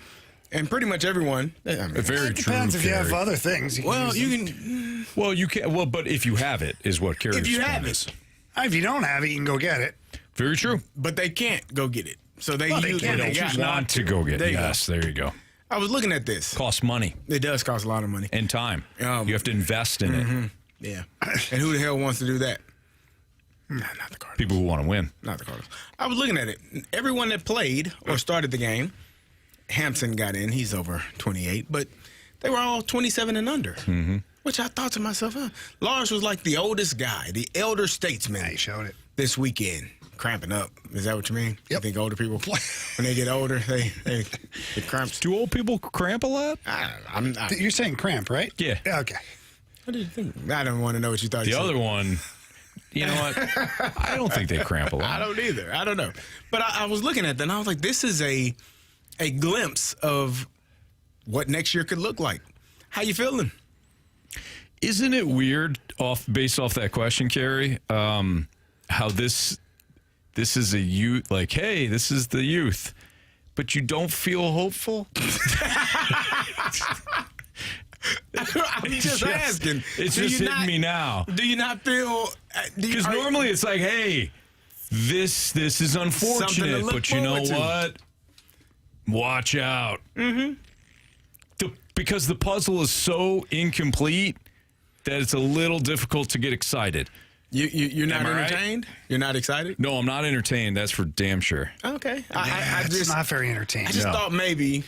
And pretty much everyone. Very true. Depends if you have Carey. other things. You can. Well, you can. Well, but if you have it, is what Carey. If you have is. it. If you don't have it, you can go get it. Very true. But they can't go get it. So they use what they got. Not to go get it. Yes, there you go. I was looking at this. Costs money. It does cost a lot of money. And time. You have to invest in it. Yeah. And who the hell wants to do that? Not the Cardinals. People who want to win. Not the Cardinals. I was looking at it. Everyone that played or started the game, Hampson got in. He's over 28. But they were all 27 and under. Mm-hmm. Which I thought to myself, Lars was like the oldest guy, the elder statesman. He showed it. This weekend. Cramping up. Is that what you mean? Yep. You think older people, when they get older, they cramp? Do old people cramp a lot? You're saying cramp, right? Yeah. Okay. What do you think? I don't want to know what you thought. The other one, you know what? I don't think they cramp a lot. I don't either. I don't know. But I was looking at that and I was like, this is a glimpse of what next year could look like. How you feeling? Isn't it weird, based off that question, Carey, how this is a youth, like, hey, this is the youth, but you don't feel hopeful? I'm just asking. It's just hitting me now. Do you not feel? Because normally it's like, hey, this is unfortunate, but you know what? Watch out. Mm-hmm. Because the puzzle is so incomplete that it's a little difficult to get excited. You're not entertained? Right? You're not excited? No, I'm not entertained. That's for damn sure. Okay. It's not very entertaining. I just thought maybe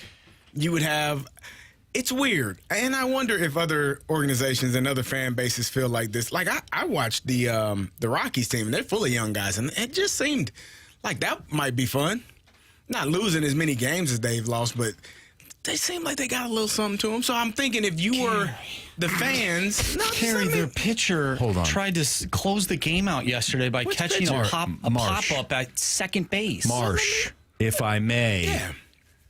you would have. It's weird. And I wonder if other organizations and other fan bases feel like this. Like, I watched the Rockies team, and they're full of young guys, and it just seemed like that might be fun. Not losing as many games as they've lost, but they seem like they got a little something to them. So I'm thinking if you were the fans. Carey, their pitcher tried to close the game out yesterday by catching a pop-up at second base. Marsh, if I may,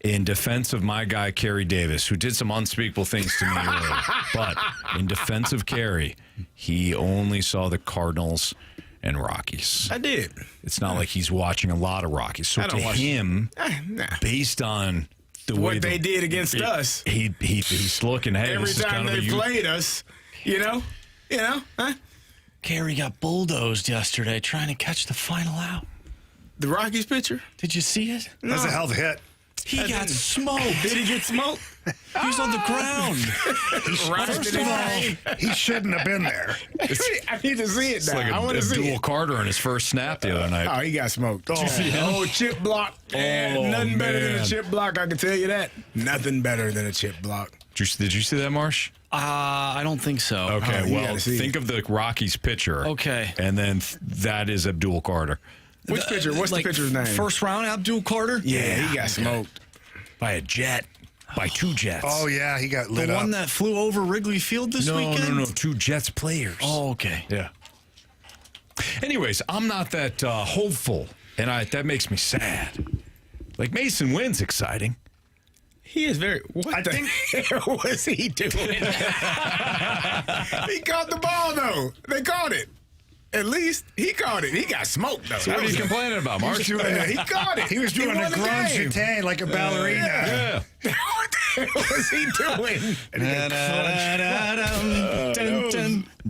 in defense of my guy, Carey Davis, who did some unspeakable things to me earlier, but in defense of Carey, he only saw the Cardinals and Rockies. I did. It's not like he's watching a lot of Rockies. So to him, based on the way what they did against us, he's looking, hey, every this is time kind of they played us, you know, huh? Carey got bulldozed yesterday trying to catch the final out. The Rockies pitcher? Did you see it? That was a hell of a hit. He got smoked. Did he get smoked? He was on the ground. First of all, he shouldn't have been there. I need to see it It's now. like I want to see Abdul it. Carter in his first snap the other night. Oh, he got smoked. Did you see him? Oh, chip block. Nothing better than a chip block, I can tell you that. Nothing better than a chip block. Did you see that, Marsh? I don't think so. Okay, you well, gotta see think it. of the Rockies pitcher. Okay. And then that is Abdul Carter. Which pitcher? What's the pitcher's name? First round, Abdul Carter? Yeah, he got smoked. By a jet. By two jets. Oh, yeah, he got lit The up. one that flew over Wrigley Field this weekend? No. Two Jets players. Oh, okay. Yeah. Anyways, I'm not that hopeful, and that makes me sad. Like, Mason Wynn's exciting. He is very. What the hell was he doing? He caught the ball, though. They caught it. At least he caught it. He got smoked, though. So what are you complaining about, Mark? He caught it. He was doing a grand jeté like a ballerina. Yeah. What the hell was he doing?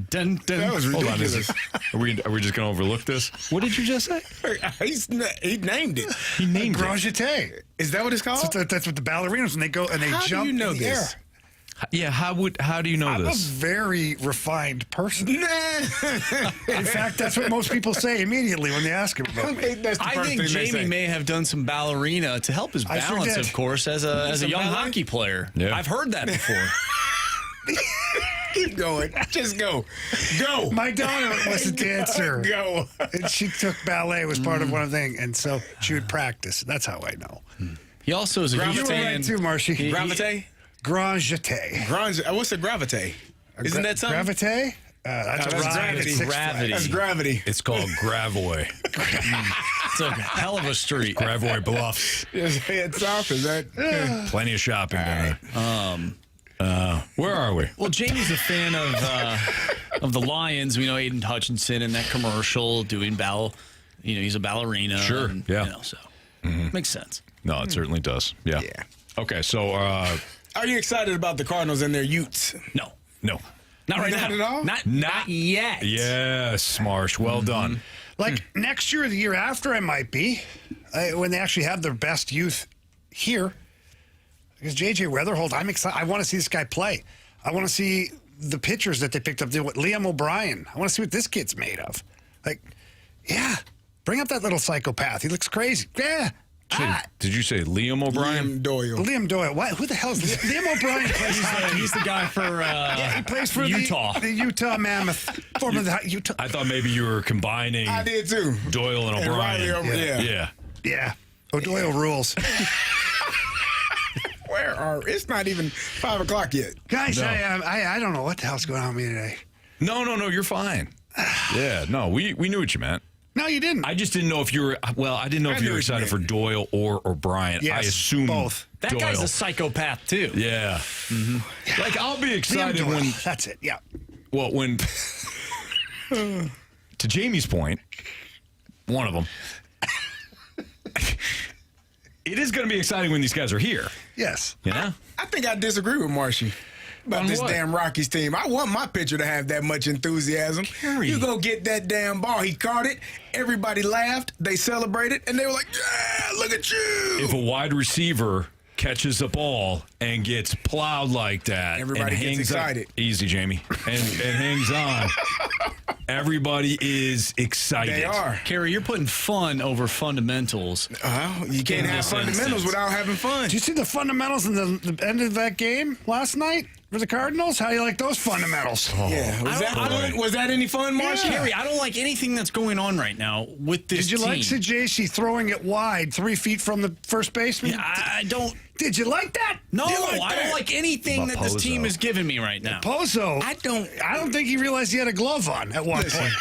That was Hold on, ridiculous. are we just going to overlook this? What did you just say? He named it. He named Grand it. jeté. Is that what it's called? That's what the ballerinas, when they go and they How jump do you know in the this? air. Yeah, how do you know I'm this? a very refined person. Nah. In fact, that's what most people say immediately when they ask him about me. I think Jamie may have done some ballerina to help his I sure balance, did. of course, as a Some young ballet? hockey player. Yeah. I've heard that before. Keep going. Just go. Go. My daughter was a dancer. Go. And she took ballet, was part of one thing, and so she would practice. That's how I know. He also is a huge You were fan. right too, Marshy. Gravite? Grand jeté. What's a gravite? Isn't that something? Gravite? That's that's gravity. That's gravity. It's called Gravois. It's a hell of a street. Gravois Bluffs. Just head south, is that? Plenty of shopping there. Where are we? Well, Jamie's a fan of the Lions. We know Aiden Hutchinson in that commercial doing he's a ballerina. Sure, yeah. So makes sense. No, it certainly does. Yeah. Okay, so are you excited about the Cardinals and their Utes? No. Not right now. Not at all? Not yet. Yes, Marsh. Well done. Like next year or the year after, I might be. When they actually have their best youth here. Because J.J. Wetherholt, I'm excited. I want to see this guy play. I want to see the pitchers that they picked up. Liam O'Brien. I want to see what this kid's made of. Bring up that little psychopath. He looks crazy. Yeah. Did you say Liam O'Brien? Liam Doyle. What? Who the hell is Liam O'Brien? He's the guy for he plays for Utah. The Utah Mammoth. Former Utah. I thought maybe you were combining. I did too. Doyle and O'Brien. Yeah. O'Doyle rules. It's not even 5 o'clock yet. Guys, I don't know what the hell's going on with me today. No, you're fine. Yeah, no, we knew what you meant. No, you didn't. I just didn't know if you were. Well, I didn't know if you were excited for Doyle or O'Brien. Yes, I assume both. That Doyle. guy's a psychopath too. Yeah. Like I'll be excited when. That's it. Yeah. Well, when. To Jamie's point, one of them. It is going to be exciting when these guys are here. Yes. You know? I think I disagree with Marshy about this damn Rockies team. I want my pitcher to have that much enthusiasm. Carey. You go get that damn ball. He caught it. Everybody laughed. They celebrated. And they were like, yeah, look at you. If a wide receiver catches a ball and gets plowed like that. Everybody and gets excited. Easy, Jamie. And hangs on. Everybody is excited. They are. Carey, you're putting fun over fundamentals. You can't have fundamentals without having fun. Did you see the fundamentals in the end of that game last night for the Cardinals? How do you like those fundamentals? Yeah. Was that any fun, Marshall? Carey, I don't like anything that's going on right now with this team. Did you like Sajaci throwing it wide 3 feet from the first baseman? Yeah, I don't. Did you like that? No, I don't like anything that this team is giving me right now. Pozo. I don't think he realized he had a glove on at one point.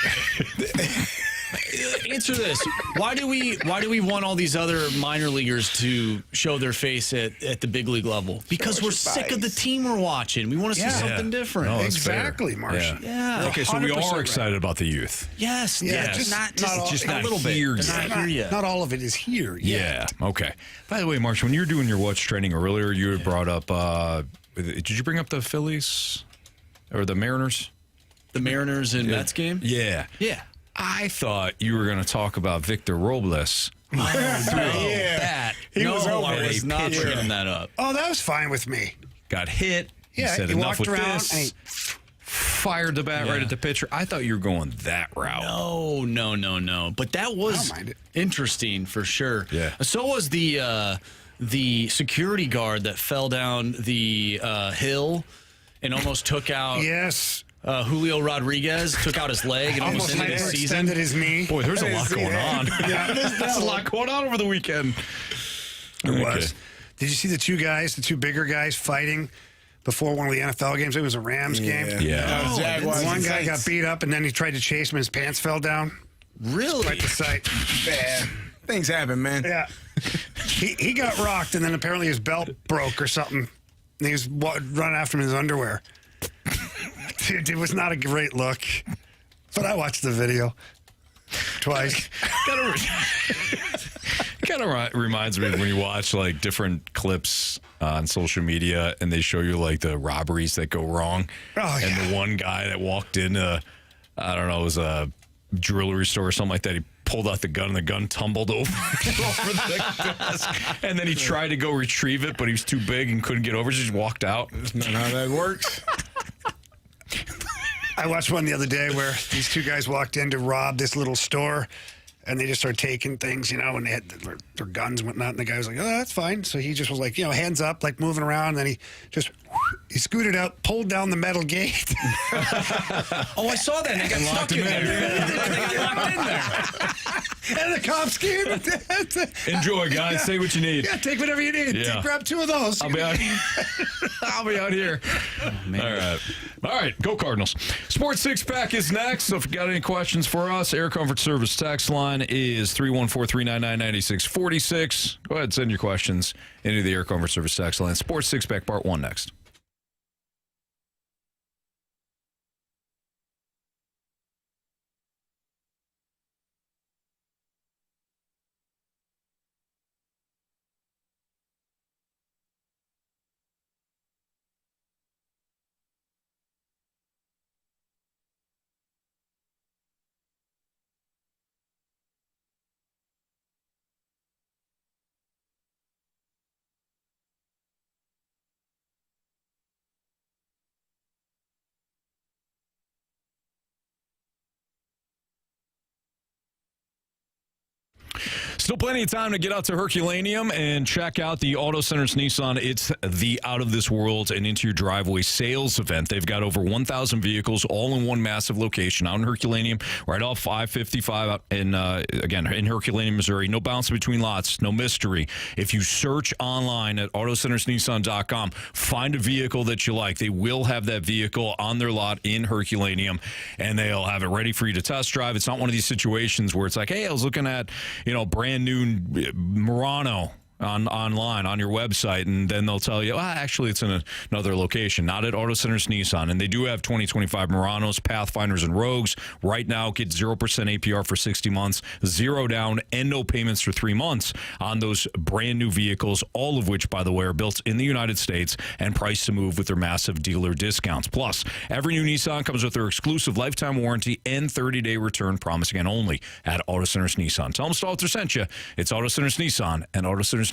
Answer this. Why do we want all these other minor leaguers to show their face at the big league level? Because we're sick of the team we're watching. We want to see something different. No, exactly, Marcia. Yeah. Okay, so we are excited about the youth. Yes. Yeah, Just not a little here bit. yet. Not all of it is here yet. Yeah. Okay. By the way, Marsh, when you were doing your watch training earlier, you had brought up. Did you bring up the Phillies or the Mariners? The Mariners and Mets game? Yeah. Yeah. I thought you were going to talk about Victor Robles. He was over. I was not bringing that up. Oh, that was fine with me. Got hit. Yeah, he said he enough walked with around this. and he fired the bat right at the pitcher. I thought you were going that route. No. But that was interesting for sure. Yeah. So was the security guard that fell down the hill and almost took out. Yes. Julio Rodriguez took out his leg and almost ended his season. Extended his knee. Boy, there's a lot going on. Yeah, there's a lot going on over the weekend. There was. Did you see the two bigger guys fighting before one of the NFL games? It was a Rams game. Yeah. One guy got beat up, and then he tried to chase him. His pants fell down. Really? Quite the sight. Bad. Things happen, man. Yeah. He got rocked, and then apparently his belt broke or something. And he was running after him in his underwear. Dude, it was not a great look. But I watched the video twice. Kind of reminds me of when you watch like different clips on social media and they show you like the robberies that go wrong. Oh, yeah. And the one guy that walked in, I don't know, it was a jewelry store or something like that. He pulled out the gun and the gun tumbled over the desk. And then he tried to go retrieve it, but he was too big and couldn't get over. So he just walked out. That's not how that works. I watched one the other day where these two guys walked in to rob this little store, and they just started taking things, and they had their guns and whatnot, and the guy was like, oh, that's fine. So he just was like, hands up, like moving around, and then he just He scooted out, pulled down the metal gate. Oh, I saw that. They got stuck in there. They got locked in there. And the cops came. Enjoy, guys. Say what you need. Yeah, take whatever you need. Yeah. Grab 2 of those. I'll be out here. I'll be out here. All right. Go Cardinals. Sports Six Pack is next. So if you got any questions for us, Air Comfort Service text line is 314-399-9646. Go ahead and send your questions into the Air Comfort Service text line. Sports Six Pack Part 1 next. Still plenty of time to get out to Herculaneum and check out the Auto Centers Nissan. It's the out of this world and into your driveway sales event. They've got over 1,000 vehicles all in one massive location out in Herculaneum, right off 555 in Herculaneum, Missouri. No bouncing between lots, no mystery. If you search online at autocentersnissan.com, find a vehicle that you like. They will have that vehicle on their lot in Herculaneum, and they'll have it ready for you to test drive. It's not one of these situations where it's like, hey, I was looking at, brand new Murano online on your website, and then they'll tell you, actually, it's in another location, not at Auto Centers Nissan. And they do have 2025 Muranos, Pathfinders, and Rogues. Right now, get 0% APR for 60 months, 0 down, and no payments for 3 months on those brand new vehicles, all of which, by the way, are built in the United States and priced to move with their massive dealer discounts. Plus, every new Nissan comes with their exclusive lifetime warranty and 30-day return promise, again, only at Auto Centers Nissan. Tell them Stalter sent you. It's Auto Centers Nissan and AutoCentersNissan.com.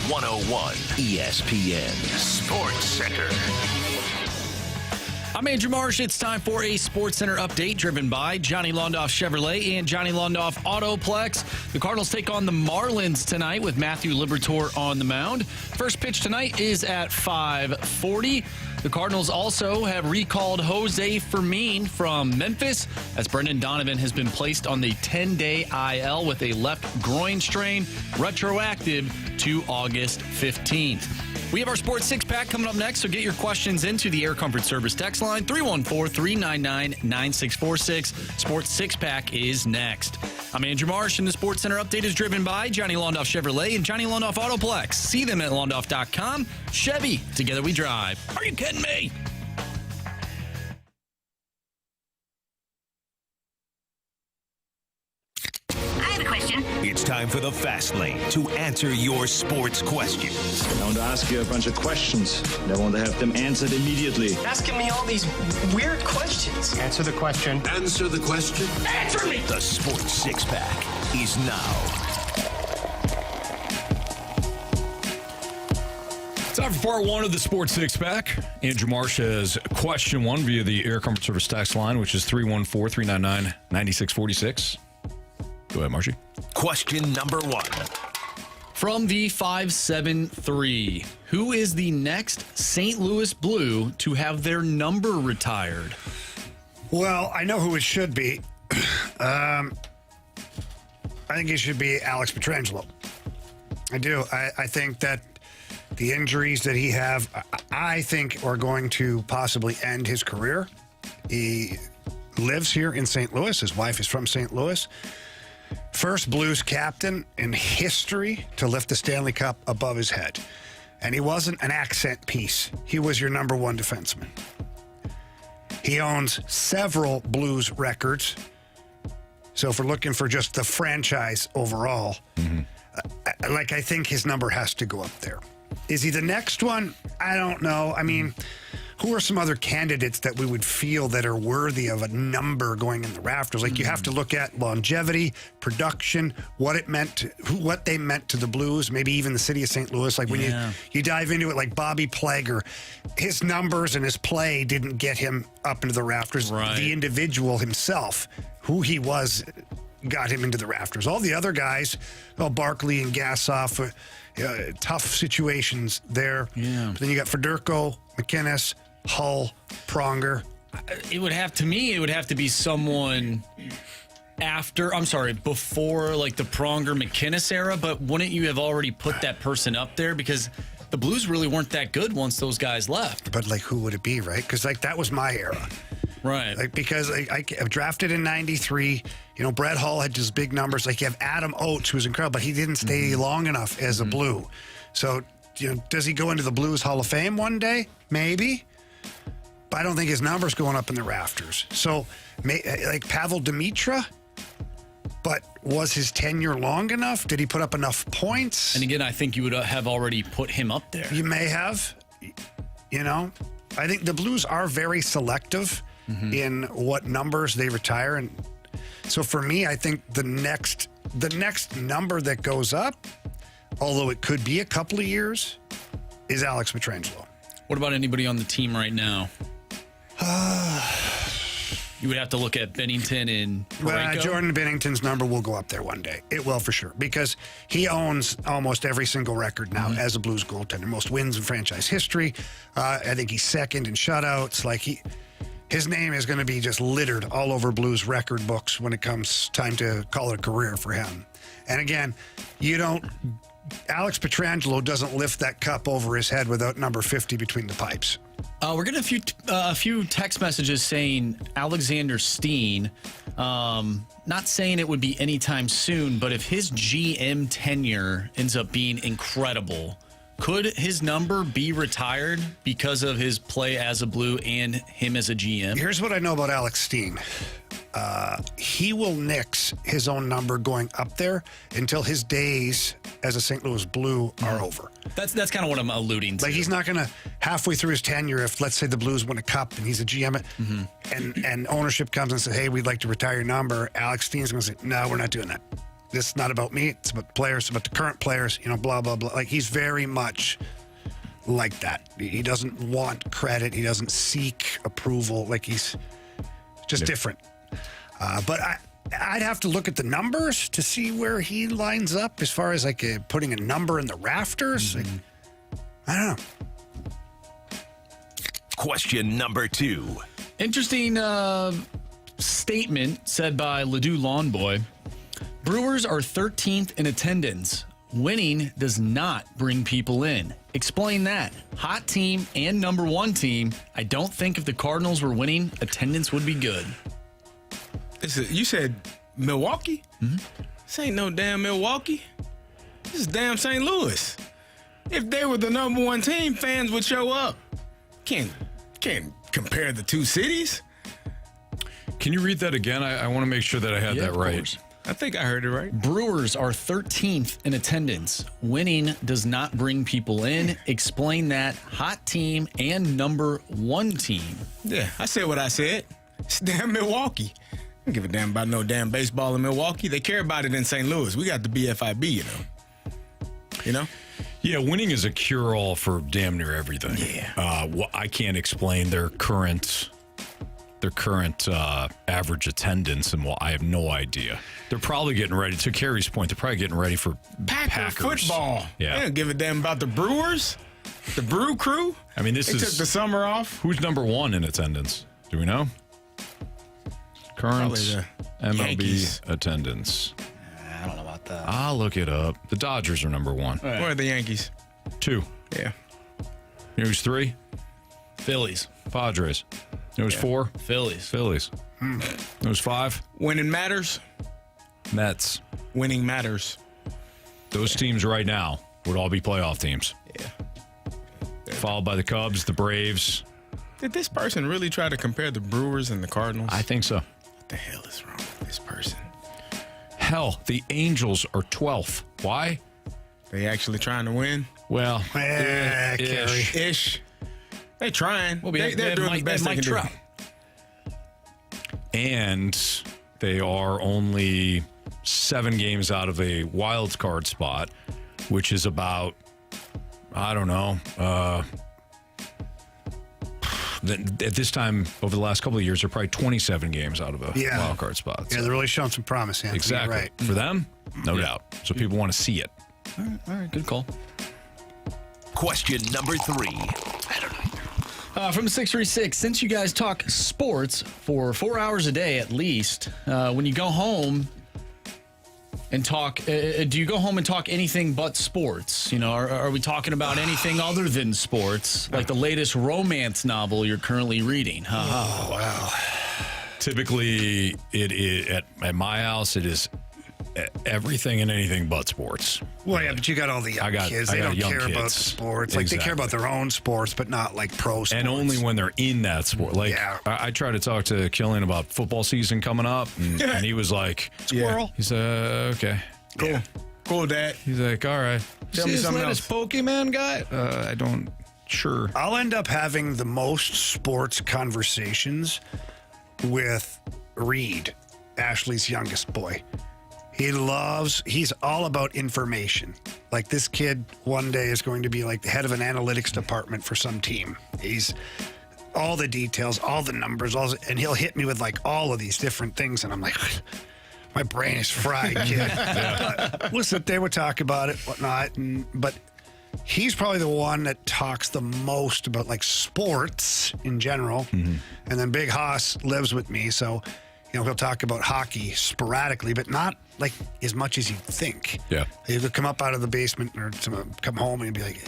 101 ESPN Sports Center. I'm Andrew Marsh. It's time for a Sports Center update driven by Johnny Londoff Chevrolet and Johnny Londoff Autoplex. The Cardinals take on the Marlins tonight with Matthew Liberatore on the mound. First pitch tonight is at 5:40. The Cardinals also have recalled Jose Fermin from Memphis as Brendan Donovan has been placed on the 10-day IL with a left groin strain, retroactive to August 15th. We have our Sports Six-Pack coming up next, so get your questions into the Air Comfort Service text line, 314-399-9646. Sports Six-Pack is next. I'm Andrew Marsh, and the Sports Center update is driven by Johnny Londoff Chevrolet and Johnny Londoff Autoplex. See them at londoff.com. Chevy, together we drive. Are you kidding me? It's time for the Fast Lane to answer your sports questions. I want to ask you a bunch of questions, and I want to have them answered immediately. Asking me all these weird questions. Answer the question. Answer the question. Answer me! The Sports Six-Pack is now. Time for part one of the Sports Six-Pack. Andrew Marsh has question one via the Air Comfort Service text line, which is 314-399-9646. Go ahead, Marshy. Question number one. From the 573, who is the next St. Louis Blue to have their number retired? Well, I know who it should be. I think it should be Alex Pietrangelo. I do. I think that the injuries that he have, I think, are going to possibly end his career. He lives here in St. Louis. His wife is from St. Louis. First Blues captain in history to lift the Stanley Cup above his head. And he wasn't an accent piece. He was your number one defenseman. He owns several Blues records. So if we're looking for just the franchise overall, I think his number has to go up there. Is he the next one? I don't know. I mean, who are some other candidates that we would feel that are worthy of a number going in the rafters? Like, you have to look at longevity, production, what they meant to the Blues, maybe even the city of St. Louis. Like, when you dive into it, like Bobby Plager, his numbers and his play didn't get him up into the rafters. Right. The individual himself, who he was, got him into the rafters. All the other guys, Barkley and Gassoff, tough situations there. Yeah. But then you got Federico, McInnes, Hull, Pronger. It would have to be someone before like the Pronger McInnes era, but wouldn't you have already put that person up there? Because the Blues really weren't that good once those guys left. But like, who would it be, right? Because like, that was my era. Right. Like, because I drafted in 93, Brett Hull had just big numbers. Like, you have Adam Oates, who's incredible, but he didn't stay long enough as a Blue. So, does he go into the Blues Hall of Fame one day? Maybe. But I don't think his number's going up in the rafters. So, like Pavel Demitra, but was his tenure long enough? Did he put up enough points? And again, I think you would have already put him up there. You may have. I think the Blues are very selective in what numbers they retire. And so for me, I think the next number that goes up, although it could be a couple of years, is Alex Pietrangelo. What about anybody on the team right now? You would have to look at Bennington and Parayko. Jordan Bennington's number will go up there one day. It will for sure, because he owns almost every single record now as a Blues goaltender. Most wins in franchise history. I think he's second in shutouts. Like, his name is going to be just littered all over Blues record books when it comes time to call it a career for him. And again, Alex Pietrangelo doesn't lift that cup over his head without number 50 between the pipes. We're getting a few text messages saying Alexander Steen, not saying it would be anytime soon, but if his GM tenure ends up being incredible, could his number be retired because of his play as a Blue and him as a GM? Here's what I know about Alex Steen. He will nix his own number going up there until his days as a St. Louis Blue are over. That's kind of what I'm alluding to. Like, he's not going to, halfway through his tenure, if let's say the Blues win a cup and he's a GM and ownership comes and says, hey, we'd like to retire your number, Alex Steen's going to say, no, we're not doing that. this is not about me. It's about the players, it's about the current players, blah, blah, blah. Like, he's very much like that. He doesn't want credit. He doesn't seek approval. Like, he's just different. But I'd have to look at the numbers to see where he lines up as far as, like, putting a number in the rafters. Like, I don't know. Question number 2. Interesting statement said by Ledoux Lawn Boy. Brewers are 13th in attendance. Winning does not bring people in. Explain that. Hot team and number 1 team. I don't think if the Cardinals were winning, attendance would be good. You said Milwaukee? Mm-hmm. This ain't no damn Milwaukee. This is damn St. Louis. If they were the number 1 team, fans would show up. Can't compare the two cities. Can you read that again? I want to make sure that I had that right. Course. I think I heard it right. Brewers are 13th in attendance. Winning does not bring people in. Explain that. Hot team and number 1 team. Yeah, I said what I said. It's damn Milwaukee. I don't give a damn about no damn baseball in Milwaukee. They care about it in St. Louis. We got the BFIB, you know? Yeah, winning is a cure-all for damn near everything. Yeah. I can't explain their current average attendance, and I have no idea. They're probably getting ready. To Carey's point, they're probably getting ready for Packers football. Yeah. They don't give a damn about the Brewers, the Brew Crew. I mean, they took the summer off. Who's number 1 in attendance? Do we know? Current MLB Yankees. attendance. I don't know about that. I'll look it up. The Dodgers are number 1. Right. Where are the Yankees? 2. Yeah. You know who's 3? Phillies. Padres. You know who's 4? Phillies. You know who's 5? Winning matters. Mets. Winning matters. Those teams right now would all be playoff teams. Yeah. Followed by the Cubs, the Braves. Did this person really try to compare the Brewers and the Cardinals? I think so. What the hell is wrong with this person? Hell, the Angels are 12th. Why? They actually trying to win? Well, Ish. They trying. Well, they're doing the best they can do. And they are only 7 games out of a wild card spot, which is about, I don't know, at this time over the last couple of years, they're probably 27 games out of a wild card spot. Yeah, they're really showing some promise, Anthony. Exactly. Right. For them, no doubt. So people want to see it. All right. Good call. Question number 3. From 636, since you guys talk sports for 4 hours a day at least, when you go home and talk, do you go home and talk anything but sports? Are we talking about anything other than sports, like the latest romance novel you're currently reading? Oh, wow. Typically, it is at my house, it is everything and anything but sports. Well, yeah, but you got all the young kids. They don't care about the sports. Like, they care about their own sports, but not like pro sports. And only when they're in that sport. Like, I tried to talk to Killian about football season coming up, and he was like, Squirrel. He said, okay. Cool. Yeah. Cool, Dad. He's like, all right. Tell me something else. Pokemon guy? I don't, sure. I'll end up having the most sports conversations with Reed, Ashley's youngest boy. He's all about information. Like, this kid one day is going to be like the head of an analytics department for some team. He's all the details, all the numbers, and he'll hit me with like all of these different things. And I'm like, my brain is fried, kid. But we'll sit there, we'll talk about it, whatnot. But he's probably the one that talks the most about like sports in general. Mm-hmm. And then Big Haas lives with me. So, he'll talk about hockey sporadically, but not like as much as you'd think. Yeah. He'll come up out of the basement or come home and be like,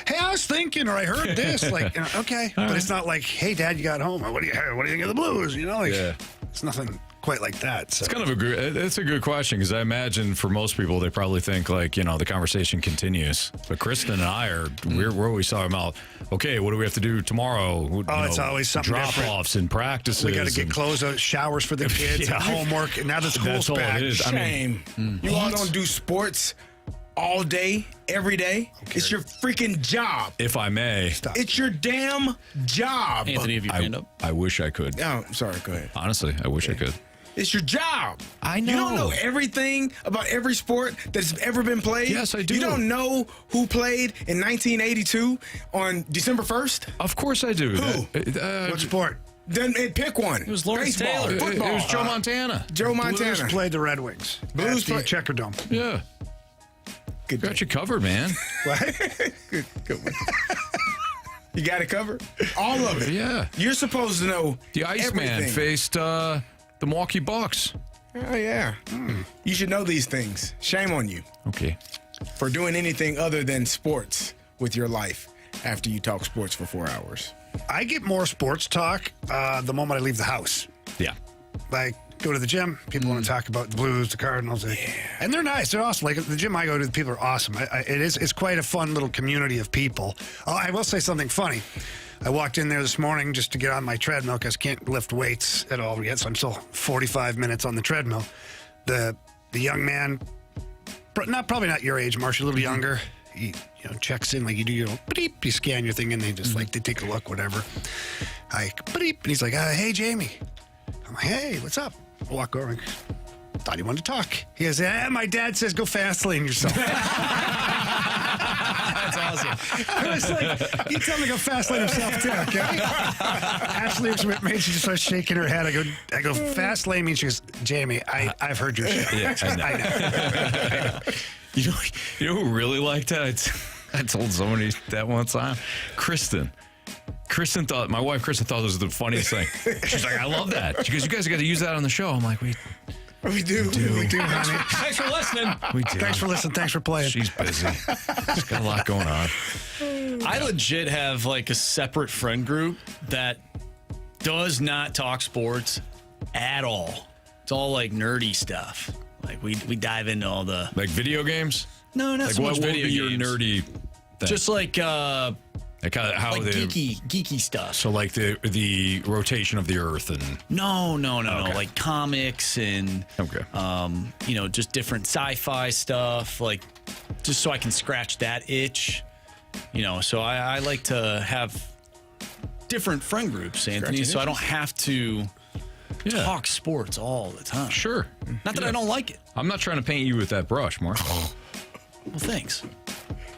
hey, I was thinking, or I heard this. Like, okay. But it's not like, hey, Dad, you got home. What do you think of the Blues? It's nothing quite like that. So. It's kind of it's a good question, because I imagine for most people, they probably think like, the conversation continues. But Kristen and I we're always talking about, okay, what do we have to do tomorrow? It's always something drop-offs and practices. We got to get clothes out, showers for the kids, and homework, and now the school's back. It is. Shame. You all don't do sports all day, every day. It's your freaking job. If I may. Stop. It's your damn job. Anthony, have you hand up? I wish I could. Oh, sorry, go ahead. Honestly, I wish I could. It's your job. I know. You don't know everything about every sport that's ever been played. Yes, I do. You don't know who played in 1982 on December 1st? Of course I do. Who? What sport? Then pick one. It was Lawrence Baseball, Taylor. football. It was Joe Montana. Joe Montana. Blues played the Red Wings. Blues at the played- Checker Dome. Yeah. Good Got you covered, man. Good one. You got it covered? All of it. Yeah. You're supposed to know The Iceman everything. faced the Milwaukee Bucks. Oh, yeah. You should know these things. Shame on you Okay. for doing anything other than sports with your life after you talk sports for 4 hours. I get more sports talk the moment I leave the house. Yeah. Like, go to the gym, people want to talk about the Blues, the Cardinals, and they're nice. They're awesome. Like, the gym I go to, the people are awesome. It's quite a fun little community of people. I will say something funny. I walked in there this morning just to get on my treadmill because I can't lift weights at all yet, so I'm still 45 minutes on the treadmill. The young man, probably not your age, Marsh, a little younger, he checks in, like you do your little beep, you scan your thing, and they just like, they take a look, whatever. Beep, and he's like, hey, Jamie. I'm like, hey, what's up? I walk over and thought he wanted to talk. He goes, my dad says go fast lane yourself. That's awesome. I was like, you tell me to go fast lane himself too, okay? Ashley looks at me, she just starts shaking her head. I go fast lane means she goes, Jamie, I've heard your show. Yeah, I know. You know who really liked that? I told somebody that one time. Kristen thought, my wife Kristen thought it was the funniest thing. She's like, I love that. She goes, you guys got to use that on the show. I'm like, we do, honey. Thanks for listening. We do. Thanks for listening. Thanks for playing. She's busy. She's got a lot going on. I legit have like a separate friend group that does not talk sports at all. It's all like nerdy stuff. Like we dive into all the Like video games? No, not like so what much would video be your games. nerdy thing? Just like like how like the geeky stuff. So like the rotation of the earth and No. Okay. Like comics and just different sci-fi stuff. Like just so I can scratch that itch. So I like to have different friend groups, Anthony, so I don't have to talk sports all the time. Sure. Not that I don't like it. I'm not trying to paint you with that brush, Mark. Well, thanks.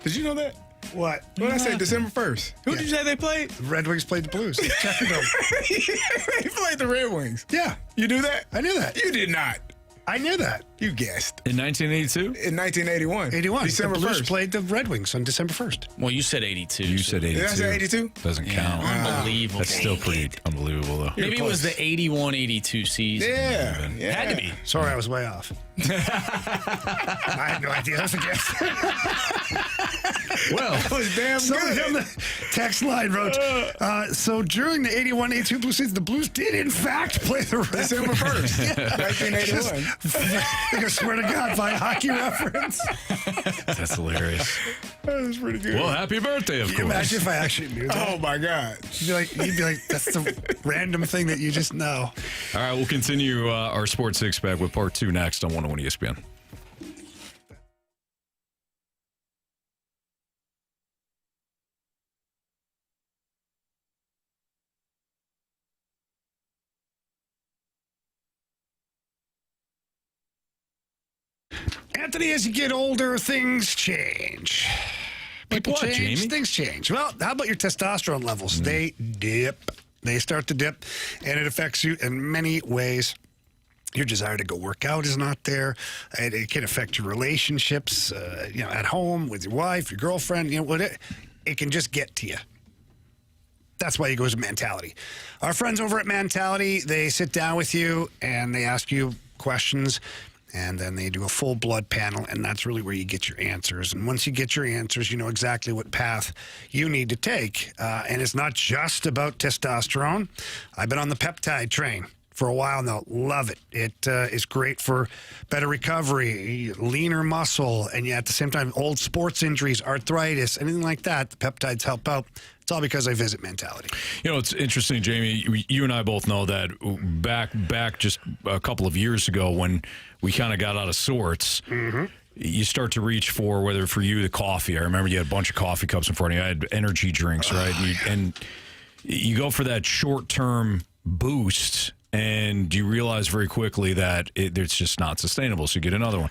Did you know that? What? What did I say? December 1st. Who did you say they played? The Red Wings played the Blues. Checker Dome. They played the Red Wings. Yeah. You knew that? I knew that. You did not. I knew that. You guessed. In 1982? In 1981. 81. December the Blues 1st. played the Red Wings on December 1st. Well, you said 82. You said 82. Did I say 82? Doesn't count. Unbelievable. That's still pretty unbelievable, though. Maybe it was the 81-82 season. Yeah. Had to be. Sorry, I was way off. I had no idea. That was a guess. Well, that was damn Somebody good. on the text line wrote, so during the 81-82 Blues season, the Blues did, in fact, play the Red December Wings. 1st, 1981. I swear to God, by hockey reference. That's hilarious. That was pretty good. Well, happy birthday, of Can you course. imagine if I actually knew that? Oh, my God. You'd be like, that's the random thing that you just know. All right, we'll continue our Sports Six Pack with part 2 next on 101 ESPN. Anthony, as you get older, things change. People what, change, Jamie? things change. Well, how about your testosterone levels? They dip. They start to dip, and it affects you in many ways. Your desire to go work out is not there. It can affect your relationships, at home with your wife, your girlfriend. It can just get to you. That's why you go to Mentality. Our friends over at Mentality, they sit down with you and they ask you questions. And then they do a full blood panel, and that's really where you get your answers. And once you get your answers, you know exactly what path you need to take. And it's not just about testosterone. I've been on the peptide train for a while now. Love it. It is great for better recovery, leaner muscle, and yet at the same time, old sports injuries, arthritis, anything like that, the peptides help out. It's all because I visit Mentality. It's interesting, Jamie. You and I both know that back just a couple of years ago when we kind of got out of sorts, you start to reach for, whether for you, the coffee. I remember you had a bunch of coffee cups in front of you. I had energy drinks, right? And you go for that short-term boost, and you realize very quickly that it's just not sustainable. So you get another one.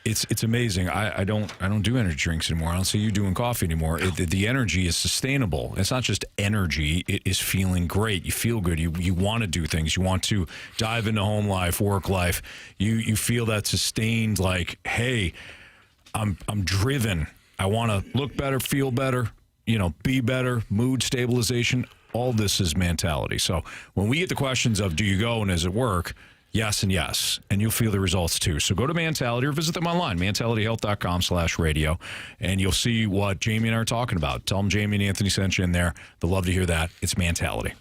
It's amazing. I don't do energy drinks anymore. I don't see you doing coffee anymore. The energy is sustainable. It's not just energy. It is feeling great. You feel good. You want to do things. You want to dive into home life, work life. You feel that sustained, like, hey, I'm driven. I want to look better, feel better, be better, mood stabilization. All this is mentality. So when we get the questions of do you go and does it work? Yes and yes, and you'll feel the results too. So go to Mentality or visit them online, mentalityhealth.com/radio, and you'll see what Jamie and I are talking about. Tell them Jamie and Anthony sent you in there. They'll love to hear that. It's Mentality.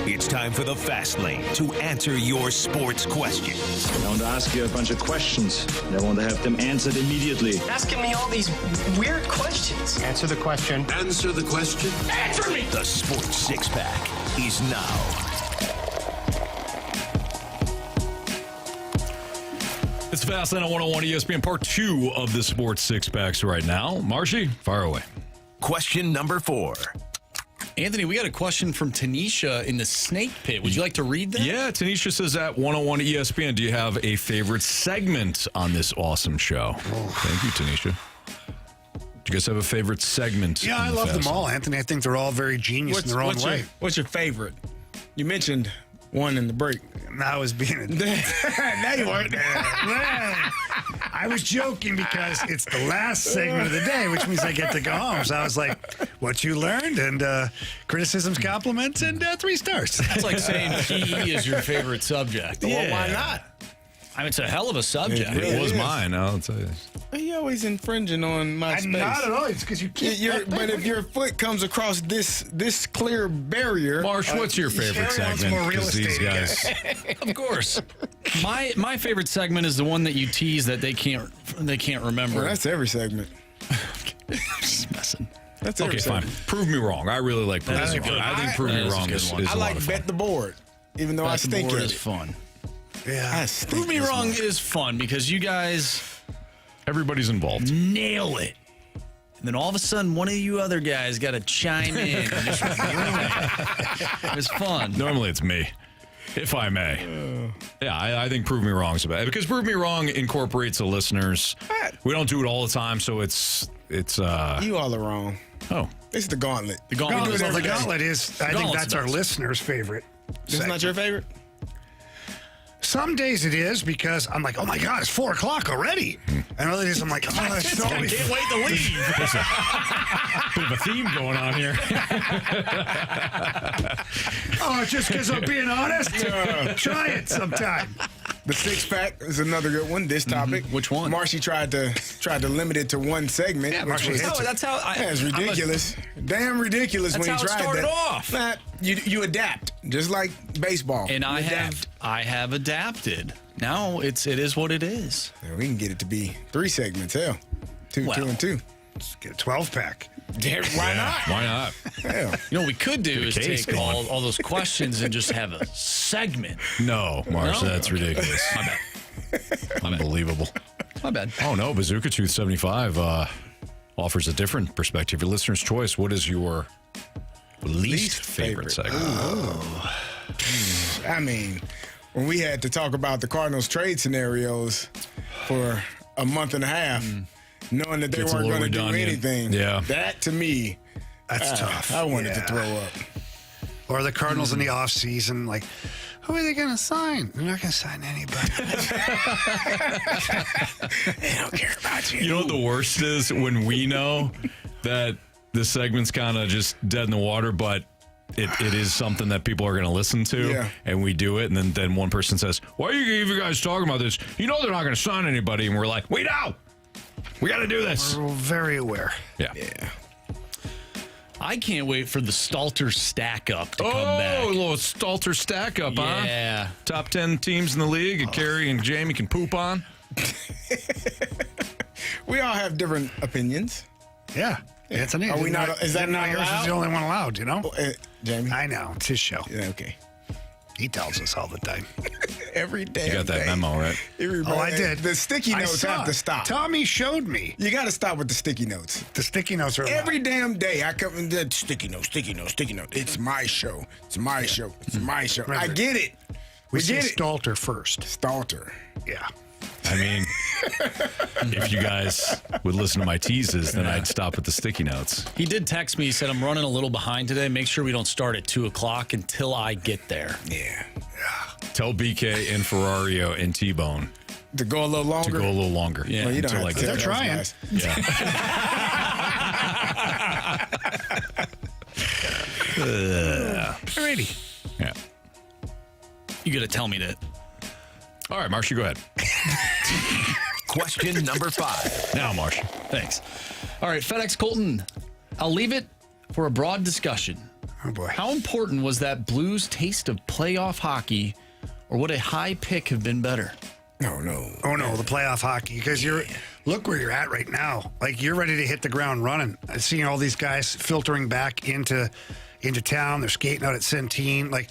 It's time for the Fast Lane to answer your sports questions. I want to ask you a bunch of questions, and I want to have them answered immediately. Asking me all these weird questions. Answer the question. Answer the question. Answer me! The Sports Six Pack is now. It's Fast Lane on 101 ESPN, part 2 of the Sports Six Packs right now. Marshy, fire away. Question number 4. Anthony, we got a question from Tanisha in the Snake Pit. Would you like to read that? Yeah, Tanisha says at 101 ESPN, do you have a favorite segment on this awesome show? Thank you, Tanisha. Do you guys have a favorite segment? Yeah, I love them all, Anthony. I think they're all very genius in their own way. What's your favorite? You mentioned one in the break. I was being now you weren't. I was joking because it's the last segment of the day, which means I get to go home. So I was like, what you learned, and criticisms, compliments, and 3 stars. It's like saying PE is your favorite subject. Yeah. Well, why not? I mean, it's a hell of a subject. It was mine, I'll tell you. You're always infringing on my space. Not at all. It's because you can't. But if your foot comes across this clear barrier. Marsh, what's your favorite segment? More real estate these guys. Of course. My favorite segment is the one that you tease that they can't remember. Well, that's every segment. Just messing. That's every Okay, fine. segment. Prove me wrong. I really like Prove Me Wrong. I think Prove Me Wrong is a I lot like of fun. Bet the Board, even though I Bet the stink Board at is it. fun. Yeah. Prove Me Wrong is fun because you guys Everybody's involved. nail it. And then all of a sudden, one of you other guys got to chime in and just ruin it. It's fun. Normally it's me, if I may. Yeah, I think Prove Me Wrong is about it. Because Prove Me Wrong incorporates the listeners. We don't do it all the time, so it's You all are wrong. Oh. It's the Gauntlet. The Gauntlet. We do it Well, every the day. Gauntlet is, I think that's our listeners' favorite. It's not your favorite? Some days it is because I'm like, oh my God, it's 4 o'clock already. And other days I'm like, oh, it's so I can't wait to leave. There's a bit of a theme going on here. Oh, it's just because I'm being honest? Try it sometime. The six pack is another good one. This topic. Which one? Marshy tried to limit it to one segment. Yeah, which Marshy was- hates it. That's how That's ridiculous. Damn ridiculous That's when how you it tried started that. off. Nah, you adapt, just like baseball. And You I adapt. have adapted. Now it is what it is. Yeah, we can get it to be 3 segments. Hell, two and two. Let's get a 12-pack. Yeah, why not? Why not? Hell. You know what we could do is case take going. all those questions and just have a segment. No, Marsh, No? that's ridiculous. My bad. Unbelievable. My bad. Oh, no, Bazooka Truth 75 offers a different perspective. Your listener's choice, what is your least favorite segment? I mean, when we had to talk about the Cardinals trade scenarios for a month and a half, knowing that they Gets a weren't little going to do redundant. anything, Yeah. that to me, That's tough. I wanted to Yeah. throw up. Or the Cardinals in the offseason, like, who are they going to sign? They're not going to sign anybody. They don't care about you. You know what the worst is? When we know that this segment's kind of just dead in the water, but it is something that people are going to listen to, Yeah. and we do it, and then one person says, why are you guys talking about this? You know they're not going to sign anybody, and we're like, we know! We got to do this. We're very aware. Yeah. I can't wait for the Stalter stack up to come back. Oh, a little Stalter stack up, huh? Yeah. Top 10 teams in the league, and Carey and Jamie can poop on. We all have different opinions. Yeah. It's an Are we not? Is that not yours allowed? is the only one allowed, you know? Jamie? I know. It's his show. Yeah, okay. He tells us all the time. Every day. You got that memo, right? Oh, I did. The sticky I notes saw have to it. stop. Tommy showed me. You got to stop with the sticky notes. The sticky notes are Every damn day I come and the sticky note. It's my show. It's my show. It's my show. I Remember, get it. We get say it. Stalter first. Stalter. Yeah. I mean, if you guys would listen to my teases, then I'd stop at the sticky notes. He did text me. He said, I'm running a little behind today. Make sure we don't start at 2 o'clock until I get there. Yeah. Tell BK and Ferrario and T-Bone To go a little to longer. go a little longer. Yeah. Well, you don't until have I to get tell there. those trying. Yeah. Alrighty. Yeah. You got to tell me that. All right, Marshy, go ahead. Question number 5. Now, Marshy. Thanks. All right, FedEx Colton. I'll leave it for a broad discussion. Oh, boy. How important was that Blues taste of playoff hockey, or would a high pick have been better? No. Oh, no, the playoff hockey. Because look where you're at right now. Like, you're ready to hit the ground running. I've seen all these guys filtering back into town. They're skating out at Centene. Like,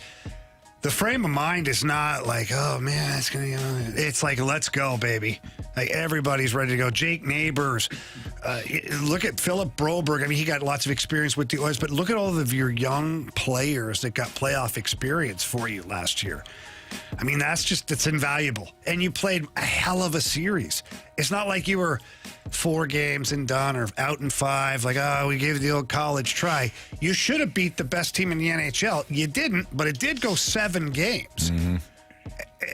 the frame of mind is not like, oh, man, it's going to, it's like, let's go, baby. Like, everybody's ready to go. Jake Neighbors. Look at Philip Broberg. I mean, he got lots of experience with the Oilers, but look at all of your young players that got playoff experience for you last year. I mean, it's invaluable. And you played a hell of a series. It's not like you were 4 games and done or out in 5, like, oh, we gave it the old college try. You should have beat the best team in the NHL. You didn't, but it did go 7 games. Mm-hmm.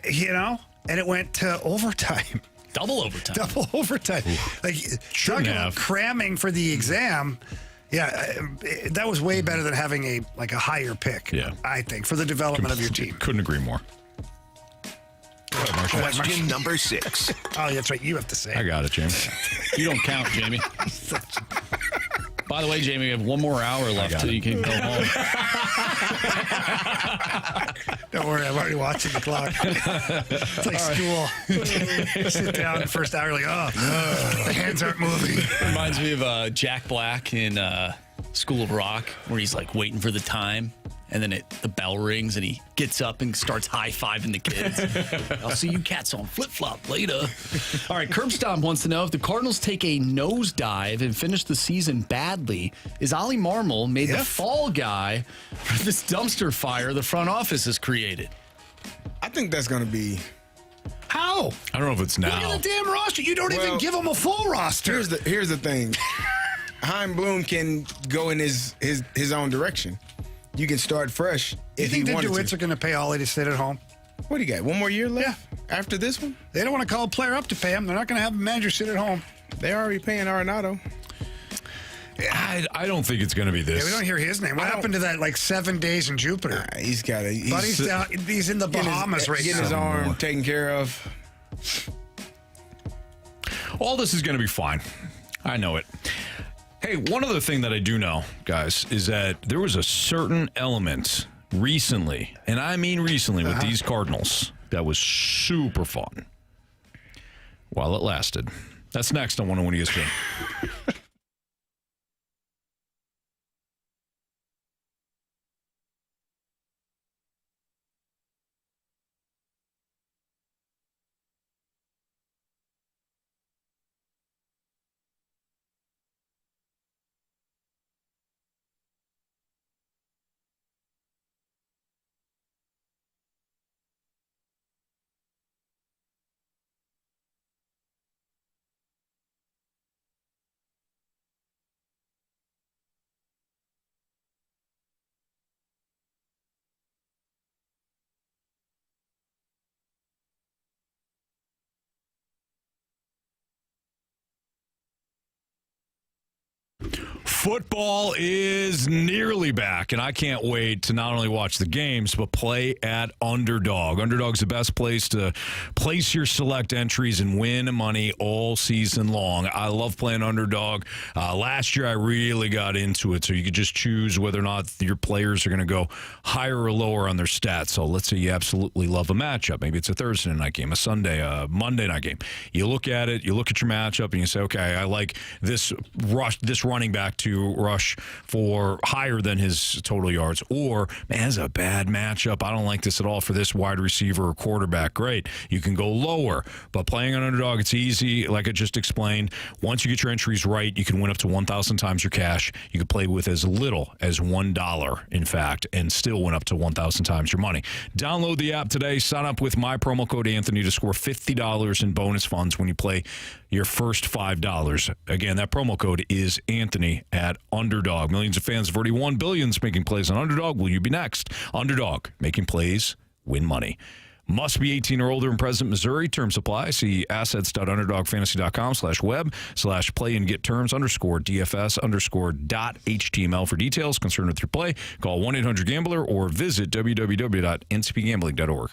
You know? And it went to overtime. Double overtime. Double overtime. Like, talking about cramming for the exam. Yeah, that was way better than having a higher pick, I think, for the development of your team. Couldn't agree more. Question number 6. Oh, that's right. You have to say it. I got it, Jamie. You don't count, Jamie. By the way, Jamie, we have one more hour left till you can go home. Don't worry, I'm already watching the clock. It's like school. Sit down the first hour, like, the hands aren't moving. Reminds me of Jack Black in School of Rock, where he's like waiting for the time, and then the bell rings, and he gets up and starts high-fiving the kids. I'll see you cats on flip-flop later. All right, Curb Stomp wants to know, if the Cardinals take a nosedive and finish the season badly, is Ollie Marmol made the fall guy for this dumpster fire the front office has created? I think that's going to be... How? I don't know if it's now. Look at the damn roster. You don't even give them a full roster. Here's the thing. Chaim Bloom can go in his own direction. You can start fresh if he wanted to. You think the DeWitts are going to pay Ollie to sit at home? What do you got? One more year left after this one? They don't want to call a player up to pay him. They're not going to have a manager sit at home. They're already paying Arenado. I don't think it's going to be this. Yeah, we don't hear his name. What happened to that 7 days in Jupiter? He's got a... But he's in the Bahamas right now. Getting his arm taken care of. All this is going to be fine. I know it. Hey, one other thing that I do know, guys, is that there was a certain element recently, and I mean recently, with these Cardinals that was super fun while it lasted. That's next on 101 ESPN. Football is nearly back, and I can't wait to not only watch the games, but play at Underdog. Underdog's the best place to place your select entries and win money all season long. I love playing Underdog. Last year, I really got into it, so you could just choose whether or not your players are going to go higher or lower on their stats. So let's say you absolutely love a matchup. Maybe it's a Thursday night game, a Sunday, a Monday night game. You look at it, you look at your matchup, and you say, okay, I like this running back to rush for higher than his total yards, or man, it's a bad matchup. I don't like this at all for this wide receiver or quarterback. Great. You can go lower, but playing on Underdog, it's easy. Like I just explained, once you get your entries right, you can win up to 1,000 times your cash. You can play with as little as $1, in fact, and still win up to 1,000 times your money. Download the app today. Sign up with my promo code Anthony to score $50 in bonus funds when you play your first $5. Again, that promo code is Anthony at Underdog. Millions of fans have already won billions making plays on Underdog. Will you be next? Underdog, making plays, win money. Must be 18 or older in present Missouri. Terms apply. See assets.underdogfantasy.com/web/play and get terms _DFS_.html for details. Concerned with your play, call 1-800-GAMBLER or visit www.ncpgambling.org.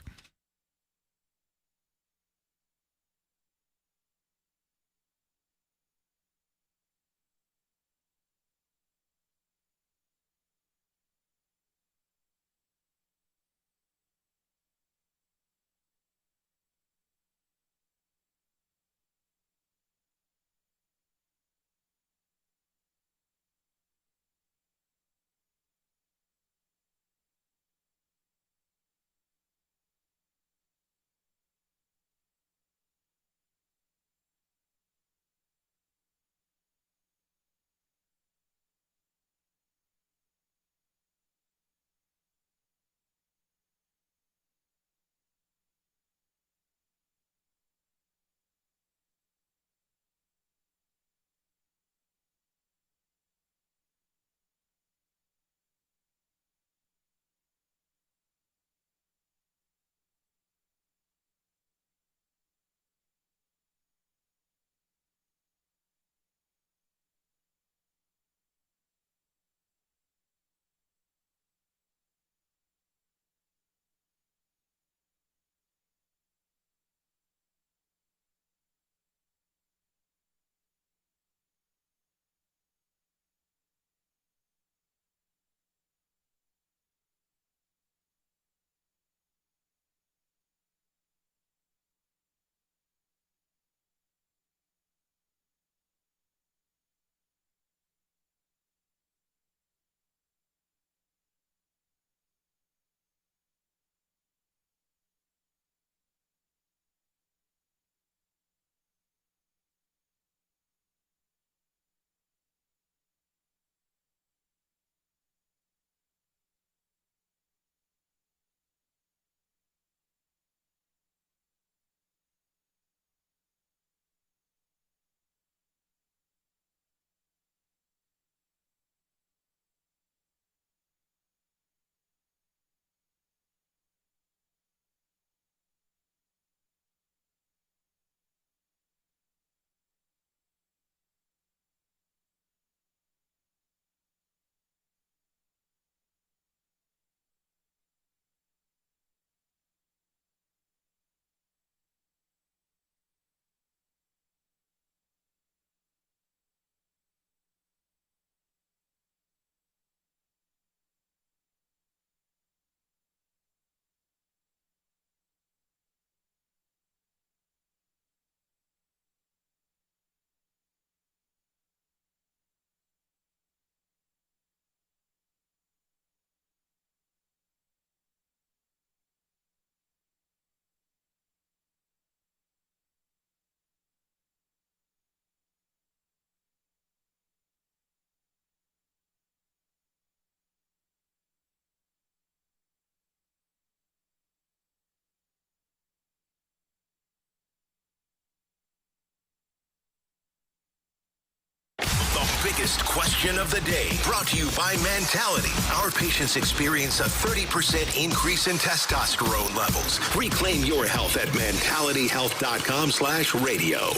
biggest question of the day, brought to you by Mentality. Our patients experience a 30% increase in testosterone levels. Reclaim your health at mentalityhealth.com/radio.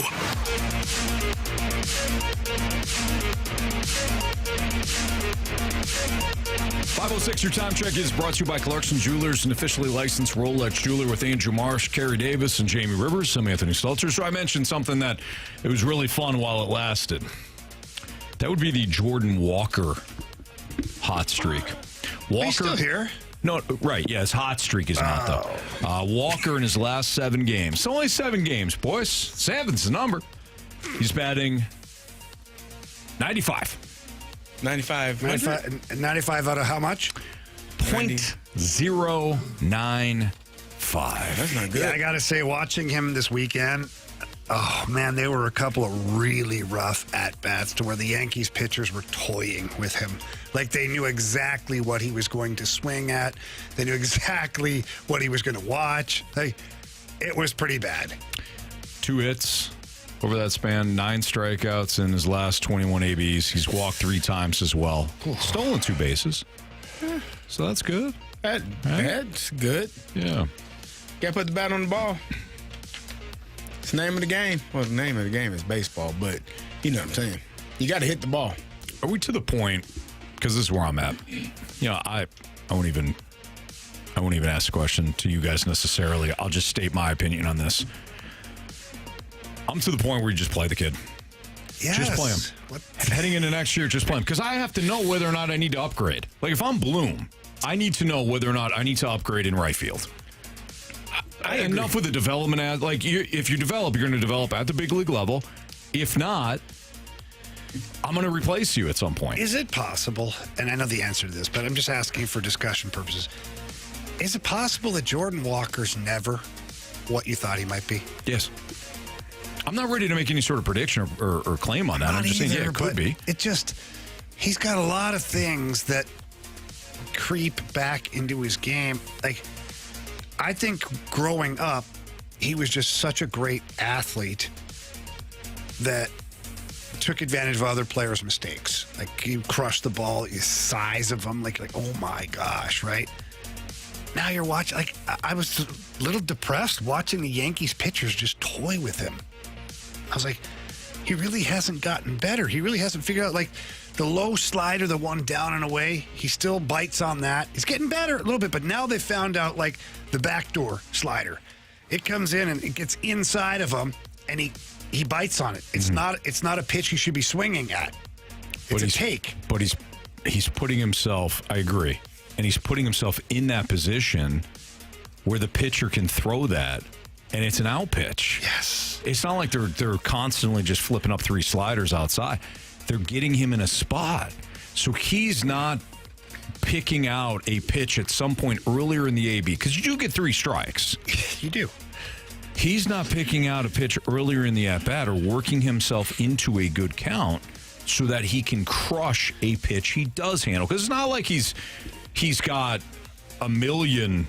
5:06, your time check is brought to you by Clarkson Jewelers, an officially licensed Rolex jeweler with Andrew Marsh, Carey Davis, and Jamie Rivers. I'm Anthony Stalter. So I mentioned something that it was really fun while it lasted. That would be the Jordan Walker hot streak. Walker, He's still here. No, right. Yeah, his hot streak is not, though. Walker in his last 7 games. It's only 7 games, boys. 7's the number. He's batting 95. 95 out of how much? .095. That's not good. Yeah, I got to say, watching him this weekend, oh, man, there were a couple of really rough at-bats to where the Yankees pitchers were toying with him. Like, they knew exactly what he was going to swing at. They knew exactly what he was going to watch. It was pretty bad. 2 hits over that span, 9 strikeouts in his last 21 ABs. He's walked 3 times as well. Stolen 2 bases. So that's good. That's good. Yeah. Got to put the bat on the ball. It's the name of the game. Well, the name of the game is baseball, but you know what I'm saying. You got to hit the ball. Are we to the point, because this is where I'm at, I won't even ask the question to you guys necessarily. I'll just state my opinion on this. I'm to the point where you just play the kid. Yes. Just play him. Heading into next year, just play him. Because I have to know whether or not I need to upgrade. Like, if I'm Bloom, I need to know whether or not I need to upgrade in right field. Enough with the development. If you develop, you're going to develop at the big league level. If not, I'm going to replace you at some point. Is it possible, and I know the answer to this, but I'm just asking for discussion purposes, is it possible that Jordan Walker's never what you thought he might be? Yes. I'm not ready to make any sort of prediction or claim on that. I'm just saying, yeah, it could be. He's got a lot of things that creep back into his game. Like, I think growing up, he was just such a great athlete that took advantage of other players' mistakes. Like, he crushed the ball, the size of him, like oh my gosh, right? Now you're watching, like, I was a little depressed watching the Yankees pitchers just toy with him. I was like, he really hasn't gotten better. He really hasn't figured out, like, the low slider, the one down and away, he still bites on that. He's getting better a little bit, but now they found out, like, the backdoor slider. It comes in and it gets inside of him, and he bites on it. It's not a pitch he should be swinging at. It's a take. But he's putting himself, I agree, and he's putting himself in that position where the pitcher can throw that, and it's an out pitch. Yes. It's not like they're constantly just flipping up 3 sliders outside. They're getting him in a spot. So he's not picking out a pitch at some point earlier in the AB, because you do get 3 strikes. You do. He's not picking out a pitch earlier in the at-bat or working himself into a good count so that he can crush a pitch he does handle. Because it's not like he's got a million,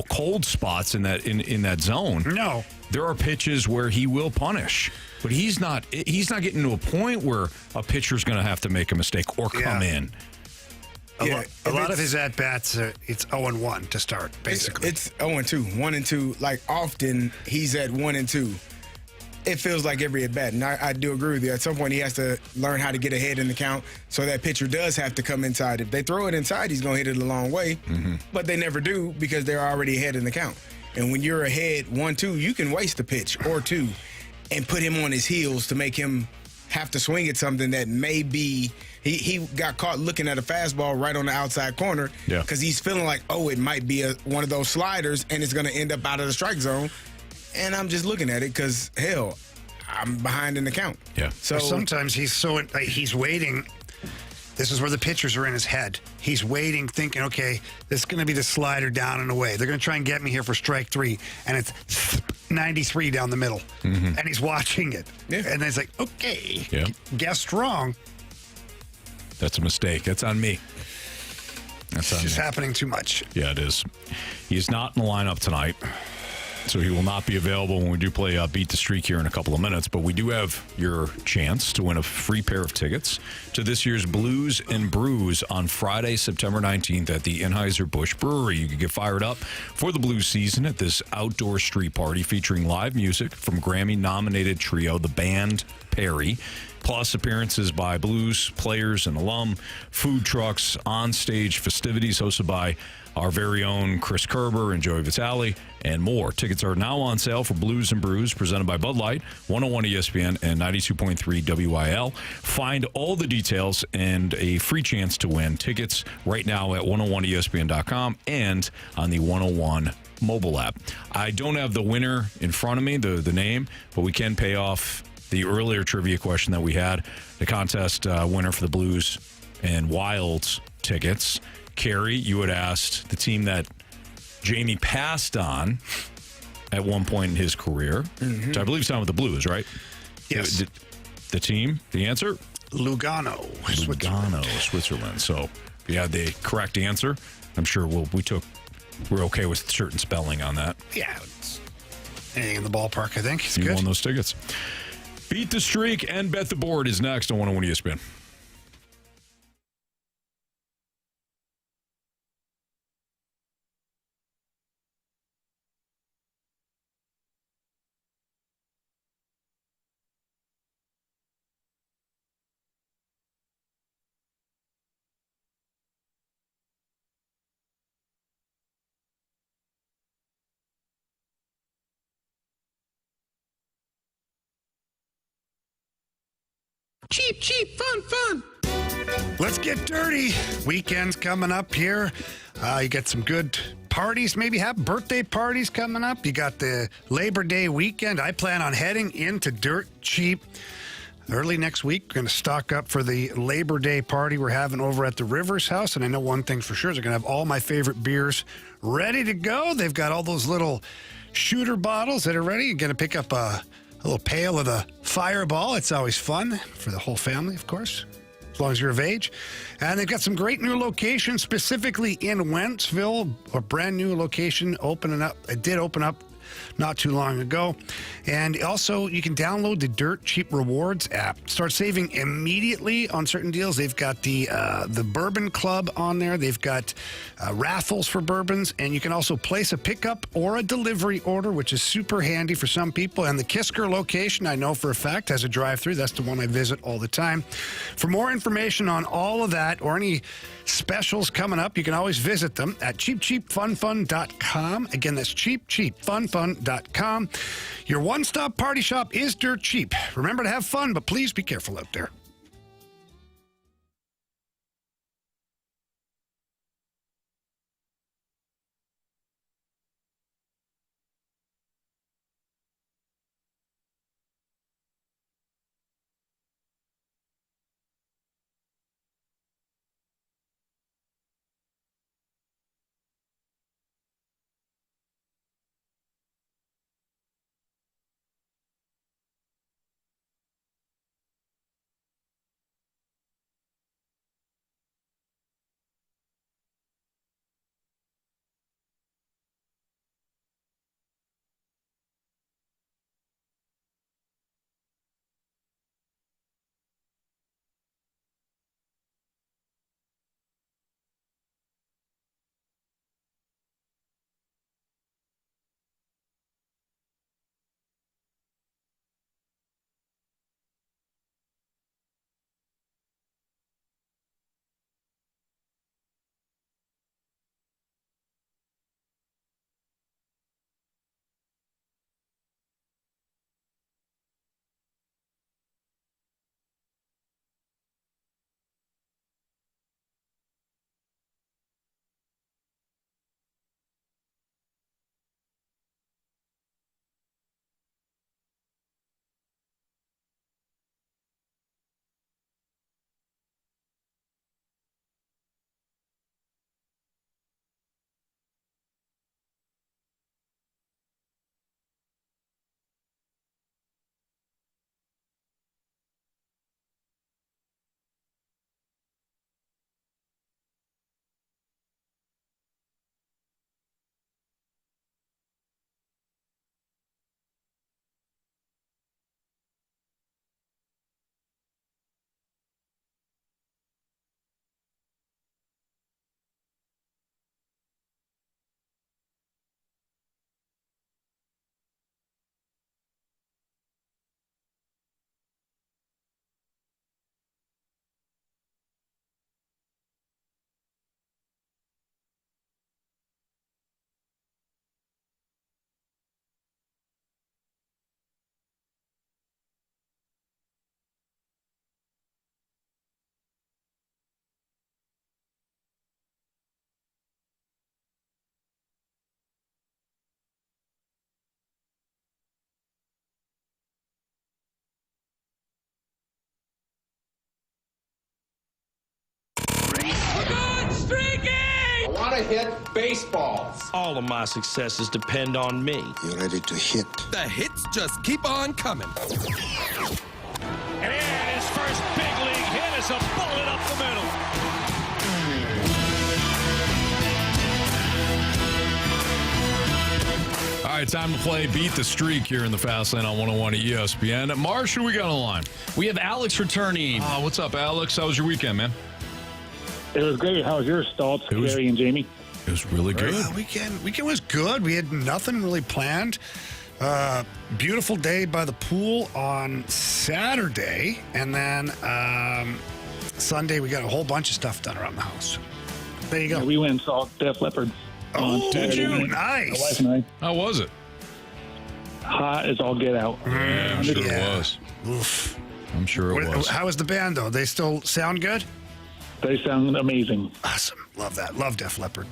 cold spots in that zone. No. There are pitches where he will punish, but he's not getting to a point where a pitcher's going to have to make a mistake or come in. A lot of his at-bats, it's 0-1 to start, basically. It's 0-2, 1-2. Like, often he's at 1-2. It feels like every at-bat. And I do agree with you. At some point, he has to learn how to get ahead in the count, so that pitcher does have to come inside. If they throw it inside, he's going to hit it a long way. Mm-hmm. But they never do, because they're already ahead in the count. And when you're ahead 1-2, you can waste a pitch or 2 and put him on his heels to make him have to swing at something that may be he got caught looking at a fastball right on the outside corner because he's feeling like, it might be one of those sliders and it's going to end up out of the strike zone. And I'm just looking at it because, hell, I'm behind in the count. Yeah. So sometimes he's waiting. This is where the pitchers are in his head. He's waiting, thinking, okay, this is going to be the slider down and away. They're going to try and get me here for strike 3, and it's 93 down the middle. Mm-hmm. And he's watching it. Yeah. And then he's like, okay, guessed wrong. That's a mistake. That's on me. It's just happening too much. Yeah, it is. He's not in the lineup tonight. So he will not be available when we do play Beat the Streak here in a couple of minutes. But we do have your chance to win a free pair of tickets to this year's Blues and Brews on Friday, September 19th at the Anheuser-Busch Brewery. You can get fired up for the blues season at this outdoor street party featuring live music from Grammy-nominated trio, the band Carey, plus appearances by blues players and alum, food trucks, on-stage festivities hosted by our very own Chris Kerber and Joey Vitale, and more. Tickets are now on sale for Blues and Brews, presented by Bud Light, 101 ESPN, and 92.3 WIL. Find all the details and a free chance to win tickets right now at 101ESPN.com and on the 101 mobile app. I don't have the winner in front of me, the name, but we can pay off the earlier trivia question that we had. The contest winner for the Blues and Wilds tickets. Carey, you had asked the team that Jamie passed on at one point in his career. So I believe it's down with the Blues, right? Yes. The team, the answer? Lugano, Switzerland. So you had the correct answer. I'm sure we're okay with certain spelling on that. Yeah. It's anything in the ballpark, I think. It's you good. won those tickets. Beat the Streak and Bet the Board is next on 101 ESPN. Cheap, fun. Let's get dirty. Weekend's coming up here. You got some good parties, maybe have birthday parties coming up. You got the Labor Day weekend. I plan on heading into Dirt Cheap early next week. We're going to stock up for the Labor Day party we're having over at the Rivers House. And I know one thing for sure is they're going to have all my favorite beers ready to go. They've got all those little shooter bottles that are ready. You're going to pick up a little pail of the Fireball. It's always fun for the whole family, of course, as long as you're of age. And they've got some great new locations, specifically in Wentzville, a brand new location opening up. It did open up not too long ago. And also, you can download the Dirt Cheap Rewards app. Start saving immediately on certain deals. They've got the Bourbon Club on there. They've got raffles for bourbons. And you can also place a pickup or a delivery order, which is super handy for some people. And the Kisker location, I know for a fact, has a drive-thru. That's the one I visit all the time. For more information on all of that or any specials coming up, you can always visit them at cheapcheapfunfun.com. Again, that's cheapcheapfunfun.com. Your one-stop party shop is Dirt Cheap. Remember to have fun, but please be careful out there. to hit baseballs. All of my successes depend on me. You're ready to hit. The hits just keep on coming. And his first big league hit is a bullet up the middle. All right, time to play Beat the Streak here in the Fast Lane on 101 at ESPN. Marsh, who we got on the line? We have Alex returning. What's up, Alex? How was your weekend, man? It was great. How was yours, Stalter, Carey, and Jamie? It was really good. Weekend was good. We had nothing really planned. Beautiful day by the pool on Saturday, and then Sunday we got a whole bunch of stuff done around the house. There you go. Yeah, we went and saw Def Leppard. Oh, did you? My Nice. wife and I. How was it? Hot as all get out. Yeah, I'm sure it was. Oof. I'm sure it was. How is the band, though? They still sound good? They sound amazing. Awesome. Love that. Love Def Leppard.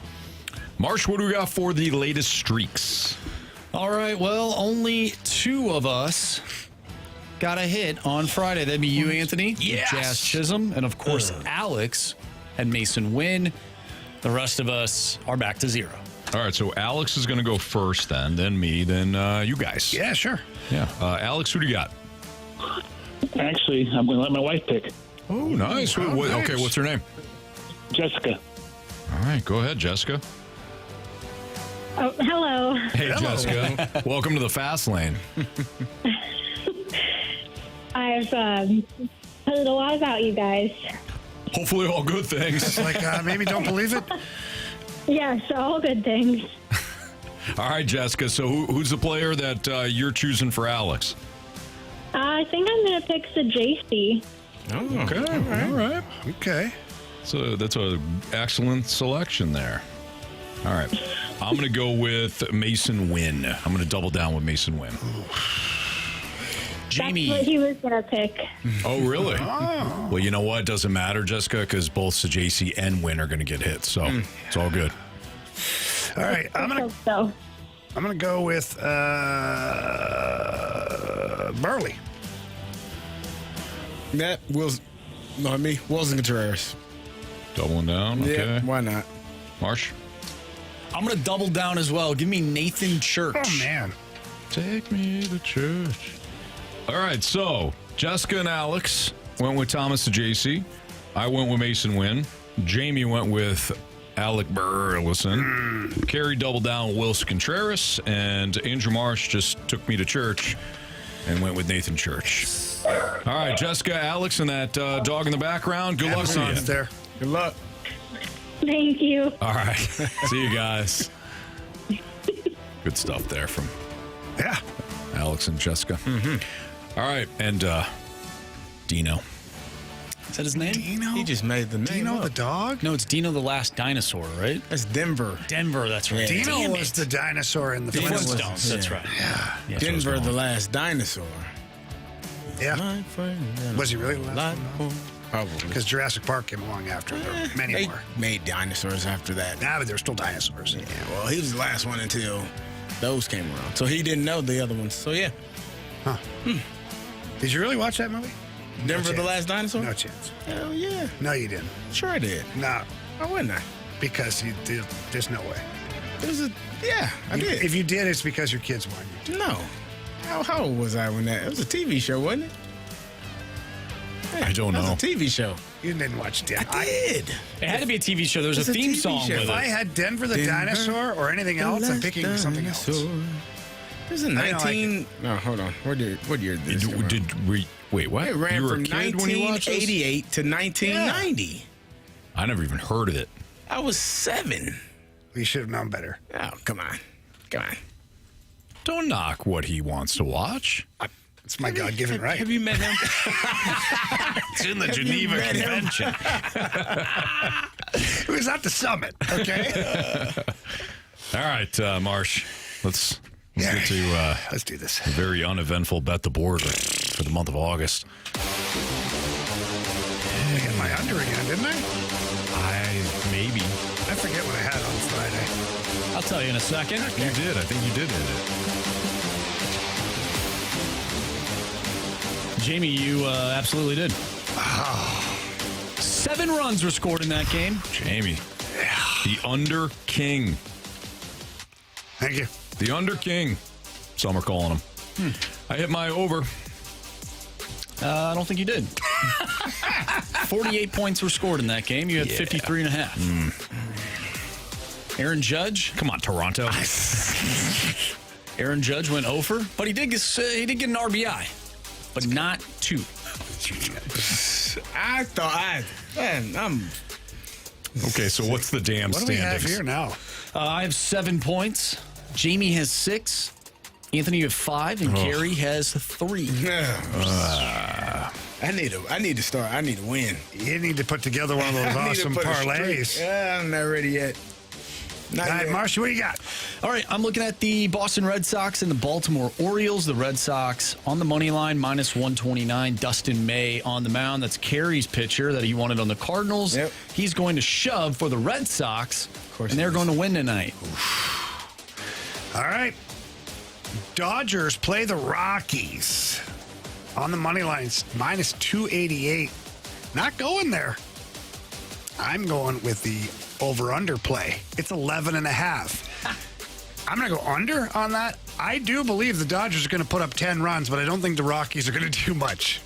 Marsh, what do we got for the latest streaks? All right, well, only 2 of us got a hit on Friday. That'd be you, Anthony, Yes. Jazz Chisholm, and of course, Alex and Mason Wynn. The rest of us are back to 0. All right, so Alex is going to go first then me, then you guys. Yeah, sure. Yeah. Alex, who do you got? Actually, I'm going to let my wife pick. Oh, nice. nice. Okay, what's her name? Jessica. All right, go ahead, Jessica. Oh, hello. Hey, Jessica. Welcome to the Fast Lane. I've heard a lot about you guys. Hopefully all good things. It's like maybe don't believe it. Yes, all good things. All right, Jessica. So who's the player that you're choosing for Alex? I think I'm going to pick the JC. Oh, okay. All right. Okay. So that's an excellent selection there. All right. I'm going to go with Mason Wynn. I'm going to double down with Mason Wynn. Jamie. That's what he was going to pick. Oh, really? Oh. Well, you know what? It doesn't matter, Jessica, because both JC and Wynn are going to get hit. So it's all good. All right. I'm gonna go with Burley. That Wilson Contreras. Doubling down? Okay. Yeah, why not? Marsh? I'm going to double down as well. Give me Nathan Church. Oh, man. Take me to church. All right, so Jessica and Alex went with Thomas to JC. I went with Mason Wynn. Jamie went with Alec Burleson. Carey doubled down with Wilson Contreras. And Andrew Marsh just took me to church and went with Nathan Church. All right, Jessica, Alex, and that dog in the background. Good luck to you. There. Good luck. Thank you. All right. See you guys. Good stuff there from Alex and Jessica. All right. And Dino. Is that his name? Dino? He just made the name Dino up. the dog? No, it's Dino the Last Dinosaur, right? That's Denver. Denver, that's right. Yeah. Dino was the dinosaur in the Flintstones. That's right. Yeah. Denver, the last dinosaur. Yeah. Was he really the last one? Probably. Because Jurassic Park came along after. There were many They more. made dinosaurs after that. Nah, but there were still dinosaurs. Yeah, well, he was the last one until those came around. So he didn't know the other ones. So, yeah. Huh. Did you really watch that movie? Denver, the Last Dinosaur? No chance. Hell yeah. No, you didn't. Sure I did. No. Why wouldn't I? Because you did. There's no way. I did. If you did, it's because your kids wanted you to. No. How old was I when that? It was a TV show, wasn't it? I don't know. It was a TV show. You didn't watch Denver. I did. It had to be a TV show. There was a theme song with If I it. had Denver the dinosaur or anything else, I'm picking something else. It was in 19... No, hold on. What year did this come out? Wait, what? It ran You were from a kid when you watched this? 1988 to 1990. I never even heard of it. I was 7. We should have known better. Oh, come on. Come on. Don't knock what he wants to watch. It's my God-given right. Have you met him? It's in the Geneva Convention. It was at the summit, okay? All right, Marsh. Let's get to let's do this. A very uneventful bet the board for the month of August. I hit my under again, didn't I? Maybe. I forget what I had on Friday. I'll tell you in a second. You did. I think you did hit it. Jamie, you absolutely did. 7 runs were scored in that game. Jamie. The Under King. Thank you. The Under King. Some are calling him. I hit my over. I don't think you did. 48 points were scored in that game. You had 53.5. Aaron Judge. Come on, Toronto. Aaron Judge went over, but he did get an RBI, but not 2. I'm... Okay, so what's the damn what standings? What do we have here now? I have 7 points. Jamie has 6. Anthony, you have 5, and Carey has 3. I need to start. I need to win. You need to put together one of those awesome parlays. I'm not ready yet. All right, Marshall, what do you got? All right, I'm looking at the Boston Red Sox and the Baltimore Orioles. The Red Sox on the money line, -129. Dustin May on the mound. That's Carey's pitcher that he wanted on the Cardinals. Yep. He's going to shove for the Red Sox, and they're going to win tonight. All right. Dodgers play the Rockies on the money lines, -288. Not going there. I'm going with the over-under play. It's 11.5. I'm going to go under on that. I do believe the Dodgers are going to put up 10 runs, but I don't think the Rockies are going to do much.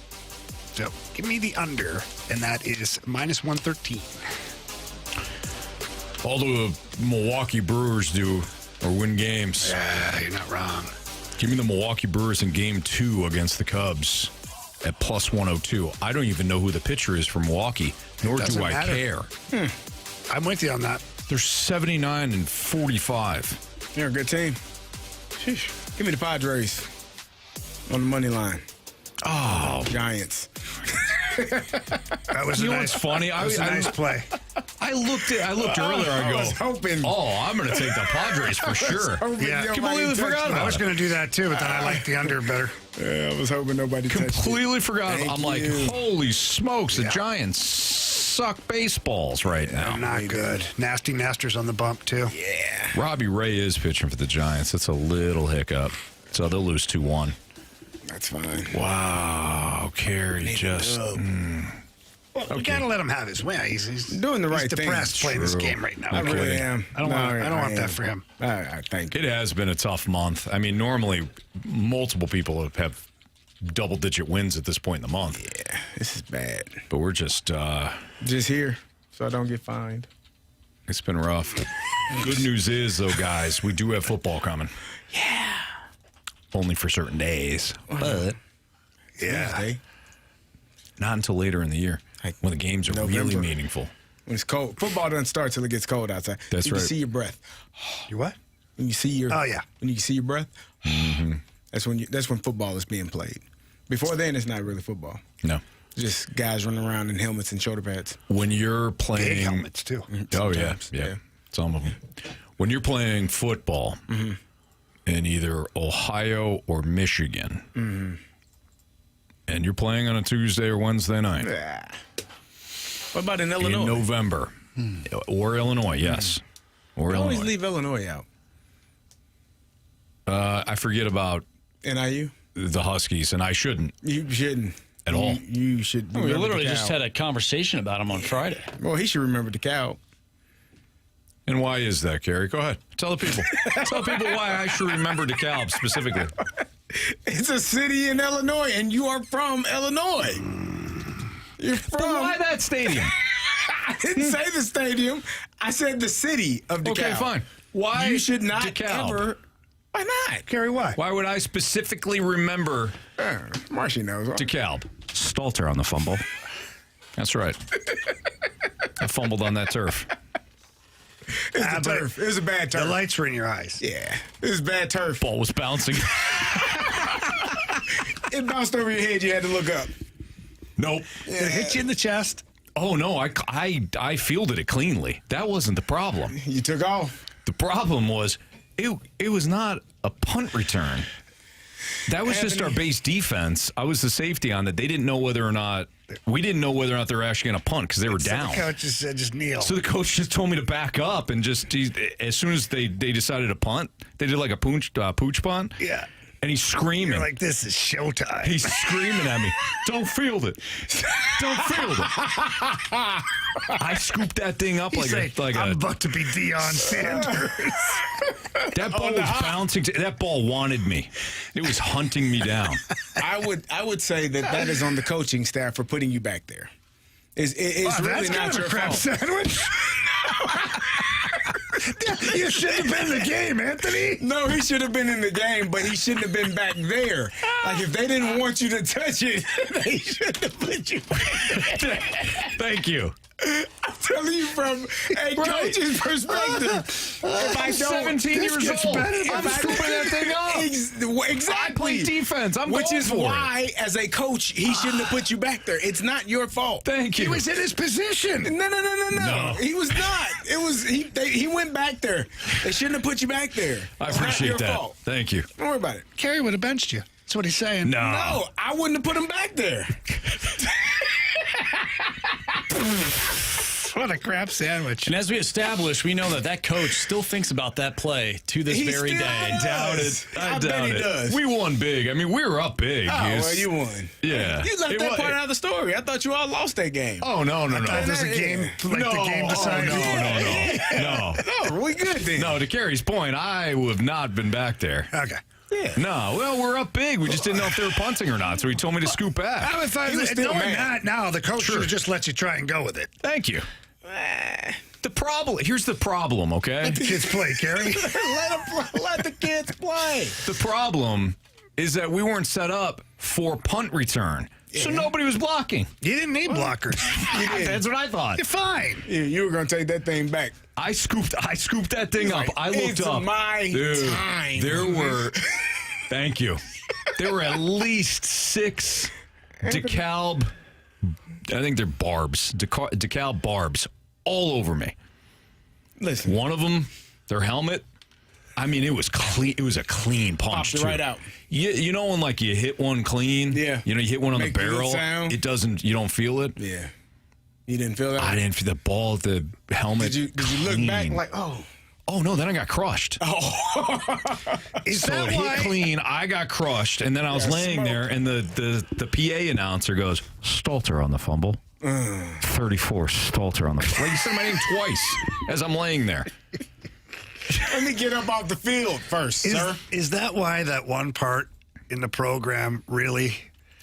So give me the under, and that is -113. All the Milwaukee Brewers do or win games. Yeah, you're not wrong. Give me the Milwaukee Brewers in Game 2 against the Cubs at +102. I don't even know who the pitcher is for Milwaukee, nor do I care. I'm with you on that. They're 79-45. They're a good team. Sheesh. Give me the Padres on the money line. Oh, Giants. That was you know what's funny? That was a nice play. I looked earlier. I go, was hoping. Oh, I'm going to take the Padres for sure. Yeah, completely forgot about it. I was going to do that too, but then I liked the under better. Yeah, I was hoping nobody completely forgot. I'm like, holy smokes, the Giants suck baseballs right now. They're not good. Nasty Masters on the bump too. Yeah. Robbie Ray is pitching for the Giants. That's a little hiccup. So they'll lose 2-1. That's fine. Wow, Carey just. Well, we gotta let him have his way. He's doing the right thing. He's depressed playing this game right now. I really am. I don't want that for him. I think it has been a tough month. I mean, normally multiple people have double-digit wins at this point in the month. Yeah, this is bad. But we're just here, so I don't get fined. It's been rough. Good news is, though, guys, we do have football coming. Yeah. Only for certain days, but not until later in the year when the games are really meaningful. When it's cold, football doesn't start till it gets cold outside. That's right. You see your breath. You what? When you see your when you see your breath. Mm-hmm. That's when football is being played. Before then, it's not really football. No. Just guys running around in helmets and shoulder pads. When you're playing big helmets too. Oh yeah, some of them. When you're playing football in either Ohio or Michigan, and you're playing on a Tuesday or Wednesday night. What about in Illinois? In November. Or Illinois, yes. Or I Illinois. always leave Illinois out. I forget about NIU? The Huskies, and I shouldn't. You shouldn't. At all. You should We literally just had a conversation about him on Friday. Well, he should remember DeKalb. And why is that, Carey? Go ahead. Tell the people. Tell the people why I should remember DeKalb specifically. It's a city in Illinois, and you are from Illinois. You're from. But why that stadium? I didn't say the stadium. I said the city of DeKalb. Okay, fine. Why you should not DeKalb? ever. Why not? Carey, why? Why would I specifically remember Marshy knows. DeKalb? Stalter on the fumble. That's right. I fumbled on that turf. It's a turf. It was a bad turf. The lights were in your eyes. Yeah. It was bad turf. Ball was bouncing. It bounced over your head. You had to look up. Nope. Did it hit you in the chest? Oh, no. I fielded it cleanly. That wasn't the problem. You took off. The problem was it was not a punt return. That was just our base defense. I was the safety on that. They didn't know whether or not we didn't know whether or not they were actually going to punt because they were down. The coach just said, just kneel. So the coach just told me to back up and as soon as they decided to punt, they did like a pooch punt. Yeah. And he's screaming. You're like, this is showtime. He's screaming at me. Don't field it. Don't field it. I scooped that thing up I'm about to be Deion Sanders. That ball was bouncing. That ball wanted me. It was hunting me down. I would say that is on the coaching staff for putting you back there. It's really not your crap fault. Sandwich. You shouldn't have been in the game, Anthony. No, he should have been in the game, but he shouldn't have been back there. Like, if they didn't want you to touch it, they shouldn't have put you back there. Thank you. I'm telling you from a coach's perspective. If I don't, 17 years old. I'm scooping that thing up. Exactly. I play defense. Which is why, as a coach, he shouldn't have put you back there. It's not your fault. Thank you. He was in his position. No. He was not. It was he went back there. They shouldn't have put you back there. I It's appreciate not your that. fault. Thank you. Don't worry about it. Carey would have benched you. That's what he's saying. No, I wouldn't have put him back there. What a crap sandwich. And as we established, we know that coach still thinks about that play to this very day. I doubt it. I doubt it. We won big. I mean, we were up big. Oh, well, you won. Yeah. You left that part out of the story. I thought you all lost that game. Oh, no. There's a game, the game decided. No. We good then. No, to Carey's point, I would have not been back there. Okay. Yeah. No, well, we're up big. We just didn't know if they were punting or not, so he told me to scoot back. Knowing that now, the coach should have just let you try and go with it. Thank you. Here's the problem, okay? Let the kids play, Carey. Let the kids play. The problem is that we weren't set up for punt return. Yeah. So nobody was blocking. You didn't need blockers. That's what I thought. You're fine. You were going to take that thing back. I scooped that thing up. I looked up. My time. There were, thank you. There were at least 6 DeKalb, I think they're barbs, DeKalb barbs all over me. Listen. One of them, their helmet, I mean, it was clean. It was a clean punch, Popped too. right out. You know when, like, you hit one clean? Yeah. You know, you hit one on the Make a good barrel. sound. It doesn't, you don't feel it? Yeah. You didn't feel that? I didn't feel the ball, the helmet. Did you look back like, Oh, no, then I got crushed. Oh. So it hit clean, I got crushed, and then I was laying there, and the PA announcer goes, Stalter on the fumble. 34, Stalter on the fumble. Like, he said my name twice as I'm laying there. Let me get up off the field first, sir. Is that why that one part in the program really...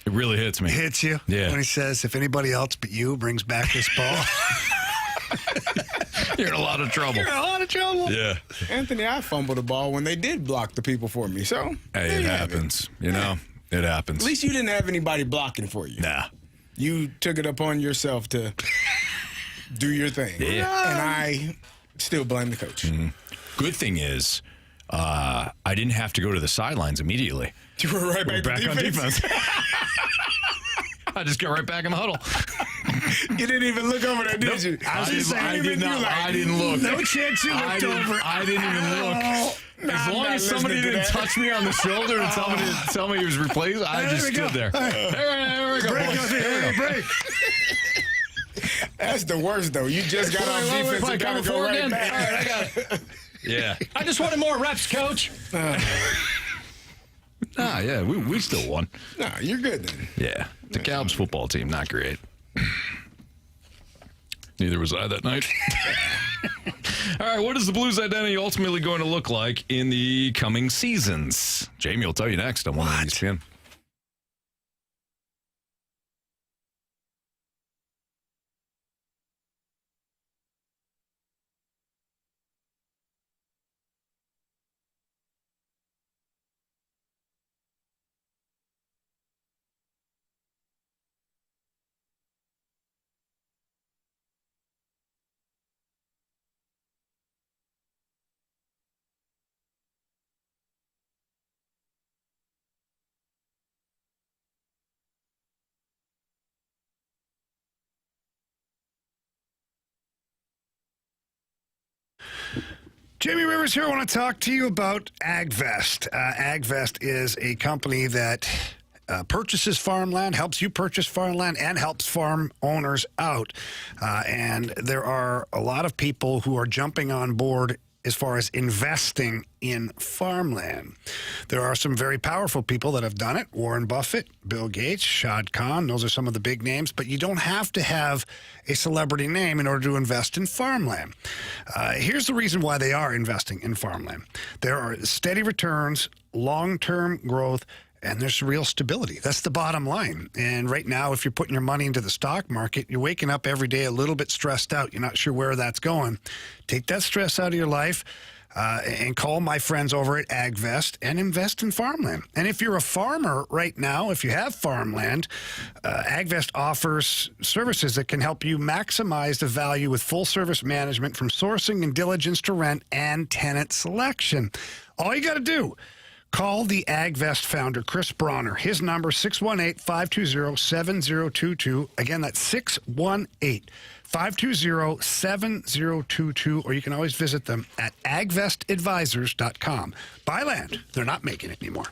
It really hits me. Hits you? Yeah. When he says, if anybody else but you brings back this ball... You're in a lot of trouble. You're in a lot of trouble. Yeah. Anthony, I fumbled the ball when they did block the people for me. So, hey, it happens. You know, it happens. At least you didn't have anybody blocking for you. Nah. You took it upon yourself to do your thing. Yeah. And I still blame the coach. Mm-hmm. Good thing is, I didn't have to go to the sidelines immediately. You were right back on defense. I just got right back in the huddle. You didn't even look over there, did you? I didn't look. No chance you looked over. I didn't even look. As long as somebody didn't touch me on the shoulder and tell me he was replaced, I just stood there. There we go. Break. That's the worst, though. You just got off defense and got to go right back. All right, I got it. Yeah. I just wanted more reps, coach. Yeah, we still won. Nah, you're good then. Yeah. The Calb's football team, not great. Neither was I that night. All right, what is the Blues' identity ultimately going to look like in the coming seasons? Jamie will tell you next on 1 ESPN. Jamie Rivers here. I want to talk to you about AgVest. AgVest is a company that purchases farmland, helps you purchase farmland, and helps farm owners out. And there are a lot of people who are jumping on board as far as investing in farmland. There are some very powerful people that have done it. Warren Buffett, Bill Gates, Shad Khan, those are some of the big names, but you don't have to have a celebrity name in order to invest in farmland. Here's the reason why they are investing in farmland. There are steady returns, long-term growth, and there's real stability. That's the bottom line. And right now, if you're putting your money into the stock market, you're waking up every day a little bit stressed out. You're not sure where that's going. Take that stress out of your life and call my friends over at AgVest and invest in farmland. And if you're a farmer right now, if you have farmland, AgVest offers services that can help you maximize the value with full-service management from sourcing and diligence to rent and tenant selection. All you got to do, call the AgVest founder, Chris Bronner. His number, 618-520-7022. Again, that's 618-520-7022. Or you can always visit them at agvestadvisors.com. Buy land. They're not making it anymore.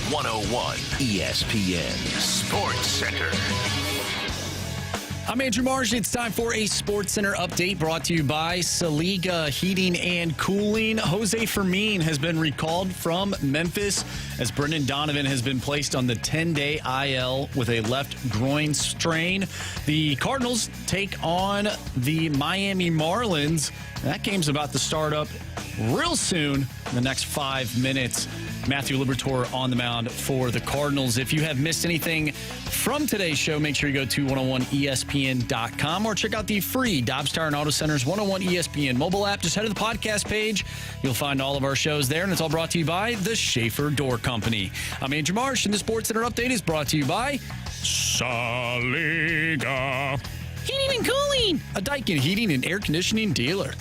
.101 ESPN Sports Center. I'm Andrew Marsh. It's time for a Sports Center update brought to you by Saliga Heating and Cooling. Jose Fermin has been recalled from Memphis as Brendan Donovan has been placed on the 10-day IL with a left groin strain. The Cardinals take on the Miami Marlins. That game's about to start up real soon in the next 5 minutes. Matthew Liberatore on the mound for the Cardinals. If you have missed anything from today's show, make sure you go to 101ESPN.com or check out the free Dobbs Tire and Auto Center's 101 ESPN mobile app. Just head to the podcast page. You'll find all of our shows there, and it's all brought to you by the Schaefer Door Company. I'm Andrew Marsh, and the Sports Center update is brought to you by Saliga Heating and Cooling, a Daikin heating and air conditioning dealer.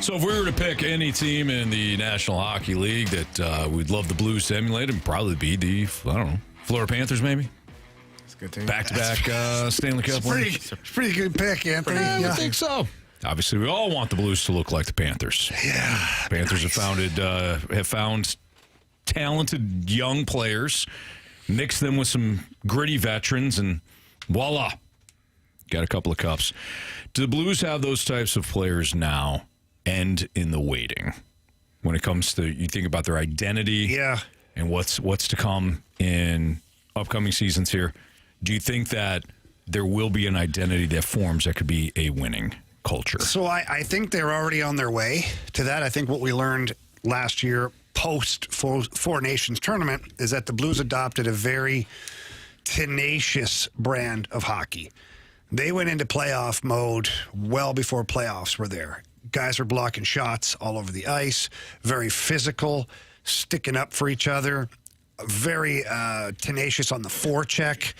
So if we were to pick any team in the National Hockey League that we'd love the Blues to emulate, it'd probably be the, Florida Panthers, maybe? That's a good team. Back-to-back Stanley Cup winners. Pretty good pick, Anthony. I think so. Obviously, we all want the Blues to look like the Panthers. Yeah. Panthers have found talented young players, mixed them with some gritty veterans, and voila, got a couple of cups. Do the Blues have those types of players now? And in the waiting, when it comes to, you think about their identity, and what's to come in upcoming seasons here, do you think that there will be an identity that forms that could be a winning culture? So I think they're already on their way to that. I think what we learned last year post Four Nations tournament is that the Blues adopted a very tenacious brand of hockey. They went into playoff mode well before playoffs were there. Guys are blocking shots all over the ice, very physical, sticking up for each other, very tenacious on the forecheck.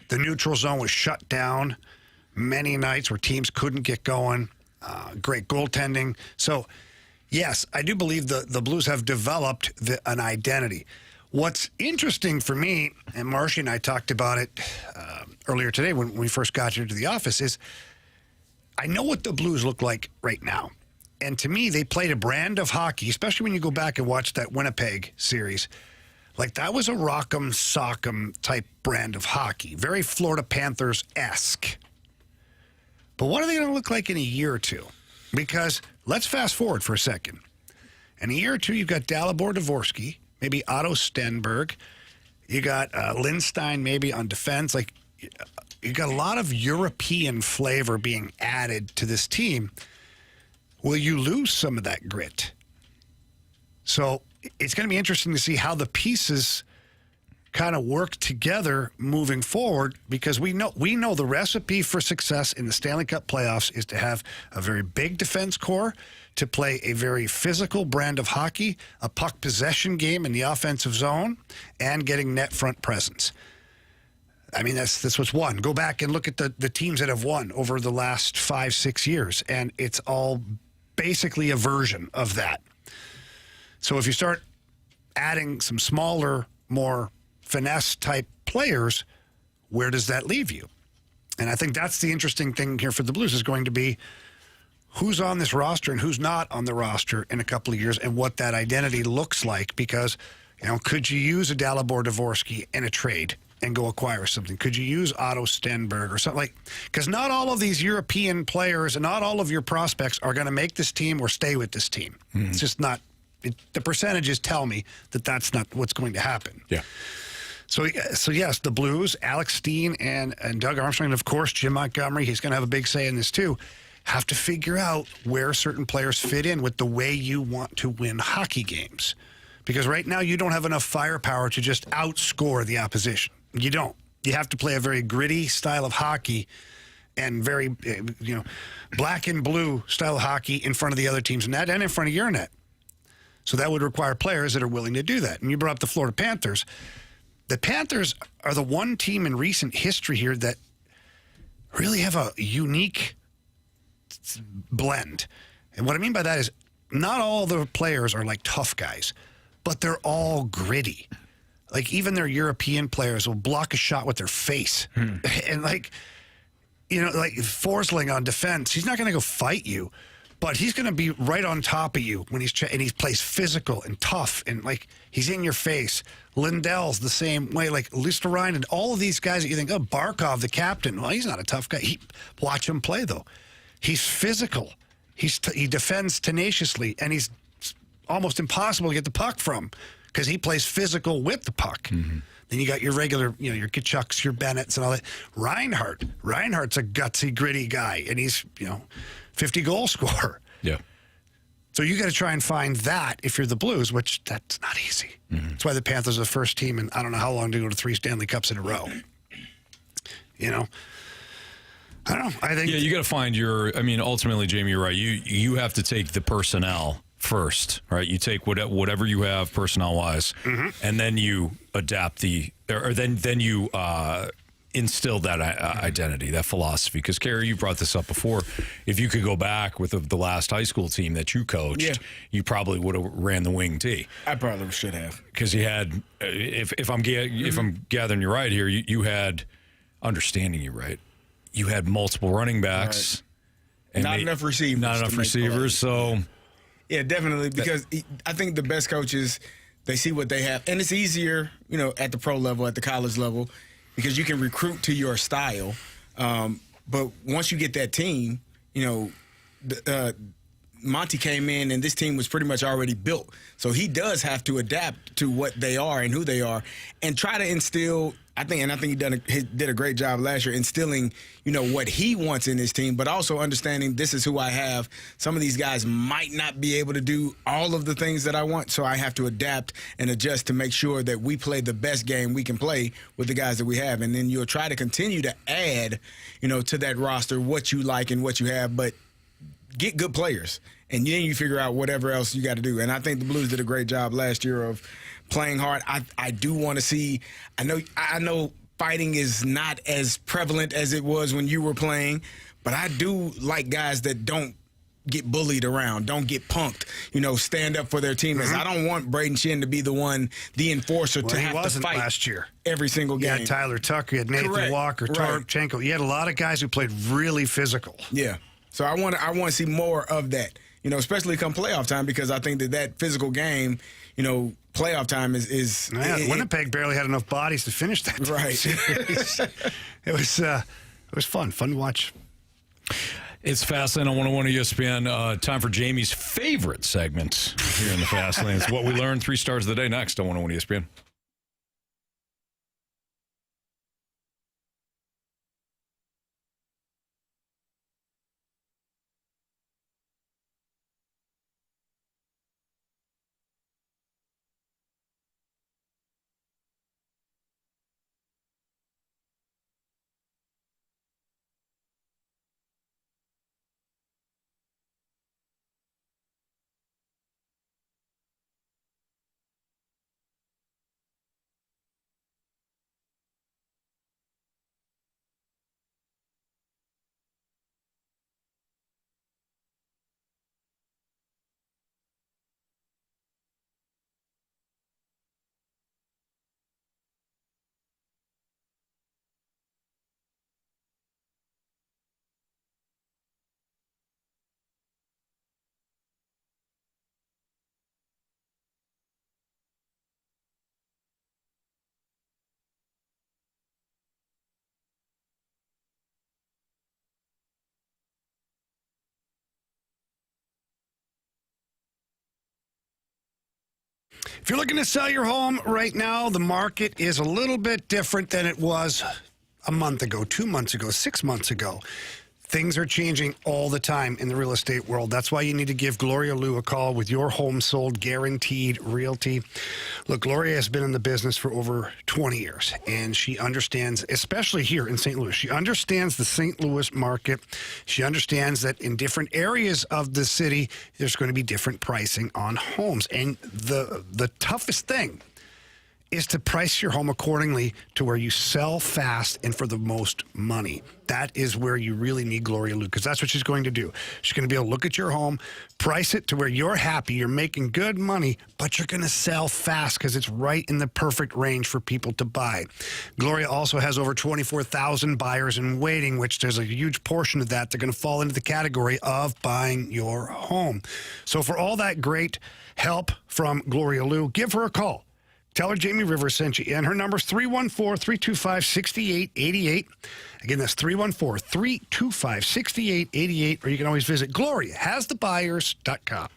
The neutral zone was shut down many nights where teams couldn't get going. Great goaltending. So, yes, I do believe the Blues have developed an identity. What's interesting for me, and Marshy and I talked about it earlier today when we first got here to the office, is I know what the Blues look like right now. And to me, they played a brand of hockey, especially when you go back and watch that Winnipeg series. Like, that was a rock'em, sock'em type brand of hockey. Very Florida Panthers-esque. But what are they going to look like in a year or two? Because let's fast forward for a second. In a year or two, you've got Dalibor Dvorsky, maybe Otto Stenberg. You got Lindstein maybe on defense. Like, you got a lot of European flavor being added to this team. Will you lose some of that grit? So it's going to be interesting to see how the pieces kind of work together moving forward, because we know the recipe for success in the Stanley Cup playoffs is to have a very big defense core, to play a very physical brand of hockey, a puck possession game in the offensive zone, and getting net front presence. I mean, that's what's won. Go back and look at the teams that have won over the last 5-6 years, and it's all basically a version of that. So if you start adding some smaller, more finesse-type players, where does that leave you? And I think that's the interesting thing here for the Blues is going to be who's on this roster and who's not on the roster in a couple of years and what that identity looks like. Because, could you use a Dalibor Dvorsky in a trade and go acquire something? Could you use Otto Stenberg or something like? Because not all of these European players and not all of your prospects are going to make this team or stay with this team. Mm-hmm. It's just not. The percentages tell me that that's not what's going to happen. Yeah. So yes, the Blues, Alex Steen and Doug Armstrong, and of course Jim Montgomery, he's going to have a big say in this too, have to figure out where certain players fit in with the way you want to win hockey games. Because right now you don't have enough firepower to just outscore the opposition. You don't. You have to play a very gritty style of hockey and very, black and blue style of hockey in front of the other team's net and in front of your net. So that would require players that are willing to do that. And you brought up the Florida Panthers. The Panthers are the one team in recent history here that really have a unique blend. And what I mean by that is not all the players are like tough guys, but they're all gritty. Like, even their European players will block a shot with their face. And, like, you know, like Forsling on defense, he's not going to go fight you, but he's going to be right on top of you when and he plays physical and tough, and, like, he's in your face. Lindell's the same way, like Lusterine and all of these guys that you think, oh, Barkov, the captain, well, he's not a tough guy. Watch him play, though. He's physical. He defends tenaciously, and he's almost impossible to get the puck from because he plays physical with the puck. Then you got your regular, you know, your Kachucks, your Bennetts, and all that. Reinhardt's a gutsy, gritty guy, and he's, you know, 50-goal scorer. Yeah. So you got to try and find that if you're the Blues, which that's not easy. That's why the Panthers are the first team in I don't know how long to go to 3 Stanley Cups in a row. You know? I don't know. I think you got to find your. I mean, ultimately, Jamie, you're right. You have to take the personnel first, right? You take whatever you have personnel wise, and then you adapt then you instill that identity, that philosophy. Because Carey, you brought this up before. If you could go back with the last high school team that you coached, you probably would have ran the wing tee. I probably should have, because you had. If I'm gathering you right here, you had understanding you right. You had multiple running backs. Right. And not enough receivers. So, yeah, definitely. Because I think the best coaches, they see what they have. And it's easier, you know, at the pro level, at the college level, because you can recruit to your style. But once you get that team, you know, Monty came in and this team was pretty much already built. So he does have to adapt to what they are and who they are and try to instill. I think he did a great job last year instilling, you know, what he wants in his team, but also understanding this is who I have. Some of these guys might not be able to do all of the things that I want, so I have to adapt and adjust to make sure that we play the best game we can play with the guys that we have. And then you'll try to continue to add, you know, to that roster what you like and what you have, but get good players. And then you figure out whatever else you got to do. And I think the Blues did a great job last year of playing hard. I do want to see. I know fighting is not as prevalent as it was when you were playing, but I do like guys that don't get bullied around, don't get punked. You know, stand up for their teammates. I don't want Braden Shin to be the enforcer to have to fight last year every single game. You had Tyler Tucker, you had Nathan Walker, Toropchenko. You had a lot of guys who played really physical. Yeah. So I want to see more of that. You know, especially come playoff time, because I think that physical game, you know, playoff time is Winnipeg barely had enough bodies to finish that. Right. It was fun to watch. It's Fastlane on 101 ESPN. Time for Jamie's favorite segment here in the Fastlane. It's what we learned. 3 stars of the day next on 101 ESPN. If you're looking to sell your home right now, the market is a little bit different than it was a month ago, 2 months ago, 6 months ago. Things are changing all the time in the real estate world. That's why you need to give Gloria Liu a call with your home sold guaranteed realty. Look, Gloria has been in the business for over 20 years, and she understands, especially here in St. Louis, she understands the St. Louis market. She understands that in different areas of the city, there's going to be different pricing on homes. And the toughest thing is to price your home accordingly to where you sell fast and for the most money. That is where you really need Gloria Lou, because that's what she's going to do. She's going to be able to look at your home, price it to where you're happy, you're making good money, but you're going to sell fast because it's right in the perfect range for people to buy. Gloria also has over 24,000 buyers in waiting, which there's a huge portion of that. They're going to fall into the category of buying your home. So for all that great help from Gloria Lou, give her a call. Tell her Jamie Rivers sent you in. Her number's 314-325-6888. Again, that's 314-325-6888. Or you can always visit GloriaHasTheBuyers.com.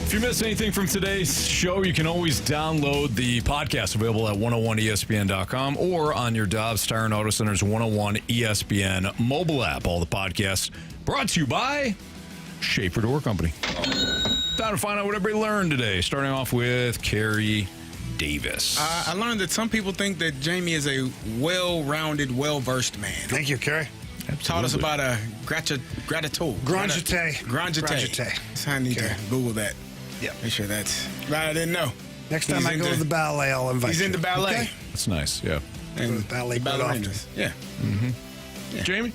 If you missed anything from today's show, you can always download the podcast available at 101ESPN.com or on your Dobbs Tire and Auto Center's 101 ESPN mobile app. All the podcasts brought to you by Schaefer Door Company. Time to find out what everybody learned today, starting off with Carey Davis. I learned that some people think that Jamie is a well-rounded, well-versed man. Thank you, Carey. Absolutely. Taught us about a gratitude. Granjete. I need to Google that. Yeah. Make sure that's right. I didn't know. Next time I go to the ballet, I'll invite you. He's into ballet. Okay? That's nice, yeah. And the ballet quite often. Yeah. Mm-hmm. Yeah. Jamie?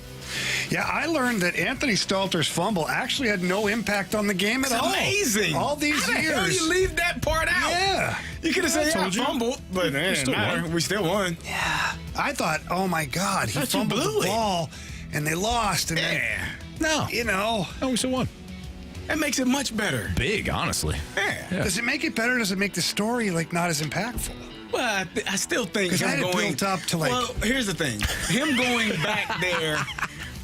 Yeah, I learned that Anthony Stalter's fumble actually had no impact on the game at all. Amazing. All these How the years. hell you leave that part out? Yeah. You could have said, I fumbled, but it didn't matter. We still won. Yeah. I thought, oh, my God, he fumbled the ball, and they lost. And No. You know. Oh, we still won. That makes it much better. Big, honestly. Yeah. Does it make it better? Does it make the story, not as impactful? Well, I still think him going built up to Well, here's the thing: him going back there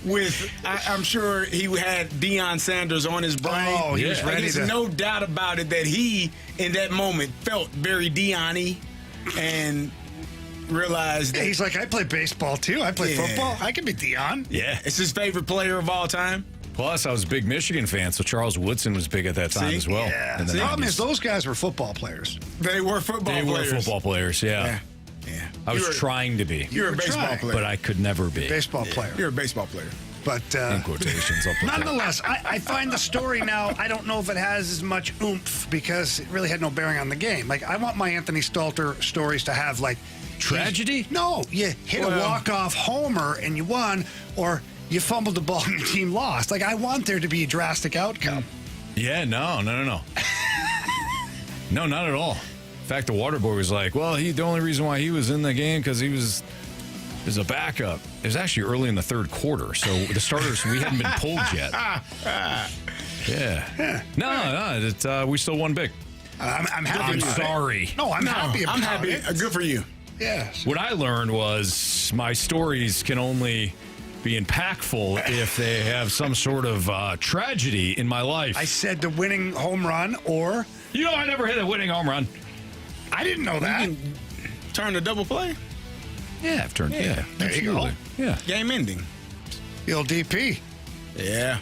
with, I'm sure he had Deion Sanders on his brain. Oh, he was ready. There's no doubt about it that he, in that moment, felt very Deion-y and realized that he's like, I play baseball too. I play football. I can be Deion. Yeah, it's his favorite player of all time. Plus, I was a big Michigan fan, so Charles Woodson was big at that time as well. Yeah. The problem is those guys were football players. They were football players. They were football players, yeah. I was trying to be. You're a baseball player. But I could never be. Baseball player. You're a baseball player. But in quotations, I'll put nonetheless, I find the story now, I don't know if it has as much oomph because it really had no bearing on the game. Like, I want my Anthony Stalter stories to have, like, tragedy? No, you hit a walk-off homer and you won, or you fumbled the ball and your team lost. Like, I want there to be a drastic outcome. Yeah, no. No, not at all. In fact, the water boy was like, well, the only reason why he was in the game because he was a backup. It was actually early in the third quarter, so the starters, we hadn't been pulled yet. Yeah. No, we still won big. I'm happy. I'm sorry. No, I'm happy about I'm happy. it. Good for you. Yeah. What I learned was my stories can only be impactful if they have some sort of tragedy in my life. I said the winning home run, or... I never hit a winning home run. I didn't know that. Turn to double play? Yeah, I've turned. Yeah, there you go. Yeah. Game ending. The old DP. Yeah.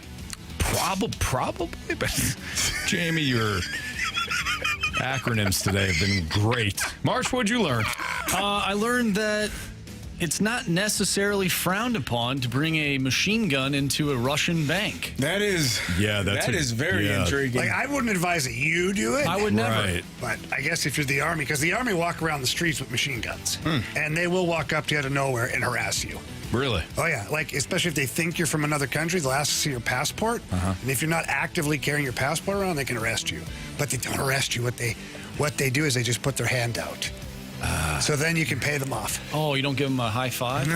Probably. But Jamie, your acronyms today have been great. Marsh, what'd you learn? I learned that it's not necessarily frowned upon to bring a machine gun into a Russian bank. That is very intriguing. Like, I wouldn't advise that you do it. I would never. Right. But I guess if you're the Army, because the Army walk around the streets with machine guns, and they will walk up to you out of nowhere and harass you. Really? Oh, yeah. Like, especially if they think you're from another country, they'll ask to see your passport. And if you're not actively carrying your passport around, they can arrest you. But they don't arrest you. What they do is they just put their hand out. So then you can pay them off. Oh, you don't give them a high five? No.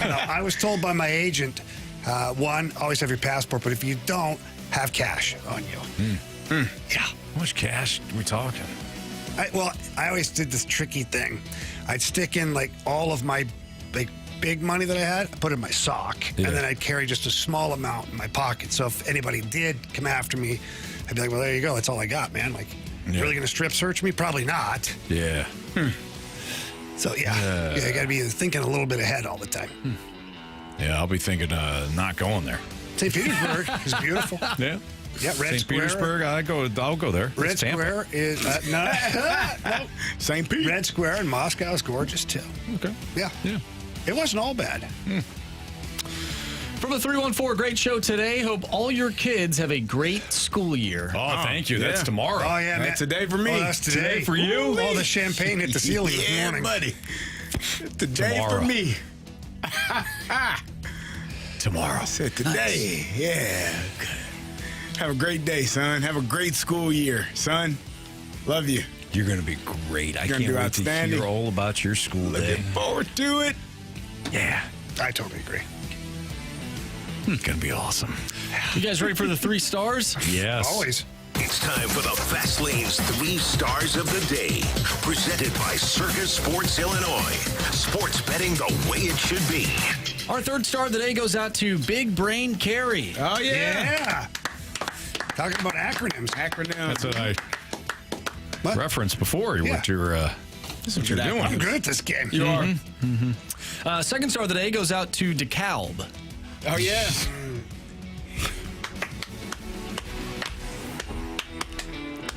I was told by my agent, one, always have your passport, but if you don't, have cash on you. Yeah. How much cash are we talking? I always did this tricky thing. I'd stick in, like, all of my big money that I had, I put it in my sock, and then I'd carry just a small amount in my pocket. So if anybody did come after me, I'd be like, well, there you go. That's all I got, man. Like, you really going to strip search me? Probably not. Yeah. So, you got to be thinking a little bit ahead all the time. Yeah, I'll be thinking not going there. St. Petersburg is beautiful. Yeah. Yeah, Red St. Petersburg, I'll go there. Red Square is no. St. Pete. Red Square in Moscow is gorgeous too. Okay. Yeah. It wasn't all bad. From the 314, great show today. Hope all your kids have a great school year. Oh, thank you. That's tomorrow. Oh, yeah. That's today for me. Oh, that's today for you. All the champagne hit the ceiling this morning. Buddy. Today for me. Tomorrow. I said today. Nice. Yeah. Have a great day, son. Have a great school year, son. Love you. You're going to be great. I can't wait to hear all about your school day. Looking forward to it. Yeah. I totally agree. It's going to be awesome. You guys ready for the 3 stars? Yes. Always. It's time for the Fast Lane's 3 Stars of the Day. Presented by Circus Sports Illinois. Sports betting the way it should be. Our 3rd star of the day goes out to Big Brain Carey. Oh, Yeah. Talking about acronyms. That's what I referenced before. What you're doing. I'm good at this game. You are. 2nd star of the day goes out to DeKalb. Oh, yeah.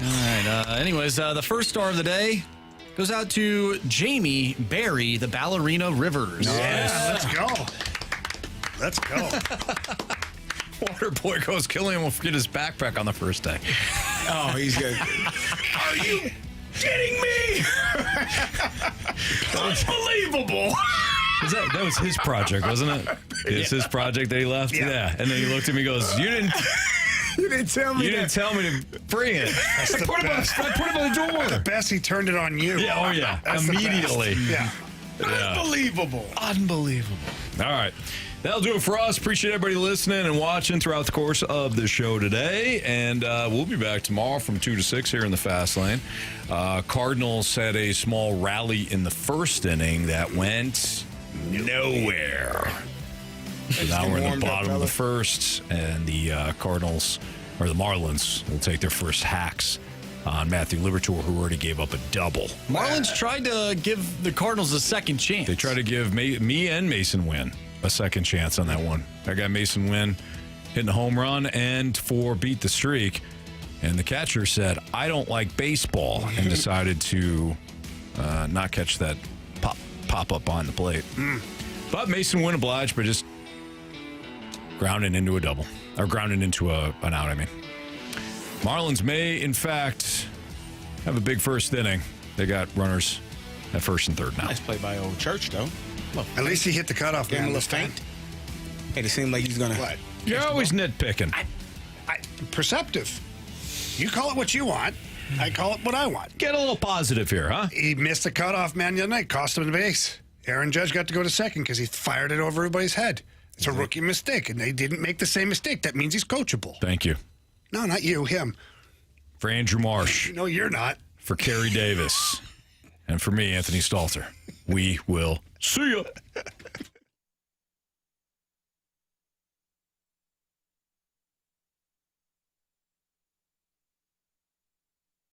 All right. Anyways, the 1st star of the day goes out to Jamie Barry, the Ballerina Rivers. Yeah, let's go. Let's go. Water boy goes killing him. Will forget his backpack on the first day. Oh, he's good. Are you kidding me? Unbelievable. That was his project, wasn't it? It's his project that he left? Yeah. And then he looked at me and goes, You didn't tell me to bring it. I put it on the door. The best, he turned it on you. Yeah, That's immediately. Yeah. Unbelievable. All right. That'll do it for us. Appreciate everybody listening and watching throughout the course of the show today. And we'll be back tomorrow from 2 to 6 here in the Fast Lane. Cardinals had a small rally in the 1st inning that went nowhere. So now we're in the bottom of the 1st, and the Cardinals, or the Marlins, will take their first hacks on Matthew Liberatore, who already gave up a double. Marlins tried to give the Cardinals a second chance. They tried to give me and Mason Wynn a second chance on that one. I got Mason Wynn hitting a home run and for beat the streak. And the catcher said, I don't like baseball, and decided to not catch that pop up on the plate. But Mason Wynn obliged by just grounding into a double. Or grounding into an out, I mean. Marlins may, in fact, have a big first inning. They got runners at first and third now. Nice play by old Church, though. Look, at least he hit the cutoff man. man. A little faint. Made it seem like he's gonna. What? You're always nitpicking. Perceptive. You call it what you want. I call it what I want. Get a little positive here, huh? He missed the cutoff man the other night. Cost him the base. Aaron Judge got to go to second because he fired it over everybody's head. It's a rookie mistake, and they didn't make the same mistake. That means he's coachable. Thank you. No, not you. Him. For Andrew Marsh. No, you're not. For Carey Davis. And for me, Anthony Stalter. We will see ya.